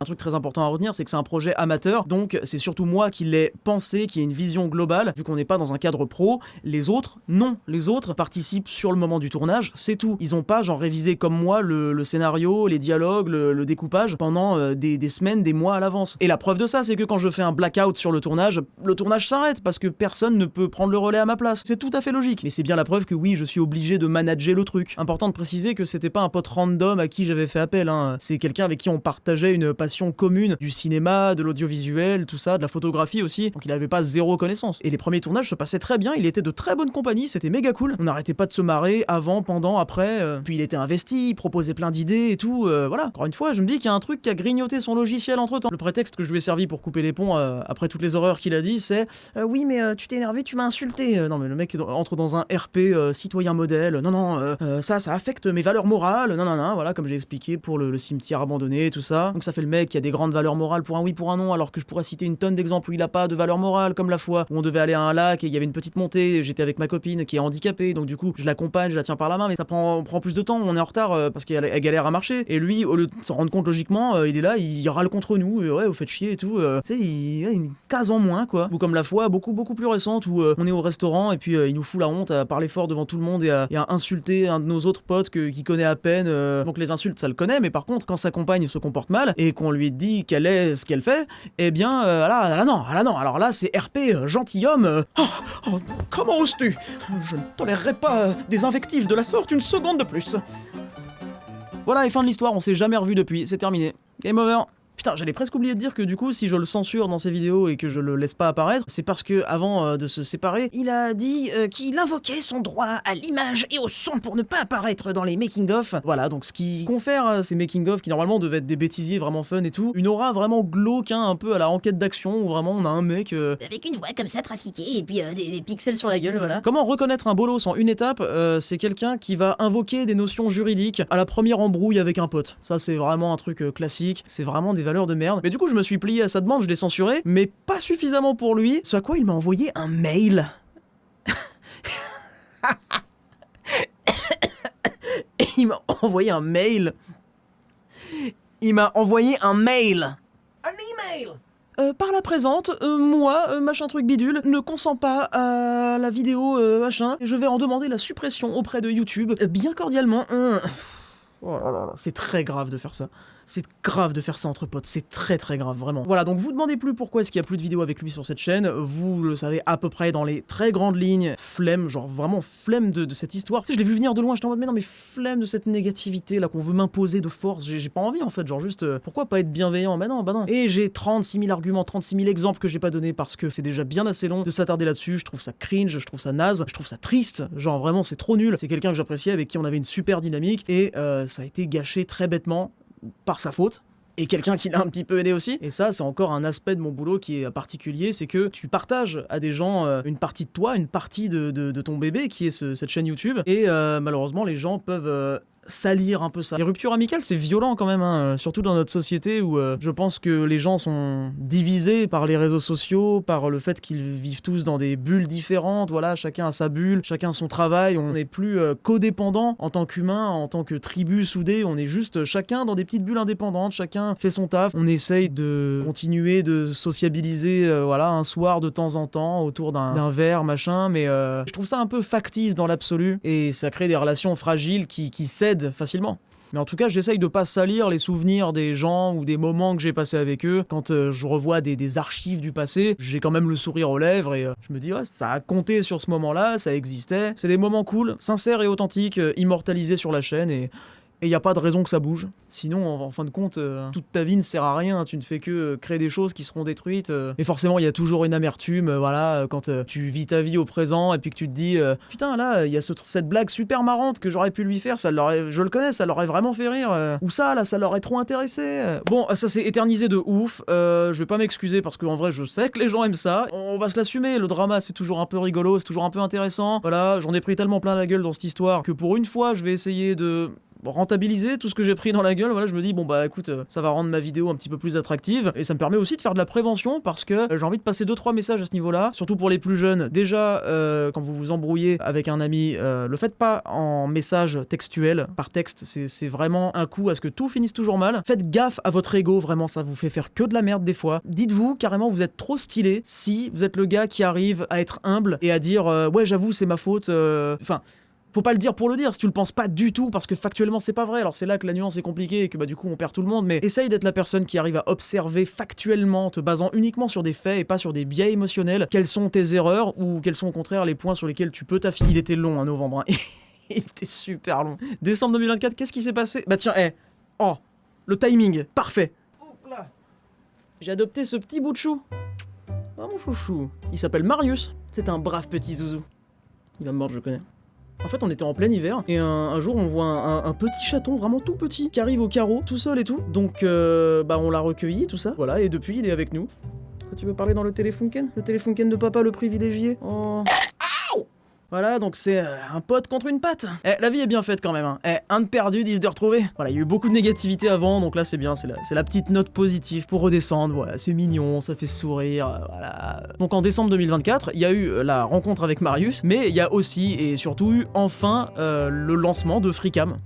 Un truc très important à retenir, c'est que c'est un projet amateur, donc c'est surtout moi qui l'ai pensé, qui ai une vision globale, vu qu'on n'est pas dans un cadre pro. Les autres, non. Les autres participent sur le moment du tournage, c'est tout. Ils ont pas, genre, révisé comme moi le scénario, les dialogues, le découpage, pendant des semaines, des mois à l'avance. Et la preuve de ça, c'est que quand je fais un blackout sur le tournage s'arrête, parce que personne ne peut prendre le relais à ma place. C'est tout à fait logique. Mais c'est bien la preuve que oui, je suis obligé de manager le truc. Important de préciser que c'était pas un pote random à qui j'avais fait appel, hein. C'est quelqu'un avec qui on partageait une passion commune du cinéma, de l'audiovisuel, tout ça, de la photographie aussi, donc il avait pas zéro connaissance. Et les premiers tournages se passaient très bien, il était de très bonne compagnie, c'était méga cool. On n'arrêtait pas de se marrer avant, pendant, après, puis il était investi, il proposait plein d'idées et tout, voilà. Encore une fois, je me dis qu'il y a un truc qui a grignoté son logiciel entre temps. Le prétexte que je lui ai servi pour couper les ponts après toutes les horreurs qu'il a dit, c'est oui mais tu t'es énervé, tu m'as insulté. Non mais le mec entre dans un RP citoyen modèle, non, ça affecte mes valeurs morales, non, voilà, comme j'ai expliqué pour le cimetière abandonné, tout ça. Donc ça fait le mec qui a des grandes valeurs morales pour un oui, pour un non, alors que je pourrais citer une tonne d'exemples où il a pas de valeurs morales, comme la fois où on devait aller à un lac et il y avait une petite montée, et j'étais avec ma copine qui est handicapée, donc du coup je l'accompagne, je la tiens par la main, mais ça prend plus de temps, on est en retard parce qu'elle galère à marcher, et lui, au lieu de s'en rendre compte logiquement, il est là, il râle contre nous, et ouais, vous faites chier et tout, tu sais, il a une case en moins, quoi. Ou comme la fois beaucoup plus récente où on est au restaurant et puis il nous fout la honte à parler fort devant tout le monde et à insulter un de nos autres potes qu'il connaît à peine, donc les insultes ça le connaît, mais par contre quand sa compagne se comporte mal et qu'on lui dit qu'elle est ce qu'elle fait, eh bien là non, alors là c'est RP gentilhomme. Comment oses-tu? Je ne tolérerai pas des invectives de la sorte une seconde de plus. Voilà, et fin de l'histoire, on s'est jamais revu depuis, c'est terminé. Game over. Putain, j'allais presque oublier de dire que du coup, si je le censure dans ses vidéos et que je le laisse pas apparaître, c'est parce que avant de se séparer, il a dit qu'il invoquait son droit à l'image et au son pour ne pas apparaître dans les making-of. Voilà, donc ce qui confère à ces making-of qui normalement devaient être des bêtisiers vraiment fun et tout, une aura vraiment glauque, hein, un peu à la enquête d'action, où vraiment on a un mec avec une voix comme ça trafiquée et puis des pixels sur la gueule, voilà. Comment reconnaître un bolos en une étape? C'est quelqu'un qui va invoquer des notions juridiques à la première embrouille avec un pote. Ça c'est vraiment un truc classique, c'est vraiment des valeurs de merde. Mais du coup je me suis plié à sa demande, je l'ai censuré, mais pas suffisamment pour lui, ce à quoi il m'a envoyé un mail. Il m'a envoyé un mail. Un email. Par la présente, moi, machin truc bidule, ne consens pas à la vidéo machin, et je vais en demander la suppression auprès de YouTube, bien cordialement. Oh là là, c'est très grave de faire ça. C'est grave de faire ça entre potes, c'est très grave, vraiment. Voilà, donc vous demandez plus pourquoi est-ce qu'il y a plus de vidéos avec lui sur cette chaîne, vous le savez à peu près dans les très grandes lignes. Flemme, genre vraiment flemme de cette histoire. Tu sais, je l'ai vu venir de loin, j'étais en mode mais non mais flemme de cette négativité là qu'on veut m'imposer de force, j'ai pas envie en fait, genre juste pourquoi pas être bienveillant? Bah non. Et j'ai 36 000 arguments, 36 000 exemples que j'ai pas donné parce que c'est déjà bien assez long de s'attarder là-dessus, je trouve ça cringe, je trouve ça naze, je trouve ça triste, genre vraiment c'est trop nul. C'est quelqu'un que j'appréciais, avec qui on avait une super dynamique et ça a été gâché très bêtement par sa faute. et quelqu'un qui l'a un petit peu aidé aussi. Et ça, c'est encore un aspect de mon boulot qui est particulier, c'est que tu partages à des gens une partie de toi, une partie de ton bébé qui est cette chaîne YouTube, et malheureusement les gens peuvent salir un peu ça. Les ruptures amicales, c'est violent quand même, hein, surtout dans notre société où je pense que les gens sont divisés par les réseaux sociaux, par le fait qu'ils vivent tous dans des bulles différentes, voilà, chacun a sa bulle, chacun son travail, on n'est plus codépendant en tant qu'humain, en tant que tribu soudée, on est juste chacun dans des petites bulles indépendantes, chacun fait son taf, on essaye de continuer de sociabiliser, voilà, un soir de temps en temps autour d'un verre, machin, mais je trouve ça un peu factice dans l'absolu, et ça crée des relations fragiles qui cèdent facilement. Mais en tout cas, j'essaye de pas salir les souvenirs des gens ou des moments que j'ai passés avec eux. Quand je revois des archives du passé, j'ai quand même le sourire aux lèvres et je me dis, ouais, ça a compté sur ce moment-là, ça existait. C'est des moments cool, sincères et authentiques, immortalisés sur la chaîne et il n'y a pas de raison que ça bouge. Sinon, en fin de compte, toute ta vie ne sert à rien, tu ne fais que créer des choses qui seront détruites. Et forcément, il y a toujours une amertume, voilà, quand tu vis ta vie au présent et puis que tu te dis putain, là, il y a cette blague super marrante que j'aurais pu lui faire, je le connais, ça l'aurait vraiment fait rire. Ou ça, là, ça l'aurait trop intéressé. Bon, ça s'est éternisé de ouf. Je vais pas m'excuser parce qu'en vrai, je sais que les gens aiment ça. On va se l'assumer, le drama, c'est toujours un peu rigolo, c'est toujours un peu intéressant. Voilà, j'en ai pris tellement plein la gueule dans cette histoire que pour une fois, je vais essayer de rentabiliser tout ce que j'ai pris dans la gueule. Voilà, je me dis bon bah écoute, ça va rendre ma vidéo un petit peu plus attractive et ça me permet aussi de faire de la prévention parce que j'ai envie de passer 2-3 messages à ce niveau-là, surtout pour les plus jeunes. Déjà, quand vous vous embrouillez avec un ami, le faites pas en message textuel, par texte, c'est vraiment un coup à ce que tout finisse toujours mal. Faites gaffe à votre ego, vraiment, ça vous fait faire que de la merde des fois. Dites-vous carrément vous êtes trop stylé si vous êtes le gars qui arrive à être humble et à dire ouais j'avoue c'est ma faute, enfin faut pas le dire pour le dire, si tu le penses pas du tout, parce que factuellement c'est pas vrai, alors c'est là que la nuance est compliquée et que bah du coup on perd tout le monde, mais essaye d'être la personne qui arrive à observer factuellement, te basant uniquement sur des faits et pas sur des biais émotionnels, quelles sont tes erreurs ou quels sont au contraire les points sur lesquels tu peux t'affiner. Il était long, novembre, hein. Il était super long. Décembre 2024, qu'est-ce qui s'est passé? Bah tiens, oh, le timing, parfait. Hop là. J'ai adopté ce petit bout de chou. Ah mon chouchou. Il s'appelle Marius, c'est un brave petit zouzou. Il va me mordre, je connais. En fait, on était en plein hiver, et un jour, on voit un petit chaton, vraiment tout petit, qui arrive au carreau, tout seul et tout. Donc, bah, on l'a recueilli, tout ça. Voilà, et depuis, il est avec nous. Quoi, tu veux parler dans le téléfunken? Le téléfunken de papa, le privilégié? Oh... Voilà, donc c'est un pote contre une patte. La vie est bien faite quand même, hein. Un de perdu, 10 de retrouvé. Voilà, il y a eu beaucoup de négativité avant, donc là c'est bien, c'est la petite note positive pour redescendre. Voilà, c'est mignon, ça fait sourire, voilà. Donc en décembre 2024, il y a eu la rencontre avec Marius, mais il y a aussi et surtout eu enfin le lancement de Freecam.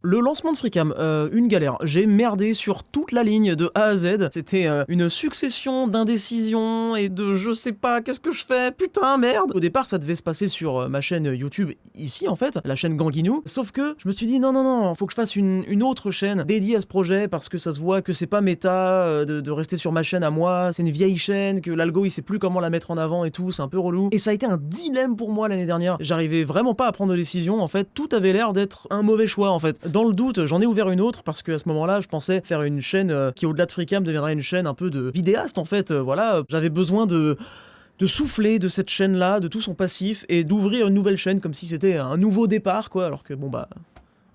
Le lancement de Freecam, une galère. J'ai merdé sur toute la ligne de A à Z. C'était une succession d'indécisions et de je sais pas, qu'est-ce que je fais? Putain, merde! Au départ, ça devait se passer sur ma chaîne YouTube, ici en fait, la chaîne Ganguinou. Sauf que je me suis dit non, faut que je fasse une autre chaîne dédiée à ce projet parce que ça se voit que c'est pas méta de rester sur ma chaîne à moi. C'est une vieille chaîne, que l'algo il sait plus comment la mettre en avant et tout, c'est un peu relou. Et ça a été un dilemme pour moi l'année dernière. J'arrivais vraiment pas à prendre de décision, en fait, tout avait l'air d'être un mauvais choix en fait. Dans le doute, j'en ai ouvert une autre parce que à ce moment-là, je pensais faire une chaîne qui, au-delà de Freecam, deviendrait une chaîne un peu de vidéaste en fait. Voilà, j'avais besoin de souffler de cette chaîne-là, de tout son passif, et d'ouvrir une nouvelle chaîne comme si c'était un nouveau départ, quoi. Alors que bon bah...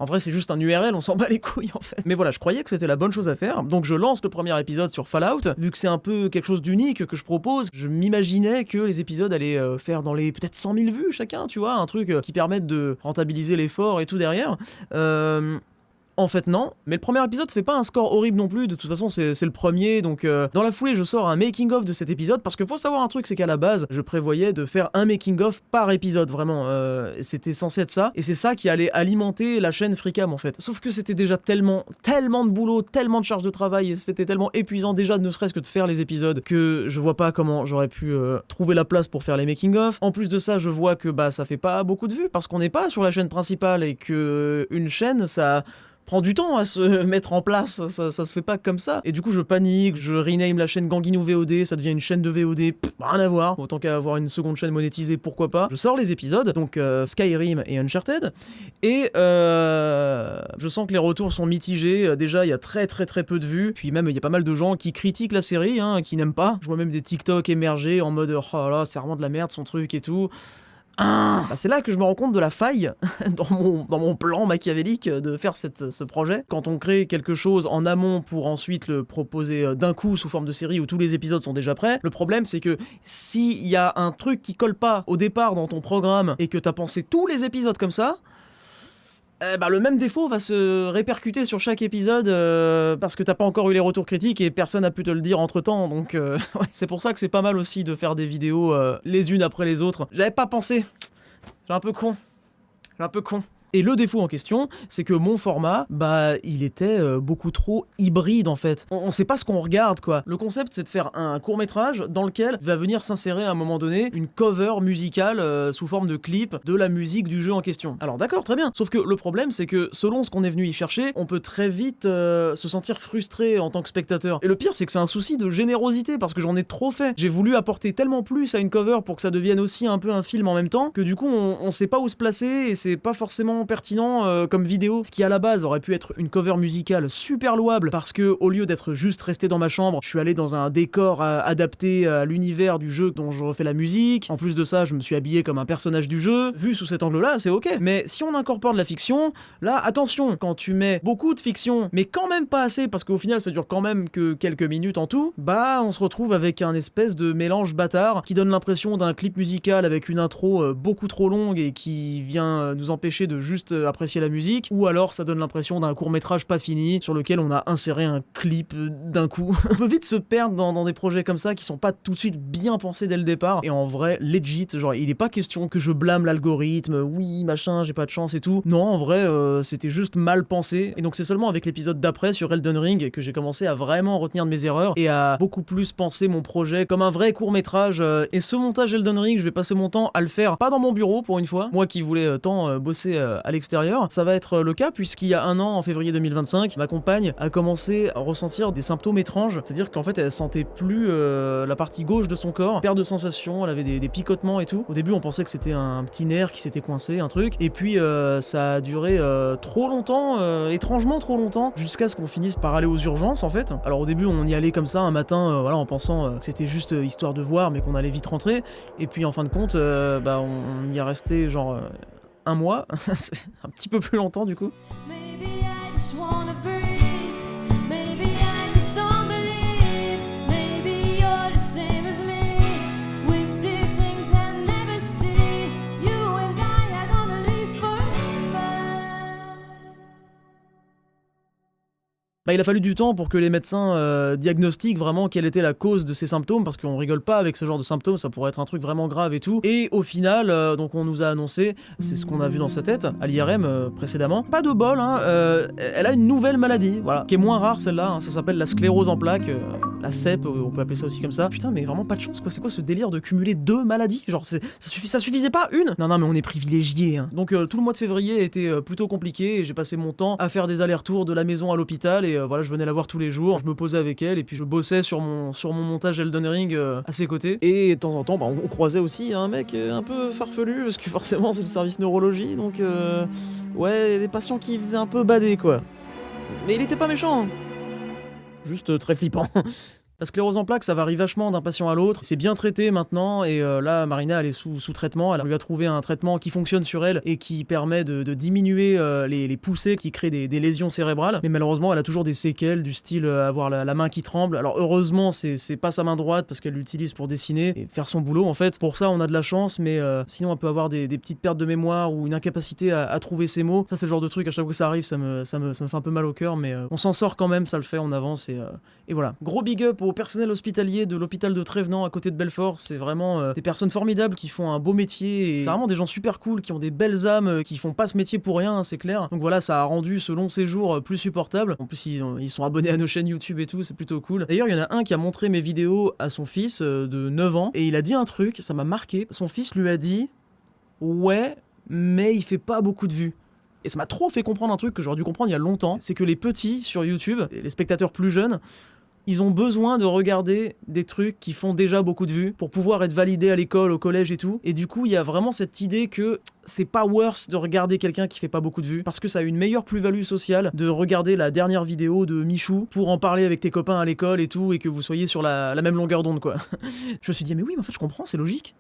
En vrai, c'est juste un URL, on s'en bat les couilles en fait. Mais voilà, je croyais que c'était la bonne chose à faire, donc je lance le premier épisode sur Fallout. Vu que c'est un peu quelque chose d'unique que je propose, je m'imaginais que les épisodes allaient faire dans les peut-être 100 000 vues chacun, tu vois, un truc qui permette de rentabiliser l'effort et tout derrière. En fait non, mais le premier épisode fait pas un score horrible non plus, de toute façon c'est le premier, donc dans la foulée je sors un making of de cet épisode, parce que faut savoir un truc, c'est qu'à la base je prévoyais de faire un making of par épisode, vraiment, c'était censé être ça, et c'est ça qui allait alimenter la chaîne Freecam en fait, sauf que c'était déjà tellement de boulot, tellement de charge de travail, et c'était tellement épuisant déjà ne serait-ce que de faire les épisodes, que je vois pas comment j'aurais pu trouver la place pour faire les making of. En plus de ça, je vois que bah ça fait pas beaucoup de vues, parce qu'on n'est pas sur la chaîne principale, et que une chaîne ça prend du temps à se mettre en place, ça se fait pas comme ça. Et du coup je panique, je rename la chaîne Ganguinou VOD, ça devient une chaîne de VOD, rien à voir, autant qu'à avoir une seconde chaîne monétisée, pourquoi pas. Je sors les épisodes, donc Skyrim et Uncharted, et je sens que les retours sont mitigés. Déjà il y a très peu de vues, puis même il y a pas mal de gens qui critiquent la série, hein, qui n'aiment pas. Je vois même des TikTok émerger en mode oh là c'est vraiment de la merde son truc et tout. Bah, c'est là que je me rends compte de la faille dans mon plan machiavélique de faire ce projet. Quand on crée quelque chose en amont pour ensuite le proposer d'un coup sous forme de série où tous les épisodes sont déjà prêts, le problème c'est que s'il y a un truc qui colle pas au départ dans ton programme et que t'as pensé tous les épisodes comme ça, bah, le même défaut va se répercuter sur chaque épisode parce que t'as pas encore eu les retours critiques et personne n'a pu te le dire entre temps, donc ouais, c'est pour ça que c'est pas mal aussi de faire des vidéos les unes après les autres. J'avais pas pensé, j'ai un peu con. Et le défaut en question, c'est que mon format, bah, il était beaucoup trop hybride en fait. On sait pas ce qu'on regarde quoi. Le concept, c'est de faire un court-métrage dans lequel va venir s'insérer à un moment donné une cover musicale sous forme de clip de la musique du jeu en question. Alors d'accord, très bien. Sauf que le problème, c'est que selon ce qu'on est venu y chercher, on peut très vite se sentir frustré en tant que spectateur. Et le pire, c'est que c'est un souci de générosité parce que j'en ai trop fait. J'ai voulu apporter tellement plus à une cover pour que ça devienne aussi un peu un film en même temps que du coup, on sait pas où se placer et c'est pas forcément pertinent comme vidéo. Ce qui à la base aurait pu être une cover musicale super louable parce que au lieu d'être juste resté dans ma chambre, je suis allé dans un décor adapté à l'univers du jeu dont je refais la musique. En plus de ça, je me suis habillé comme un personnage du jeu. Vu sous cet angle-là, c'est ok. Mais si on incorpore de la fiction, là, attention, quand tu mets beaucoup de fiction, mais quand même pas assez parce qu'au final ça dure quand même que quelques minutes en tout, bah on se retrouve avec un espèce de mélange bâtard qui donne l'impression d'un clip musical avec une intro beaucoup trop longue et qui vient nous empêcher de juste apprécier la musique, ou alors ça donne l'impression d'un court-métrage pas fini sur lequel on a inséré un clip d'un coup. On peut vite se perdre dans des projets comme ça qui sont pas tout de suite bien pensés dès le départ, et en vrai, legit, genre il est pas question que je blâme l'algorithme, oui, machin, j'ai pas de chance et tout. Non, en vrai, c'était juste mal pensé, et donc c'est seulement avec l'épisode d'après sur Elden Ring que j'ai commencé à vraiment retenir de mes erreurs et à beaucoup plus penser mon projet comme un vrai court-métrage, et ce montage Elden Ring, je vais passer mon temps à le faire, pas dans mon bureau pour une fois, moi qui voulais tant bosser à l'extérieur. Ça va être le cas puisqu'il y a un an, en février 2025, ma compagne a commencé à ressentir des symptômes étranges, c'est-à-dire qu'en fait elle sentait plus la partie gauche de son corps, perte de sensation, elle avait des picotements et tout. Au début on pensait que c'était un petit nerf qui s'était coincé, un truc, et puis ça a duré trop longtemps, étrangement trop longtemps, jusqu'à ce qu'on finisse par aller aux urgences en fait. Alors au début on y allait comme ça un matin, voilà, en pensant que c'était juste histoire de voir mais qu'on allait vite rentrer, et puis en fin de compte bah, on y est resté genre un mois, c'est un petit peu plus longtemps du coup. Bah, il a fallu du temps pour que les médecins diagnostiquent vraiment quelle était la cause de ces symptômes, parce qu'on rigole pas avec ce genre de symptômes, ça pourrait être un truc vraiment grave et tout. Et au final, donc on nous a annoncé, c'est ce qu'on a vu dans sa tête, à l'IRM précédemment, pas de bol, hein, elle a une nouvelle maladie, voilà, qui est moins rare celle-là, hein, ça s'appelle la sclérose en plaques, la CEP, on peut appeler ça aussi comme ça. Putain, mais vraiment pas de chance quoi, c'est quoi ce délire de cumuler deux maladies? Genre ça suffisait pas une? Non mais on est privilégiés, hein. Donc tout le mois de février était plutôt compliqué et j'ai passé mon temps à faire des allers-retours de la maison à l'hôpital et voilà, je venais la voir tous les jours, je me posais avec elle et puis je bossais sur mon montage Elden Ring à ses côtés. Et de temps en temps, bah, on croisait aussi un mec un peu farfelu parce que forcément c'est le service neurologie, donc ouais, des patients qui faisaient un peu bader quoi. Mais il était pas méchant, juste très flippant. La sclérose en plaques, ça varie vachement d'un patient à l'autre. C'est bien traité maintenant et là, Marina, elle est sous traitement. Elle lui a trouvé un traitement qui fonctionne sur elle et qui permet de diminuer les poussées qui créent des lésions cérébrales. Mais malheureusement, elle a toujours des séquelles du style avoir la main qui tremble. Alors heureusement, c'est pas sa main droite parce qu'elle l'utilise pour dessiner et faire son boulot en fait. Pour ça, on a de la chance, mais sinon, elle peut avoir des petites pertes de mémoire ou une incapacité à trouver ses mots. Ça, c'est le genre de truc, à chaque fois que ça arrive, ça me fait un peu mal au cœur, mais on s'en sort quand même, ça le fait, on avance et voilà. Gros big up au personnel hospitalier de l'hôpital de Trévenant à côté de Belfort, c'est vraiment des personnes formidables qui font un beau métier et c'est vraiment des gens super cool qui ont des belles âmes, qui font pas ce métier pour rien, hein, c'est clair. Donc voilà, ça a rendu ce long séjour plus supportable. En plus ils sont abonnés à nos chaînes YouTube et tout, c'est plutôt cool. D'ailleurs il y en a un qui a montré mes vidéos à son fils de 9 ans et il a dit un truc, ça m'a marqué. Son fils lui a dit ouais mais il fait pas beaucoup de vues. Et ça m'a trop fait comprendre un truc que j'aurais dû comprendre il y a longtemps, c'est que les petits sur YouTube, les spectateurs plus jeunes, ils ont besoin de regarder des trucs qui font déjà beaucoup de vues pour pouvoir être validés à l'école, au collège et tout. Et du coup, il y a vraiment cette idée que c'est pas worse de regarder quelqu'un qui fait pas beaucoup de vues parce que ça a une meilleure plus-value sociale de regarder la dernière vidéo de Michou pour en parler avec tes copains à l'école et tout et que vous soyez sur la même longueur d'onde quoi. Je me suis dit mais oui, mais en fait je comprends, c'est logique.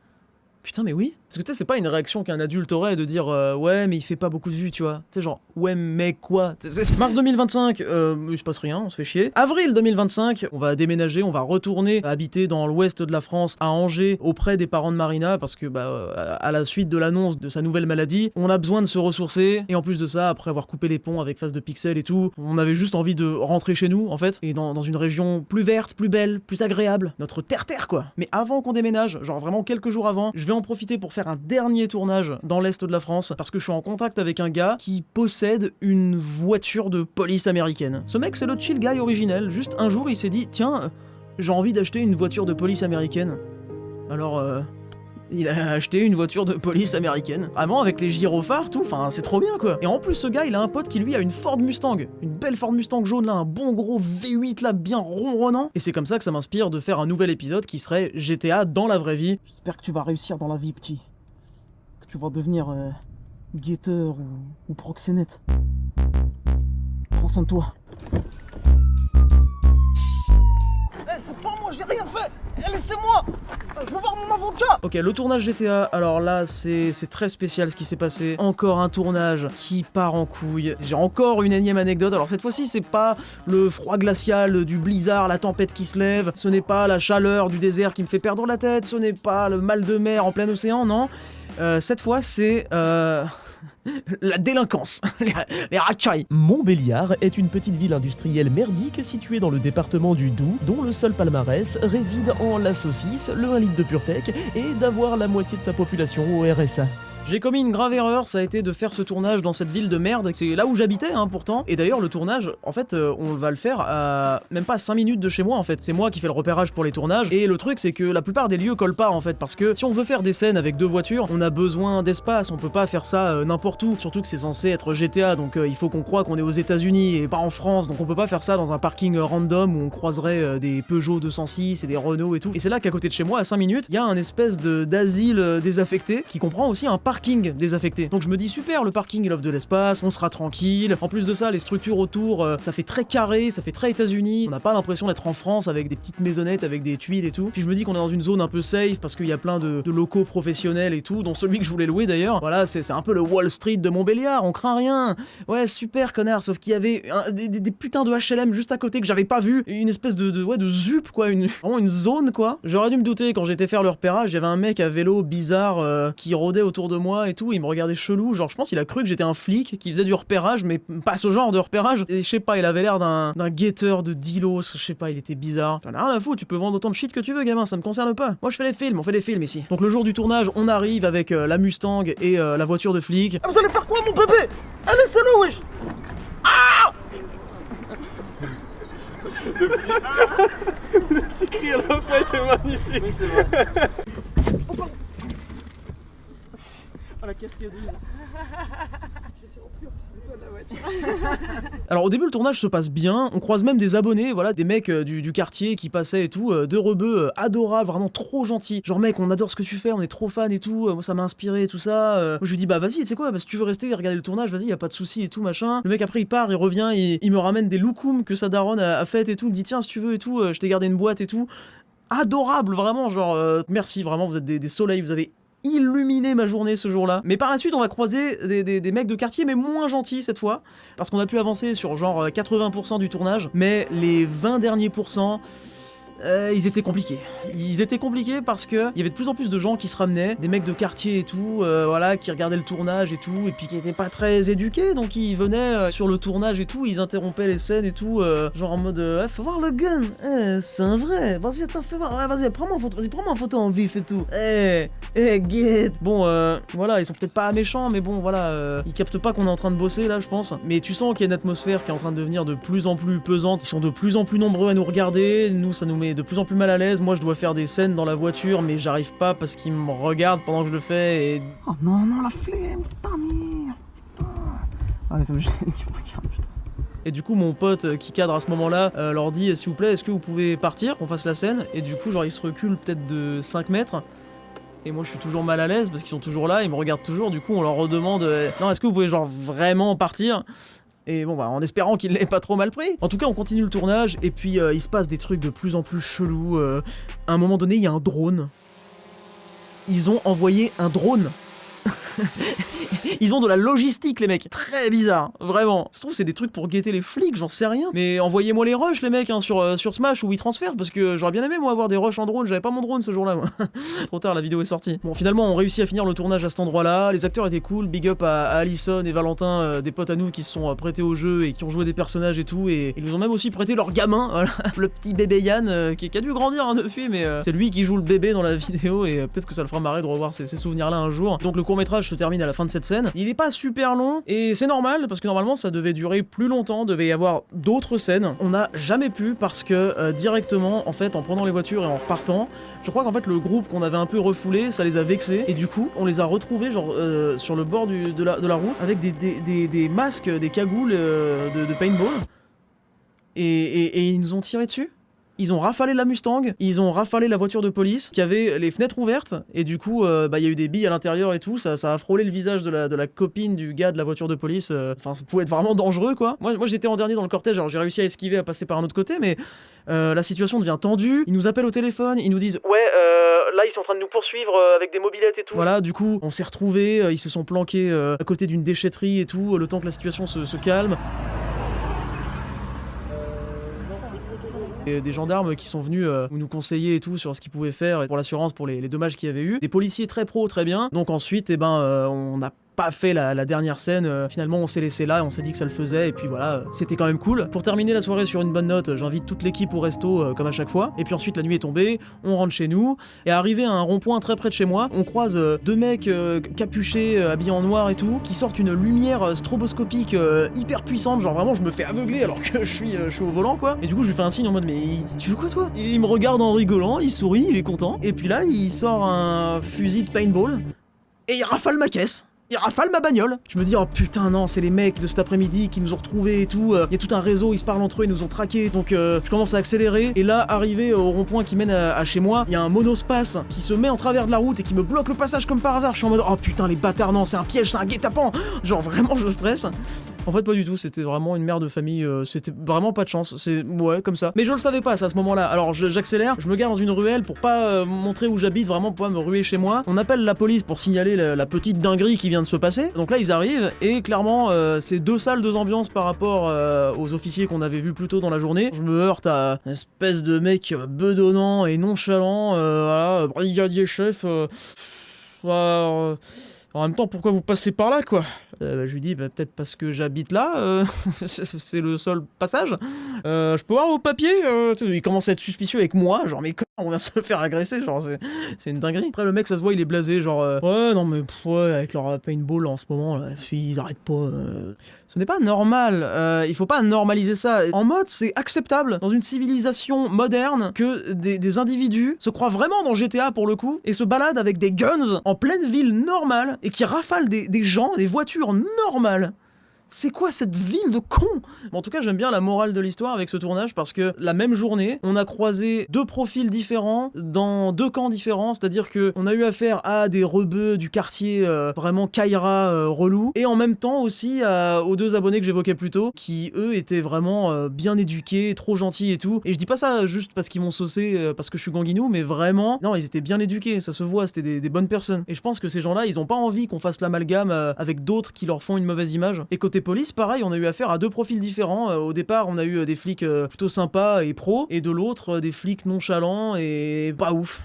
Putain, mais oui. Parce que tu sais, c'est pas une réaction qu'un adulte aurait de dire ouais, mais il fait pas beaucoup de vues, tu vois. Tu sais, genre, ouais, mais quoi. Mars 2025, il se passe rien, on se fait chier. Avril 2025, on va déménager, on va retourner habiter dans l'ouest de la France, à Angers, auprès des parents de Marina, parce que, à la suite de l'annonce de sa nouvelle maladie, on a besoin de se ressourcer. Et en plus de ça, après avoir coupé les ponts avec Face de Pixel et tout, on avait juste envie de rentrer chez nous, en fait, et dans une région plus verte, plus belle, plus agréable. Notre terre-terre, quoi. Mais avant qu'on déménage, genre vraiment quelques jours avant, je vais en profiter pour faire un dernier tournage dans l'est de la France parce que je suis en contact avec un gars qui possède une voiture de police américaine. Ce mec, c'est le chill guy originel. Juste un jour, il s'est dit tiens, j'ai envie d'acheter une voiture de police américaine. Alors, il a acheté une voiture de police américaine. Vraiment, avec les gyrophares, tout, enfin, c'est trop bien, quoi. Et en plus, ce gars, il a un pote qui, lui, a une Ford Mustang. Une belle Ford Mustang jaune, là, un bon gros V8, là, bien ronronnant. Et c'est comme ça que ça m'inspire de faire un nouvel épisode qui serait GTA dans la vraie vie. J'espère que tu vas réussir dans la vie, petit. Que tu vas devenir guetteur ou proxénète. Prends soin de toi. C'est pas moi, j'ai rien fait. Laissez-moi. Je veux voir mon avocat. Ok, le tournage GTA, alors là, c'est très spécial ce qui s'est passé. Encore un tournage qui part en couille. J'ai encore une énième anecdote. Alors cette fois-ci, c'est pas le froid glacial du blizzard, la tempête qui se lève. Ce n'est pas la chaleur du désert qui me fait perdre la tête. Ce n'est pas le mal de mer en plein océan, non. Cette fois, c'est... la délinquance, les racailles. Montbéliard est une petite ville industrielle merdique située dans le département du Doubs, dont le seul palmarès réside en la saucisse, le 1 litre de PureTech et d'avoir la moitié de sa population au RSA. J'ai commis une grave erreur, ça a été de faire ce tournage dans cette ville de merde, c'est là où j'habitais pourtant, et d'ailleurs le tournage, en fait, on va le faire à même pas 5 minutes de chez moi en fait, c'est moi qui fais le repérage pour les tournages, et le truc c'est que la plupart des lieux collent pas en fait, parce que si on veut faire des scènes avec 2 voitures, on a besoin d'espace, on peut pas faire ça n'importe où, surtout que c'est censé être GTA, donc il faut qu'on croie qu'on est aux États-Unis et pas en France, donc on peut pas faire ça dans un parking random où on croiserait des Peugeot 206 et des Renault et tout, et c'est là qu'à côté de chez moi, à 5 minutes, il y a un espèce d'asile désaffecté qui comprend aussi un parking désaffecté. Donc je me dis super, le parking il offre de l'espace, on sera tranquille. En plus de ça, les structures autour, ça fait très carré, ça fait très États-Unis. On n'a pas l'impression d'être en France avec des petites maisonnettes avec des tuiles et tout. Puis je me dis qu'on est dans une zone un peu safe parce qu'il y a plein de locaux professionnels et tout, dont celui que je voulais louer d'ailleurs. Voilà, c'est un peu le Wall Street de Montbéliard, on craint rien. Ouais, super connard, sauf qu'il y avait des putains de HLM juste à côté que j'avais pas vu. Une espèce de zup quoi, vraiment une zone quoi. J'aurais dû me douter quand j'étais faire le repérage, il y avait un mec à vélo bizarre qui rôdait autour de moi et tout, il me regardait chelou, genre je pense qu'il a cru que j'étais un flic qui faisait du repérage, mais pas ce genre de repérage, et je sais pas, il avait l'air d'un guetteur de dealos, je sais pas, il était bizarre. J'en ai rien à foutre, tu peux vendre autant de shit que tu veux gamin, ça me concerne pas. Moi je fais les films, on fait des films ici. Donc le jour du tournage, on arrive avec la Mustang et la voiture de flic. Vous allez faire quoi mon bébé? Allez, laissez-le, wesh. Ah! Le petit cri à la fête est magnifique. Oui, c'est vrai. Oh la cascadeuse. Alors au début le tournage se passe bien, on croise même des abonnés, voilà, des mecs du quartier qui passaient et tout, 2 rebeux adorables, vraiment trop gentils. Genre mec, on adore ce que tu fais, on est trop fans et tout, moi ça m'a inspiré et tout ça. Moi je lui dis bah vas-y, tu sais quoi, si tu veux rester et regarder le tournage, vas-y, y a pas de souci et tout machin. Le mec après il part, il revient, il me ramène des loukoums que sa daronne a fait et tout, il me dit tiens si tu veux et tout, je t'ai gardé une boîte et tout. Adorable vraiment, genre merci vraiment, vous êtes des soleils, vous avez illuminé ma journée ce jour-là. Mais par la suite, on va croiser des mecs de quartier, mais moins gentils cette fois, parce qu'on a pu avancer sur genre 80% du tournage, mais les 20 derniers pourcents, ils étaient compliqués. Ils étaient compliqués parce que il y avait de plus en plus de gens qui se ramenaient, des mecs de quartier et tout, voilà, qui regardaient le tournage et tout, et puis qui étaient pas très éduqués, donc ils venaient sur le tournage et tout, ils interrompaient les scènes et tout, genre en mode faut voir le gun, c'est un vrai, vas-y attends fais voir, vas-y prends-moi en photo en vif et tout, get. Bon voilà, ils sont peut-être pas méchants, mais bon voilà, ils captent pas qu'on est en train de bosser là je pense, mais tu sens qu'il y a une atmosphère qui est en train de devenir de plus en plus pesante, ils sont de plus en plus nombreux à nous regarder, nous ça nous met de plus en plus mal à l'aise. Moi je dois faire des scènes dans la voiture mais j'arrive pas parce qu'ils me regardent pendant que je le fais et... Oh non la flemme, putain merde, putain. Ah mais ça me gêne qu'ils me regardent, putain. Et du coup mon pote qui cadre à ce moment-là leur dit s'il vous plaît est-ce que vous pouvez partir, qu'on fasse la scène, et du coup genre ils se reculent peut-être de 5 mètres. Et moi je suis toujours mal à l'aise parce qu'ils sont toujours là, ils me regardent toujours, du coup on leur redemande non est-ce que vous pouvez genre vraiment partir? Et bon bah en espérant qu'il l'ait pas trop mal pris. En tout cas on continue le tournage et puis il se passe des trucs de plus en plus chelous. À un moment donné il y a un drone. ils ont envoyé un drone. Ils ont de la logistique, les mecs. Très bizarre, vraiment. Ça se trouve, c'est des trucs pour guetter les flics, j'en sais rien. Mais envoyez-moi les rushs, les mecs, hein, sur Smash ou WeTransfer, parce que j'aurais bien aimé, moi, avoir des rushs en drone. J'avais pas mon drone ce jour-là, moi. Trop tard, la vidéo est sortie. Bon, finalement, on réussit à finir le tournage à cet endroit-là. Les acteurs étaient cool. Big up à Alison et Valentin, des potes à nous qui se sont prêtés au jeu et qui ont joué des personnages et tout. Et ils nous ont même aussi prêté leur gamin, voilà. Le petit bébé Yann, qui a dû grandir hein, depuis, mais c'est lui qui joue le bébé dans la vidéo. Et peut-être que ça le fera marrer de revoir ces souvenirs-là un jour. Donc, le court-métrage se termine à la fin de cette scène. Il est pas super long et c'est normal parce que normalement ça devait durer plus longtemps, devait y avoir d'autres scènes. On n'a jamais pu parce que directement en fait en prenant les voitures et en repartant, je crois qu'en fait le groupe qu'on avait un peu refoulé, ça les a vexés et du coup on les a retrouvés genre sur le bord de la route avec des masques, des cagoules de paintball et ils nous ont tiré dessus. Ils ont rafalé la Mustang, ils ont rafalé la voiture de police qui avait les fenêtres ouvertes et du coup il y a eu des billes à l'intérieur et tout, ça a frôlé le visage de la copine du gars de la voiture de police, enfin ça pouvait être vraiment dangereux quoi. Moi j'étais en dernier dans le cortège, alors j'ai réussi à esquiver, à passer par un autre côté mais la situation devient tendue, ils nous appellent au téléphone, ils nous disent ouais là ils sont en train de nous poursuivre avec des mobylettes et tout. Voilà du coup on s'est retrouvés, ils se sont planqués à côté d'une déchetterie et tout, le temps que la situation se calme. Des gendarmes qui sont venus nous conseiller et tout sur ce qu'ils pouvaient faire pour l'assurance, pour les dommages qu'il y avait eu. Des policiers très pros, très bien. Donc ensuite, on a pas fait la dernière scène, finalement on s'est laissé là et on s'est dit que ça le faisait et puis voilà, c'était quand même cool. Pour terminer la soirée sur une bonne note, j'invite toute l'équipe au resto comme à chaque fois et puis ensuite la nuit est tombée, on rentre chez nous et arrivé à un rond-point très près de chez moi, on croise deux mecs capuchés, habillés en noir et tout, qui sortent une lumière stroboscopique hyper puissante, genre vraiment je me fais aveugler alors que je suis au volant quoi, et du coup je lui fais un signe en mode mais tu veux quoi toi? Et il me regarde en rigolant, il sourit, il est content et puis là il sort un fusil de paintball et il rafale ma caisse. Il rafale ma bagnole. Je me dis, oh putain, non, c'est les mecs de cet après-midi qui nous ont retrouvés et tout. Il y a tout un réseau, ils se parlent entre eux, ils nous ont traqués. Donc je commence à accélérer. Et là, arrivé au rond-point qui mène à chez moi, il y a un monospace qui se met en travers de la route et qui me bloque le passage comme par hasard. Je suis en mode, oh putain, les bâtards, non, c'est un piège, c'est un guet-apens. Genre vraiment, je stresse. En fait, pas du tout, c'était vraiment une mère de famille, c'était vraiment pas de chance, c'est ouais, comme ça. Mais je le savais pas, ça, à ce moment-là. Alors j'accélère, je me gare dans une ruelle pour pas montrer où j'habite, vraiment pour pas me ruer chez moi. On appelle la police pour signaler la petite dinguerie qui vient de se passer. Donc là, ils arrivent, et clairement, c'est deux salles, deux ambiances par rapport aux officiers qu'on avait vus plus tôt dans la journée. Je me heurte à une espèce de mec bedonnant et nonchalant, voilà, brigadier chef, en même temps, pourquoi vous passez par là, quoi? Je lui dis, peut-être parce que j'habite là, c'est le seul passage. Je peux voir vos papiers? Il commence à être suspicieux avec moi, genre, mais on vient se faire agresser, genre, c'est une dinguerie. Après, le mec, ça se voit, il est blasé, genre, ouais, non, mais ouais, avec leur paintball en ce moment, là, ils arrêtent pas. Ce n'est pas normal, il faut pas normaliser ça. En mode, c'est acceptable dans une civilisation moderne que des individus se croient vraiment dans GTA pour le coup et se baladent avec des guns en pleine ville normale et qui rafalent des gens, des voitures normales. C'est quoi cette ville de cons? Bon, en tout cas, j'aime bien la morale de l'histoire avec ce tournage parce que la même journée, on a croisé deux profils différents dans deux camps différents, c'est-à-dire que on a eu affaire à des rebeux du quartier vraiment Kaira relou, et en même temps aussi aux deux abonnés que j'évoquais plus tôt, qui eux étaient vraiment bien éduqués, trop gentils et tout. Et je dis pas ça juste parce qu'ils m'ont saucé parce que je suis ganguinou, mais vraiment, non, ils étaient bien éduqués, ça se voit, c'était des bonnes personnes. Et je pense que ces gens-là, ils ont pas envie qu'on fasse l'amalgame avec d'autres qui leur font une mauvaise image. Et côté police, pareil, on a eu affaire à deux profils différents. Au départ, on a eu des flics plutôt sympas et pros, et de l'autre, des flics nonchalants et pas ouf.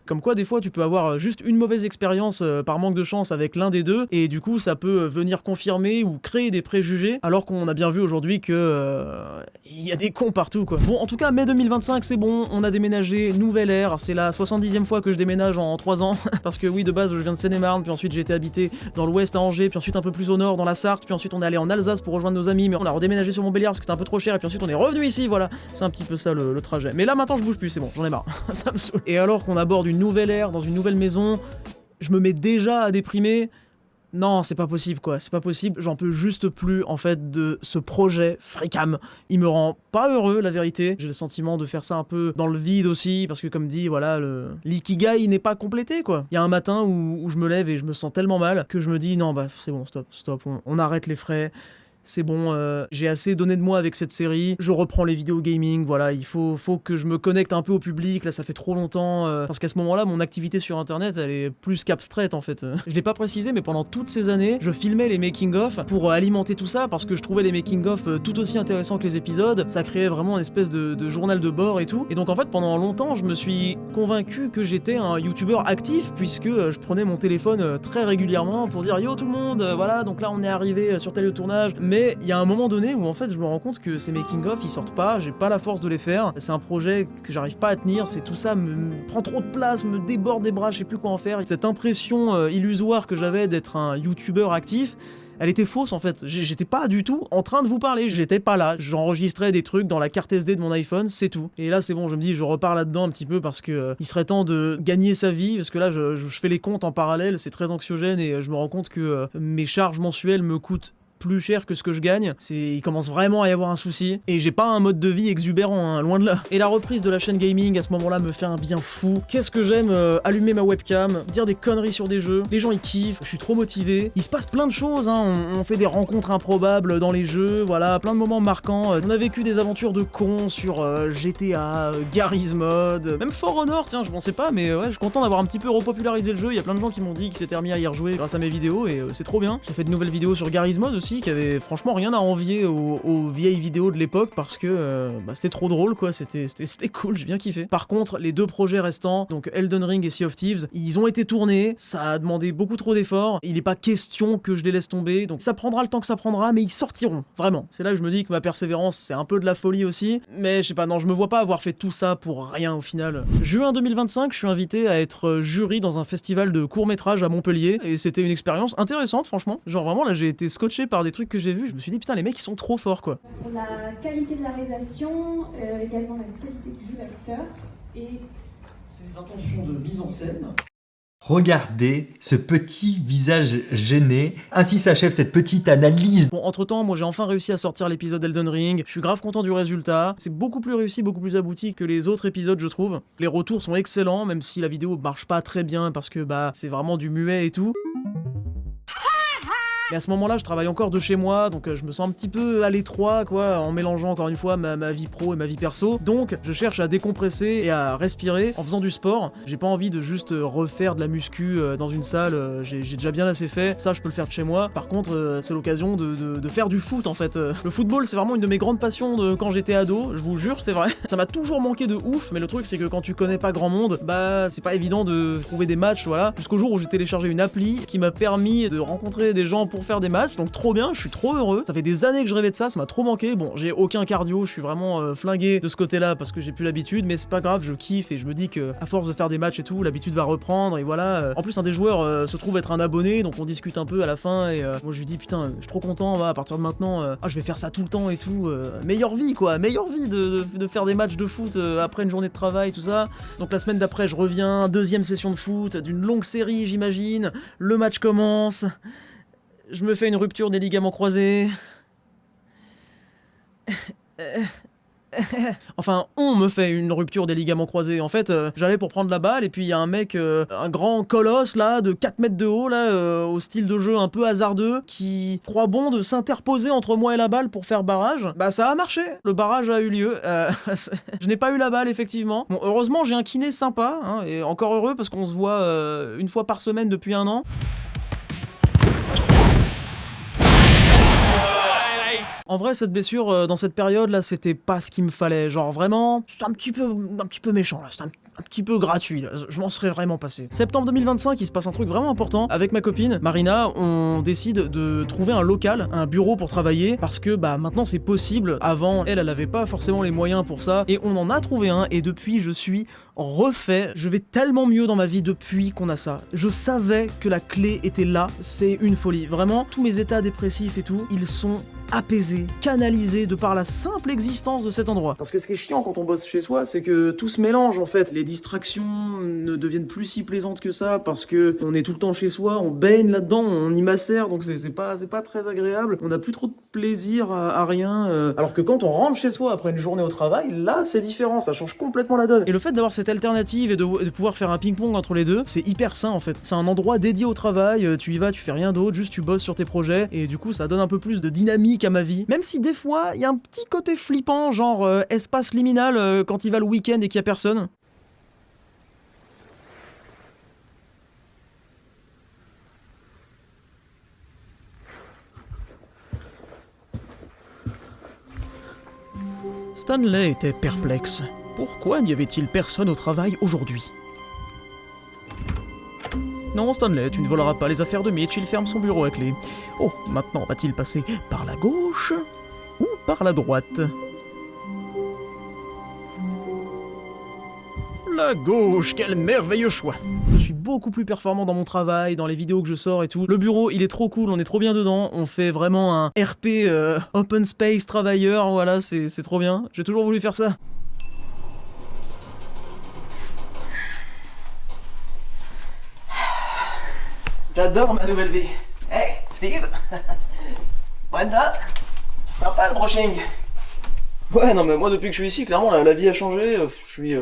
Comme quoi, des fois, tu peux avoir juste une mauvaise expérience par manque de chance avec l'un des deux, et du coup, ça peut venir confirmer ou créer des préjugés, alors qu'on a bien vu aujourd'hui que il y a des cons partout, quoi. Bon, en tout cas, mai 2025, c'est bon, on a déménagé, nouvelle ère, c'est la 70e fois que je déménage en 3 ans, parce que oui, de base, je viens de Seine-et-Marne, puis ensuite j'ai été habité dans l'ouest à Angers, puis ensuite un peu plus au nord dans la Sarthe, puis ensuite on est allé en Alsace pour rejoindre nos amis, mais on a redéménagé sur Montbéliard parce que c'était un peu trop cher, et puis ensuite on est revenu ici, voilà. C'est un petit peu ça le trajet. Mais là, maintenant, je bouge plus, c'est bon, j'en ai marre. Ça me saoule. Et alors qu'on aborde une nouvelle ère, dans une nouvelle maison, je me mets déjà à déprimer. Non, c'est pas possible, quoi, c'est pas possible. J'en peux juste plus, en fait, de ce projet Freecam. Il me rend pas heureux, la vérité. J'ai le sentiment de faire ça un peu dans le vide aussi, parce que comme dit, voilà, l'ikigai n'est pas complété, quoi. Il y a un matin où je me lève et je me sens tellement mal que je me dis, non, bah, c'est bon, stop, on arrête les frais. c'est bon, j'ai assez donné de moi avec cette série, je reprends les vidéos gaming, voilà, il faut que je me connecte un peu au public, là ça fait trop longtemps, parce qu'à ce moment-là, mon activité sur internet, elle est plus qu'abstraite en fait. Je l'ai pas précisé, mais pendant toutes ces années, je filmais les making-of pour alimenter tout ça, parce que je trouvais les making-of tout aussi intéressants que les épisodes, ça créait vraiment une espèce de journal de bord et tout, et donc en fait pendant longtemps, je me suis convaincu que j'étais un youtubeur actif, puisque je prenais mon téléphone très régulièrement pour dire yo tout le monde, voilà, donc là on est arrivé sur tel lieu de tournage, mais il y a un moment donné où en fait je me rends compte que ces making-of ils sortent pas, j'ai pas la force de les faire, c'est un projet que j'arrive pas à tenir, c'est tout ça me prend trop de place, me déborde des bras, je sais plus quoi en faire, cette impression illusoire que j'avais d'être un youtubeur actif, elle était fausse en fait, j'étais pas du tout en train de vous parler, j'étais pas là, j'enregistrais des trucs dans la carte SD de mon iPhone, c'est tout. Et là c'est bon, je me dis, je repars là-dedans un petit peu parce que il serait temps de gagner sa vie, parce que là je fais les comptes en parallèle, c'est très anxiogène et je me rends compte que mes charges mensuelles me coûtent plus cher que ce que je gagne, il commence vraiment à y avoir un souci, et j'ai pas un mode de vie exubérant, hein, loin de là. Et la reprise de la chaîne gaming à ce moment-là me fait un bien fou. Qu'est-ce que j'aime allumer ma webcam, dire des conneries sur des jeux, les gens ils kiffent, je suis trop motivé, il se passe plein de choses, hein. On fait des rencontres improbables dans les jeux, voilà, plein de moments marquants, on a vécu des aventures de cons sur GTA, Garry's Mod, même For Honor, tiens, je pensais pas, mais ouais, je suis content d'avoir un petit peu repopularisé le jeu, il y a plein de gens qui m'ont dit qu'ils s'étaient remis à y rejouer grâce à mes vidéos, et c'est trop bien. J'ai fait de nouvelles vidéos sur Garry's Mod aussi, qui avait franchement rien à envier aux vieilles vidéos de l'époque, parce que c'était trop drôle quoi, c'était cool, j'ai bien kiffé. Par contre, les deux projets restants, donc Elden Ring et Sea of Thieves, ils ont été tournés, ça a demandé beaucoup trop d'efforts, il est pas question que je les laisse tomber, donc ça prendra le temps que ça prendra, mais ils sortiront, vraiment. C'est là que je me dis que ma persévérance, c'est un peu de la folie aussi, mais je sais pas, non, je me vois pas avoir fait tout ça pour rien au final. Juin 2025, je suis invité à être jury dans un festival de court-métrage à Montpellier, et c'était une expérience intéressante franchement, genre vraiment là j'ai été scotché par des trucs que j'ai vus, je me suis dit putain les mecs ils sont trop forts quoi. Pour la qualité de la réalisation, également la qualité du jeu d'acteur et ses intentions de mise en scène. Regardez ce petit visage gêné. Ainsi s'achève cette petite analyse. Bon, entre temps, moi j'ai enfin réussi à sortir l'épisode Elden Ring. Je suis grave content du résultat. C'est beaucoup plus réussi, beaucoup plus abouti que les autres épisodes, je trouve. Les retours sont excellents, même si la vidéo marche pas très bien parce que c'est vraiment du muet et tout. Mais à ce moment-là, je travaille encore de chez moi, donc je me sens un petit peu à l'étroit, quoi, en mélangeant encore une fois ma vie pro et ma vie perso. Donc, je cherche à décompresser et à respirer en faisant du sport. J'ai pas envie de juste refaire de la muscu dans une salle, j'ai déjà bien assez fait. Ça, je peux le faire de chez moi. Par contre, c'est l'occasion de faire du foot, en fait. Le football, c'est vraiment une de mes grandes passions de quand j'étais ado, je vous jure, c'est vrai. Ça m'a toujours manqué de ouf, mais le truc, c'est que quand tu connais pas grand monde, c'est pas évident de trouver des matchs, voilà. Jusqu'au jour où j'ai téléchargé une appli qui m'a permis de rencontrer des gens pour faire des matchs, donc trop bien, je suis trop heureux. Ça fait des années que je rêvais de ça m'a trop manqué. Bon, j'ai aucun cardio, je suis vraiment flingué de ce côté-là parce que j'ai plus l'habitude, mais c'est pas grave, je kiffe et je me dis que à force de faire des matchs et tout, l'habitude va reprendre et voilà. En plus, un des joueurs se trouve être un abonné, donc on discute un peu à la fin et moi je lui dis putain, je suis trop content, à partir de maintenant, je vais faire ça tout le temps et tout. Meilleure vie quoi, meilleure vie de faire des matchs de foot après une journée de travail, tout ça. Donc la semaine d'après, je reviens, deuxième session de foot, d'une longue série, j'imagine. Le match commence. Je me fais une rupture des ligaments croisés. Enfin, on me fait une rupture des ligaments croisés. En fait, j'allais pour prendre la balle et puis il y a un mec, un grand colosse là, de 4 mètres de haut là, au style de jeu un peu hasardeux, qui croit bon de s'interposer entre moi et la balle pour faire barrage. Ça a marché, le barrage a eu lieu. Je n'ai pas eu la balle effectivement. Bon, heureusement j'ai un kiné sympa, hein, et encore heureux parce qu'on se voit une fois par semaine depuis 1 an. En vrai, cette blessure, dans cette période-là, c'était pas ce qu'il me fallait. Genre, vraiment, c'était un petit peu méchant, là. C'était un petit peu gratuit, là. Je m'en serais vraiment passé. Septembre 2025, il se passe un truc vraiment important. Avec ma copine, Marina, on décide de trouver un local, un bureau pour travailler, parce que, maintenant, c'est possible. Avant, elle avait pas forcément les moyens pour ça, et on en a trouvé un, et depuis, je suis refait. Je vais tellement mieux dans ma vie depuis qu'on a ça. Je savais que la clé était là. C'est une folie. Vraiment, tous mes états dépressifs et tout, ils sont apaisé, canalisé de par la simple existence de cet endroit. Parce que ce qui est chiant quand on bosse chez soi, c'est que tout se mélange en fait. Les distractions ne deviennent plus si plaisantes que ça parce que on est tout le temps chez soi, on baigne là-dedans, on y macère, donc c'est pas très agréable. On n'a plus trop de plaisir à rien. Alors que quand on rentre chez soi après une journée au travail, là c'est différent, ça change complètement la donne. Et le fait d'avoir cette alternative et de pouvoir faire un ping-pong entre les deux, c'est hyper sain en fait. C'est un endroit dédié au travail, tu y vas, tu fais rien d'autre, juste tu bosses sur tes projets et du coup ça donne un peu plus de dynamique bénéfique à ma vie, même si des fois, il y a un petit côté flippant, genre espace liminal quand il va le week-end et qu'il y a personne. Stanley était perplexe. Pourquoi n'y avait-il personne au travail aujourd'hui? Non, Stanley, tu ne voleras pas les affaires de Mitch, il ferme son bureau à clé. Oh, maintenant va-t-il passer par la gauche ou par la droite? La gauche, quel merveilleux choix! Je suis beaucoup plus performant dans mon travail, dans les vidéos que je sors et tout. Le bureau, il est trop cool, on est trop bien dedans. On fait vraiment un RP open space travailleur, voilà, c'est trop bien. J'ai toujours voulu faire ça. J'adore ma nouvelle vie. Hey, Steve. Brenda. Sympa le brushing. Ouais, non mais moi depuis que je suis ici, clairement la vie a changé. Je suis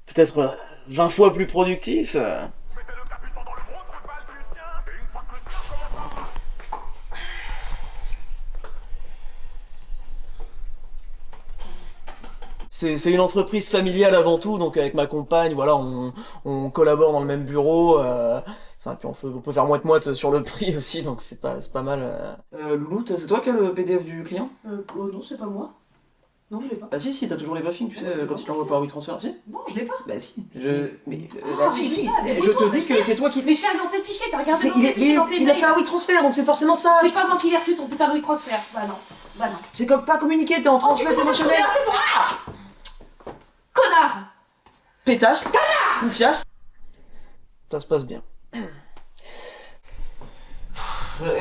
peut-être 20 fois plus productif. C'est une entreprise familiale avant tout, donc avec ma compagne, voilà, on collabore dans le même bureau. Enfin, puis on peut faire moite-moite sur le prix aussi, donc c'est pas mal. Loulou, c'est toi qui as le PDF du client? Non, c'est pas moi. Non, je l'ai pas. Bah si, t'as toujours les baffings, tu sais, quand il l'envoie par WeTransfer, si? Non, je l'ai pas. Bah si, mais si, je te dis que c'est toi qui... Mais je suis dans tes fichiers, t'as regardé dans tes fichiers, dans tes il a fait un WeTransfer, donc c'est forcément ça. C'est pas moi qui l'ai reçu ton putain de WeTransfer. Bah non. C'est comme pas communiquer, t'es en train de jouer émotionnel. Connard! Pétasse. Connard! Poufiasse. Ça se passe bien.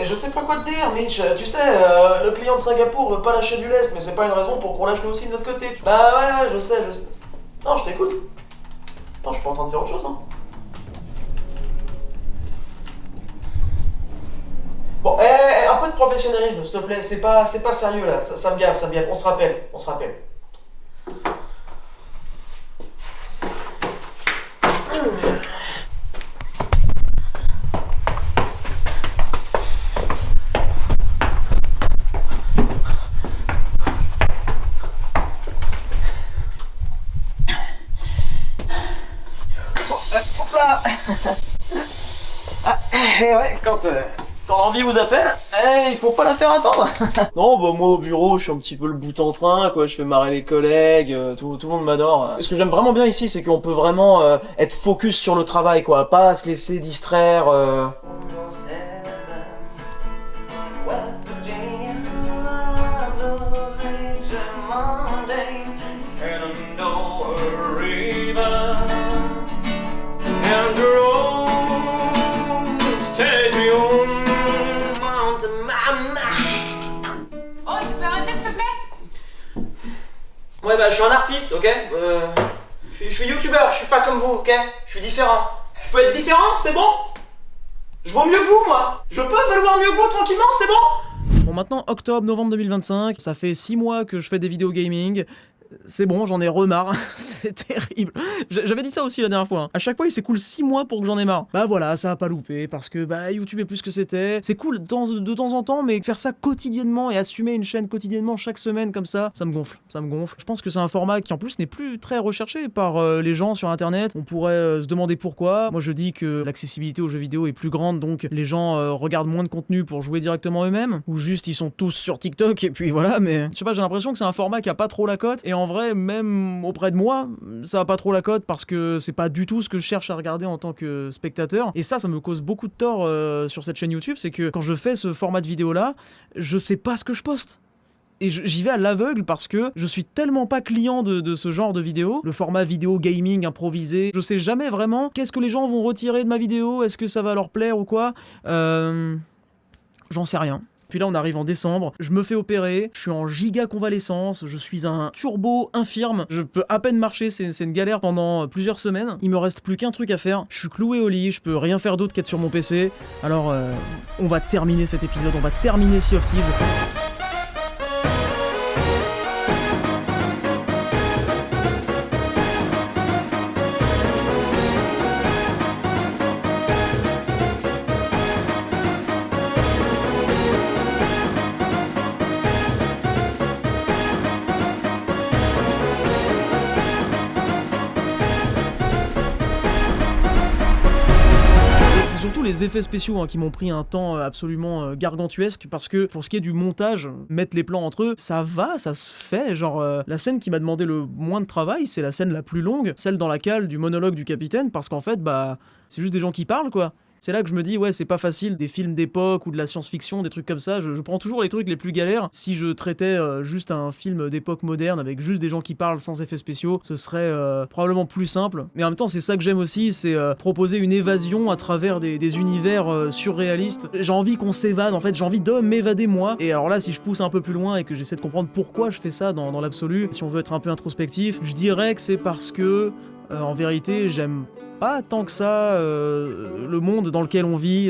Je sais pas quoi te dire, Mitch. Tu sais, le client de Singapour veut pas lâcher du lest, mais c'est pas une raison pour qu'on lâche nous aussi de notre côté. Bah ouais, je sais. Non, je t'écoute. Non, je suis pas en train de faire autre chose, non. Bon, un peu de professionnalisme, s'il te plaît. C'est pas sérieux là. Ça me gaffe, On se rappelle. Ouais, quand l'envie vous appelle, il faut pas la faire attendre. Non, bah moi au bureau, je suis un petit peu le bout en train, quoi. Je fais marrer les collègues, tout le monde m'adore. Ce que j'aime vraiment bien ici, c'est qu'on peut vraiment être focus sur le travail, quoi. Pas se laisser distraire. Ouais bah je suis un artiste, ok. Je suis youtubeur, je suis pas comme vous, ok. Je suis différent. Je peux être différent, c'est bon. Je vaux mieux que vous, moi. Je peux valoir mieux que vous tranquillement, c'est bon. Bon, maintenant octobre, novembre 2025, ça fait 6 mois que je fais des vidéos gaming. C'est bon, j'en ai remarre, c'est terrible. J'avais dit ça aussi la dernière fois. À chaque fois, il s'écoule 6 mois pour que j'en ai marre. Bah voilà, ça a pas loupé, parce que bah YouTube est plus que c'était. C'est cool de temps en temps, mais faire ça quotidiennement et assumer une chaîne quotidiennement chaque semaine comme ça me gonfle. Je pense que c'est un format qui en plus n'est plus très recherché par les gens sur internet. On pourrait se demander pourquoi. Moi je dis que l'accessibilité aux jeux vidéo est plus grande, donc les gens regardent moins de contenu pour jouer directement eux-mêmes, ou juste ils sont tous sur TikTok et puis voilà, mais je sais pas, j'ai l'impression que c'est un format qui a pas trop la cote, et en vrai, même auprès de moi, ça a pas trop la cote parce que c'est pas du tout ce que je cherche à regarder en tant que spectateur. Et ça me cause beaucoup de tort sur cette chaîne YouTube, c'est que quand je fais ce format de vidéo là, je sais pas ce que je poste. Et j'y vais à l'aveugle parce que je suis tellement pas client de ce genre de vidéo, le format vidéo gaming improvisé. Je sais jamais vraiment qu'est-ce que les gens vont retirer de ma vidéo, est-ce que ça va leur plaire ou quoi. J'en sais rien. Puis là on arrive en décembre, je me fais opérer, je suis en giga convalescence, je suis un turbo infirme, je peux à peine marcher, c'est une galère pendant plusieurs semaines. Il me reste plus qu'un truc à faire, je suis cloué au lit, je peux rien faire d'autre qu'être sur mon PC. Alors on va terminer cet épisode, on va terminer Sea of Thieves. les effets spéciaux hein, qui m'ont pris un temps absolument gargantuesque, parce que pour ce qui est du montage, mettre les plans entre eux, ça va, ça se fait. Genre, la scène qui m'a demandé le moins de travail, c'est la scène la plus longue, celle dans la cale du monologue du capitaine, parce qu'en fait, bah, c'est juste des gens qui parlent, quoi. C'est là que je me dis, ouais, c'est pas facile, des films d'époque ou de la science-fiction, des trucs comme ça, je prends toujours les trucs les plus galères. Si je traitais juste un film d'époque moderne avec juste des gens qui parlent sans effets spéciaux, ce serait probablement plus simple. Mais en même temps, c'est ça que j'aime aussi, c'est proposer une évasion à travers des univers surréalistes. J'ai envie qu'on s'évade, en fait, j'ai envie de m'évader moi. Et alors là, si je pousse un peu plus loin et que j'essaie de comprendre pourquoi je fais ça dans l'absolu, si on veut être un peu introspectif, je dirais que c'est parce que, en vérité, j'aime pas tant que ça le monde dans lequel on vit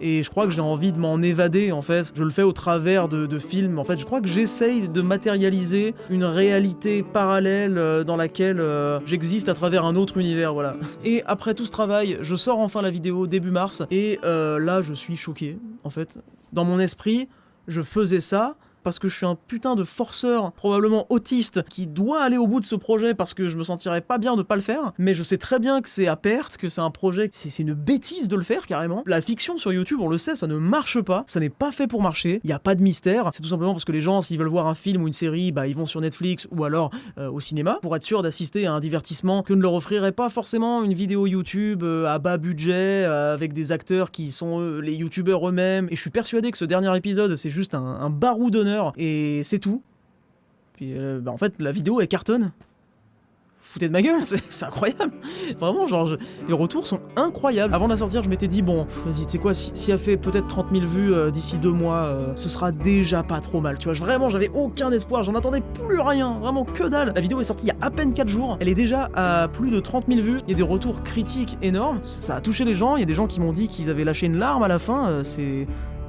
et je crois que j'ai envie de m'en évader en fait. Je le fais au travers de films. En fait, je crois que j'essaye de matérialiser une réalité parallèle dans laquelle j'existe à travers un autre univers, voilà. Et après tout ce travail, je sors enfin la vidéo début mars et là je suis choqué en fait. Dans mon esprit, je faisais ça parce que je suis un putain de forceur, probablement autiste, qui doit aller au bout de ce projet parce que je me sentirais pas bien de pas le faire, mais je sais très bien que c'est à perte, que c'est un projet, c'est une bêtise de le faire carrément. La fiction sur YouTube, on le sait, ça ne marche pas, ça n'est pas fait pour marcher, il y a pas de mystère, c'est tout simplement parce que les gens, s'ils veulent voir un film ou une série, bah ils vont sur Netflix ou alors au cinéma, pour être sûr d'assister à un divertissement que ne leur offrirait pas forcément une vidéo YouTube à bas budget, avec des acteurs qui sont les youtubeurs eux-mêmes, et je suis persuadé que ce dernier épisode, c'est juste un barou d'honneur, et c'est tout. Puis bah en fait la vidéo elle cartonne. Foutez de ma gueule, c'est incroyable. Vraiment, genre, les retours sont incroyables. Avant de la sortir, je m'étais dit, bon, vas-y, tu sais quoi, si elle fait peut-être 30 000 vues d'ici 2 mois, ce sera déjà pas trop mal, tu vois. Vraiment, j'avais aucun espoir, j'en attendais plus rien, vraiment que dalle. La vidéo est sortie il y a à peine 4 jours, elle est déjà à plus de 30 000 vues. Il y a des retours critiques énormes, ça a touché les gens, il y a des gens qui m'ont dit qu'ils avaient lâché une larme à la fin,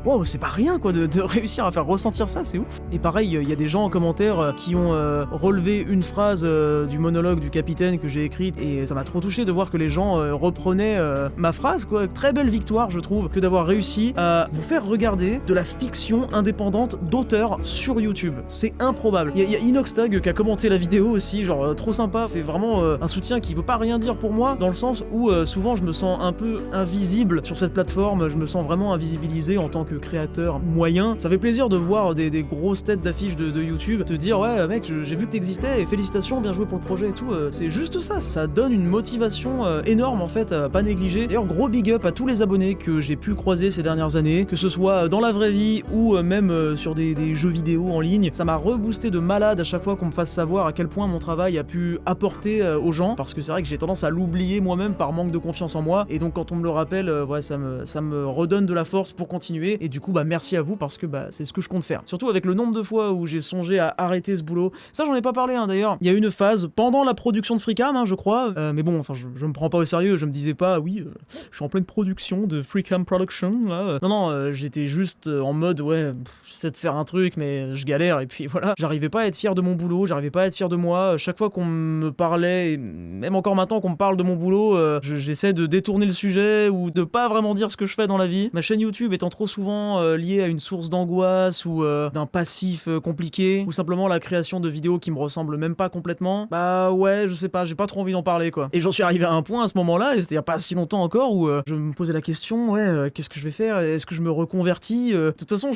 wow, c'est pas rien quoi de réussir à faire ressentir ça, c'est ouf. Et pareil, il y a des gens en commentaire qui ont relevé une phrase du monologue du capitaine que j'ai écrite et ça m'a trop touché de voir que les gens reprenaient ma phrase quoi. Très belle victoire je trouve que d'avoir réussi à vous faire regarder de la fiction indépendante d'auteur sur YouTube. C'est improbable. Il y a Inoxtag qui a commenté la vidéo aussi, genre trop sympa. C'est vraiment un soutien qui veut pas rien dire pour moi dans le sens où souvent je me sens un peu invisible sur cette plateforme, je me sens vraiment invisibilisé en tant que créateur moyen. Ça fait plaisir de voir des grosses têtes d'affiches de YouTube te dire ouais mec j'ai vu que t'existais et félicitations, bien joué pour le projet et tout. C'est juste ça donne une motivation énorme en fait à pas négliger. D'ailleurs gros big up à tous les abonnés que j'ai pu croiser ces dernières années, que ce soit dans la vraie vie ou même sur des jeux vidéo en ligne. Ça m'a reboosté de malade à chaque fois qu'on me fasse savoir à quel point mon travail a pu apporter aux gens, parce que c'est vrai que j'ai tendance à l'oublier moi-même par manque de confiance en moi, et donc quand on me le rappelle ouais ça me redonne de la force pour continuer. Et du coup bah merci à vous parce que bah c'est ce que je compte faire. Surtout avec le nombre de fois où j'ai songé à arrêter ce boulot. Ça j'en ai pas parlé d'ailleurs. Il y a une phase pendant la production de Freecam je crois, mais bon enfin je me prends pas au sérieux, je me disais pas oui je suis en pleine production de Freecam Production là. Non j'étais juste en mode ouais j'essaie de faire un truc mais je galère et puis voilà. J'arrivais pas à être fier de mon boulot, j'arrivais pas à être fier de moi. Chaque fois qu'on me parlait, et même encore maintenant qu'on me parle de mon boulot, j'essaie de détourner le sujet ou de pas vraiment dire ce que je fais dans la vie. Ma chaîne YouTube étant trop souvent liée à une source d'angoisse ou d'un passif compliqué, ou simplement la création de vidéos qui me ressemblent même pas complètement, bah ouais je sais pas, j'ai pas trop envie d'en parler quoi. Et j'en suis arrivé à un point à ce moment-là, et c'était il y a pas si longtemps encore, où je me posais la question ouais qu'est-ce que je vais faire, est-ce que je me reconvertis de toute façon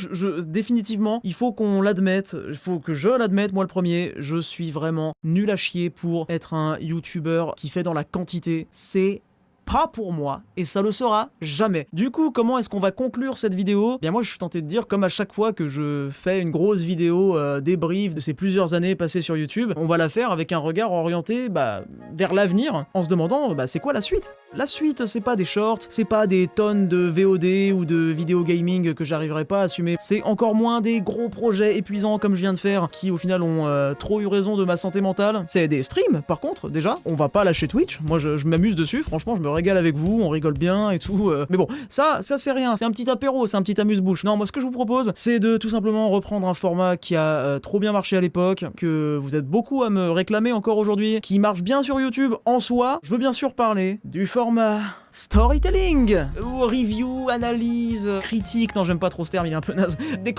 définitivement il faut qu'on l'admette, il faut que je l'admette moi le premier, je suis vraiment nul à chier pour être un youtubeur qui fait dans la quantité. C'est pas pour moi, et ça le sera jamais. Du coup, comment est-ce qu'on va conclure cette vidéo ? Bien moi, je suis tenté de dire, comme à chaque fois que je fais une grosse vidéo débrief de ces plusieurs années passées sur YouTube, on va la faire avec un regard orienté vers l'avenir, en se demandant, c'est quoi la suite ? La suite, c'est pas des shorts, c'est pas des tonnes de VOD ou de vidéo gaming que j'arriverai pas à assumer, c'est encore moins des gros projets épuisants comme je viens de faire, qui au final ont trop eu raison de ma santé mentale. C'est des streams, par contre, déjà, on va pas lâcher Twitch, moi je m'amuse dessus, franchement je me régale avec vous, on rigole bien et tout, mais bon, ça c'est rien, c'est un petit apéro, c'est un petit amuse-bouche. Non, moi ce que je vous propose, c'est de tout simplement reprendre un format qui a trop bien marché à l'époque, que vous êtes beaucoup à me réclamer encore aujourd'hui, qui marche bien sur YouTube en soi. Je veux bien sûr parler du format storytelling, ou review, analyse, critique, non j'aime pas trop ce terme, il est un peu naze, des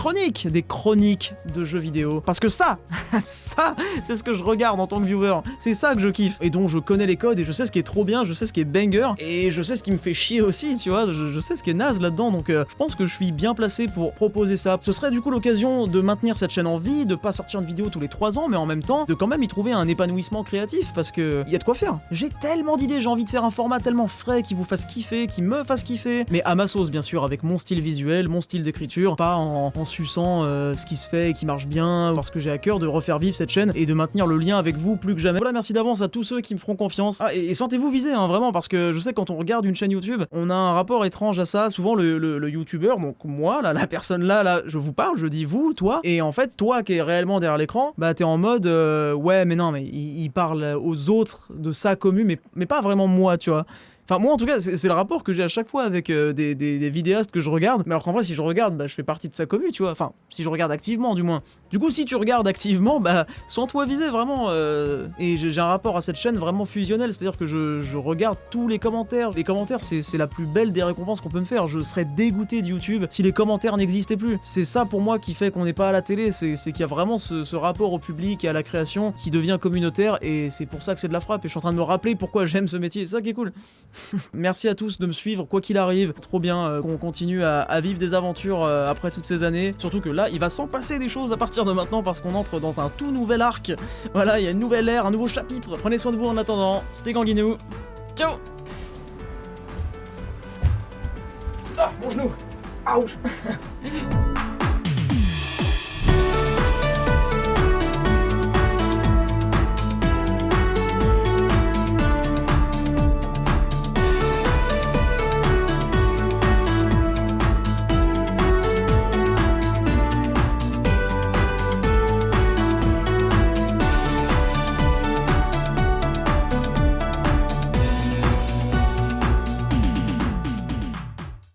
chroniques de jeux vidéo. Parce que ça, c'est ce que je regarde en tant que viewer, c'est ça que je kiffe, et dont je connais les codes, et je sais ce qui est trop bien, je sais ce qui est banger, et je sais ce qui me fait chier aussi, tu vois, je sais ce qui est naze là-dedans, donc je pense que je suis bien placé pour proposer ça. Ce serait du coup l'occasion de maintenir cette chaîne en vie, de pas sortir une vidéo tous les 3 ans, mais en même temps, de quand même y trouver un épanouissement créatif, parce que y a de quoi faire. J'ai tellement d'idées, j'ai envie de faire un format tellement frais qui vous fasse kiffer, qui me fasse kiffer, mais à ma sauce bien sûr, avec mon style visuel, mon style d'écriture, pas en suçant ce qui se fait et qui marche bien, parce que j'ai à cœur de refaire vivre cette chaîne et de maintenir le lien avec vous plus que jamais. Voilà, merci d'avance à tous ceux qui me feront confiance. Ah, et sentez-vous visés, hein, vraiment, parce que je sais quand on regarde une chaîne YouTube, on a un rapport étrange à ça. Souvent le youtubeur, donc moi, là, la personne là, je vous parle, je dis vous, toi, et en fait, toi qui es réellement derrière l'écran, bah t'es en mode ouais, mais non, mais il parle aux autres de sa commu, mais pas vraiment moi, tu vois. Enfin, moi en tout cas, c'est le rapport que j'ai à chaque fois avec des vidéastes que je regarde. Mais alors qu'en vrai, si je regarde, bah je fais partie de sa commu, tu vois. Enfin, si je regarde activement, du moins. Du coup, si tu regardes activement, bah sens-toi visé, vraiment. Et j'ai un rapport à cette chaîne vraiment fusionnel. C'est-à-dire que je regarde tous les commentaires. Les commentaires, c'est la plus belle des récompenses qu'on peut me faire. Je serais dégoûté de YouTube si les commentaires n'existaient plus. C'est ça pour moi qui fait qu'on n'est pas à la télé. C'est qu'il y a vraiment ce rapport au public et à la création qui devient communautaire. Et c'est pour ça que c'est de la frappe. Et je suis en train de me rappeler pourquoi j'aime ce métier. C'est ça qui est cool. Merci à tous de me suivre, quoi qu'il arrive. Trop bien qu'on continue à vivre des aventures après toutes ces années. Surtout que là, il va s'en passer des choses à partir de maintenant parce qu'on entre dans un tout nouvel arc. Voilà, il y a une nouvelle ère, un nouveau chapitre. Prenez soin de vous en attendant. C'était Ganguinou. Ciao. Ah, mon genou. Ouch.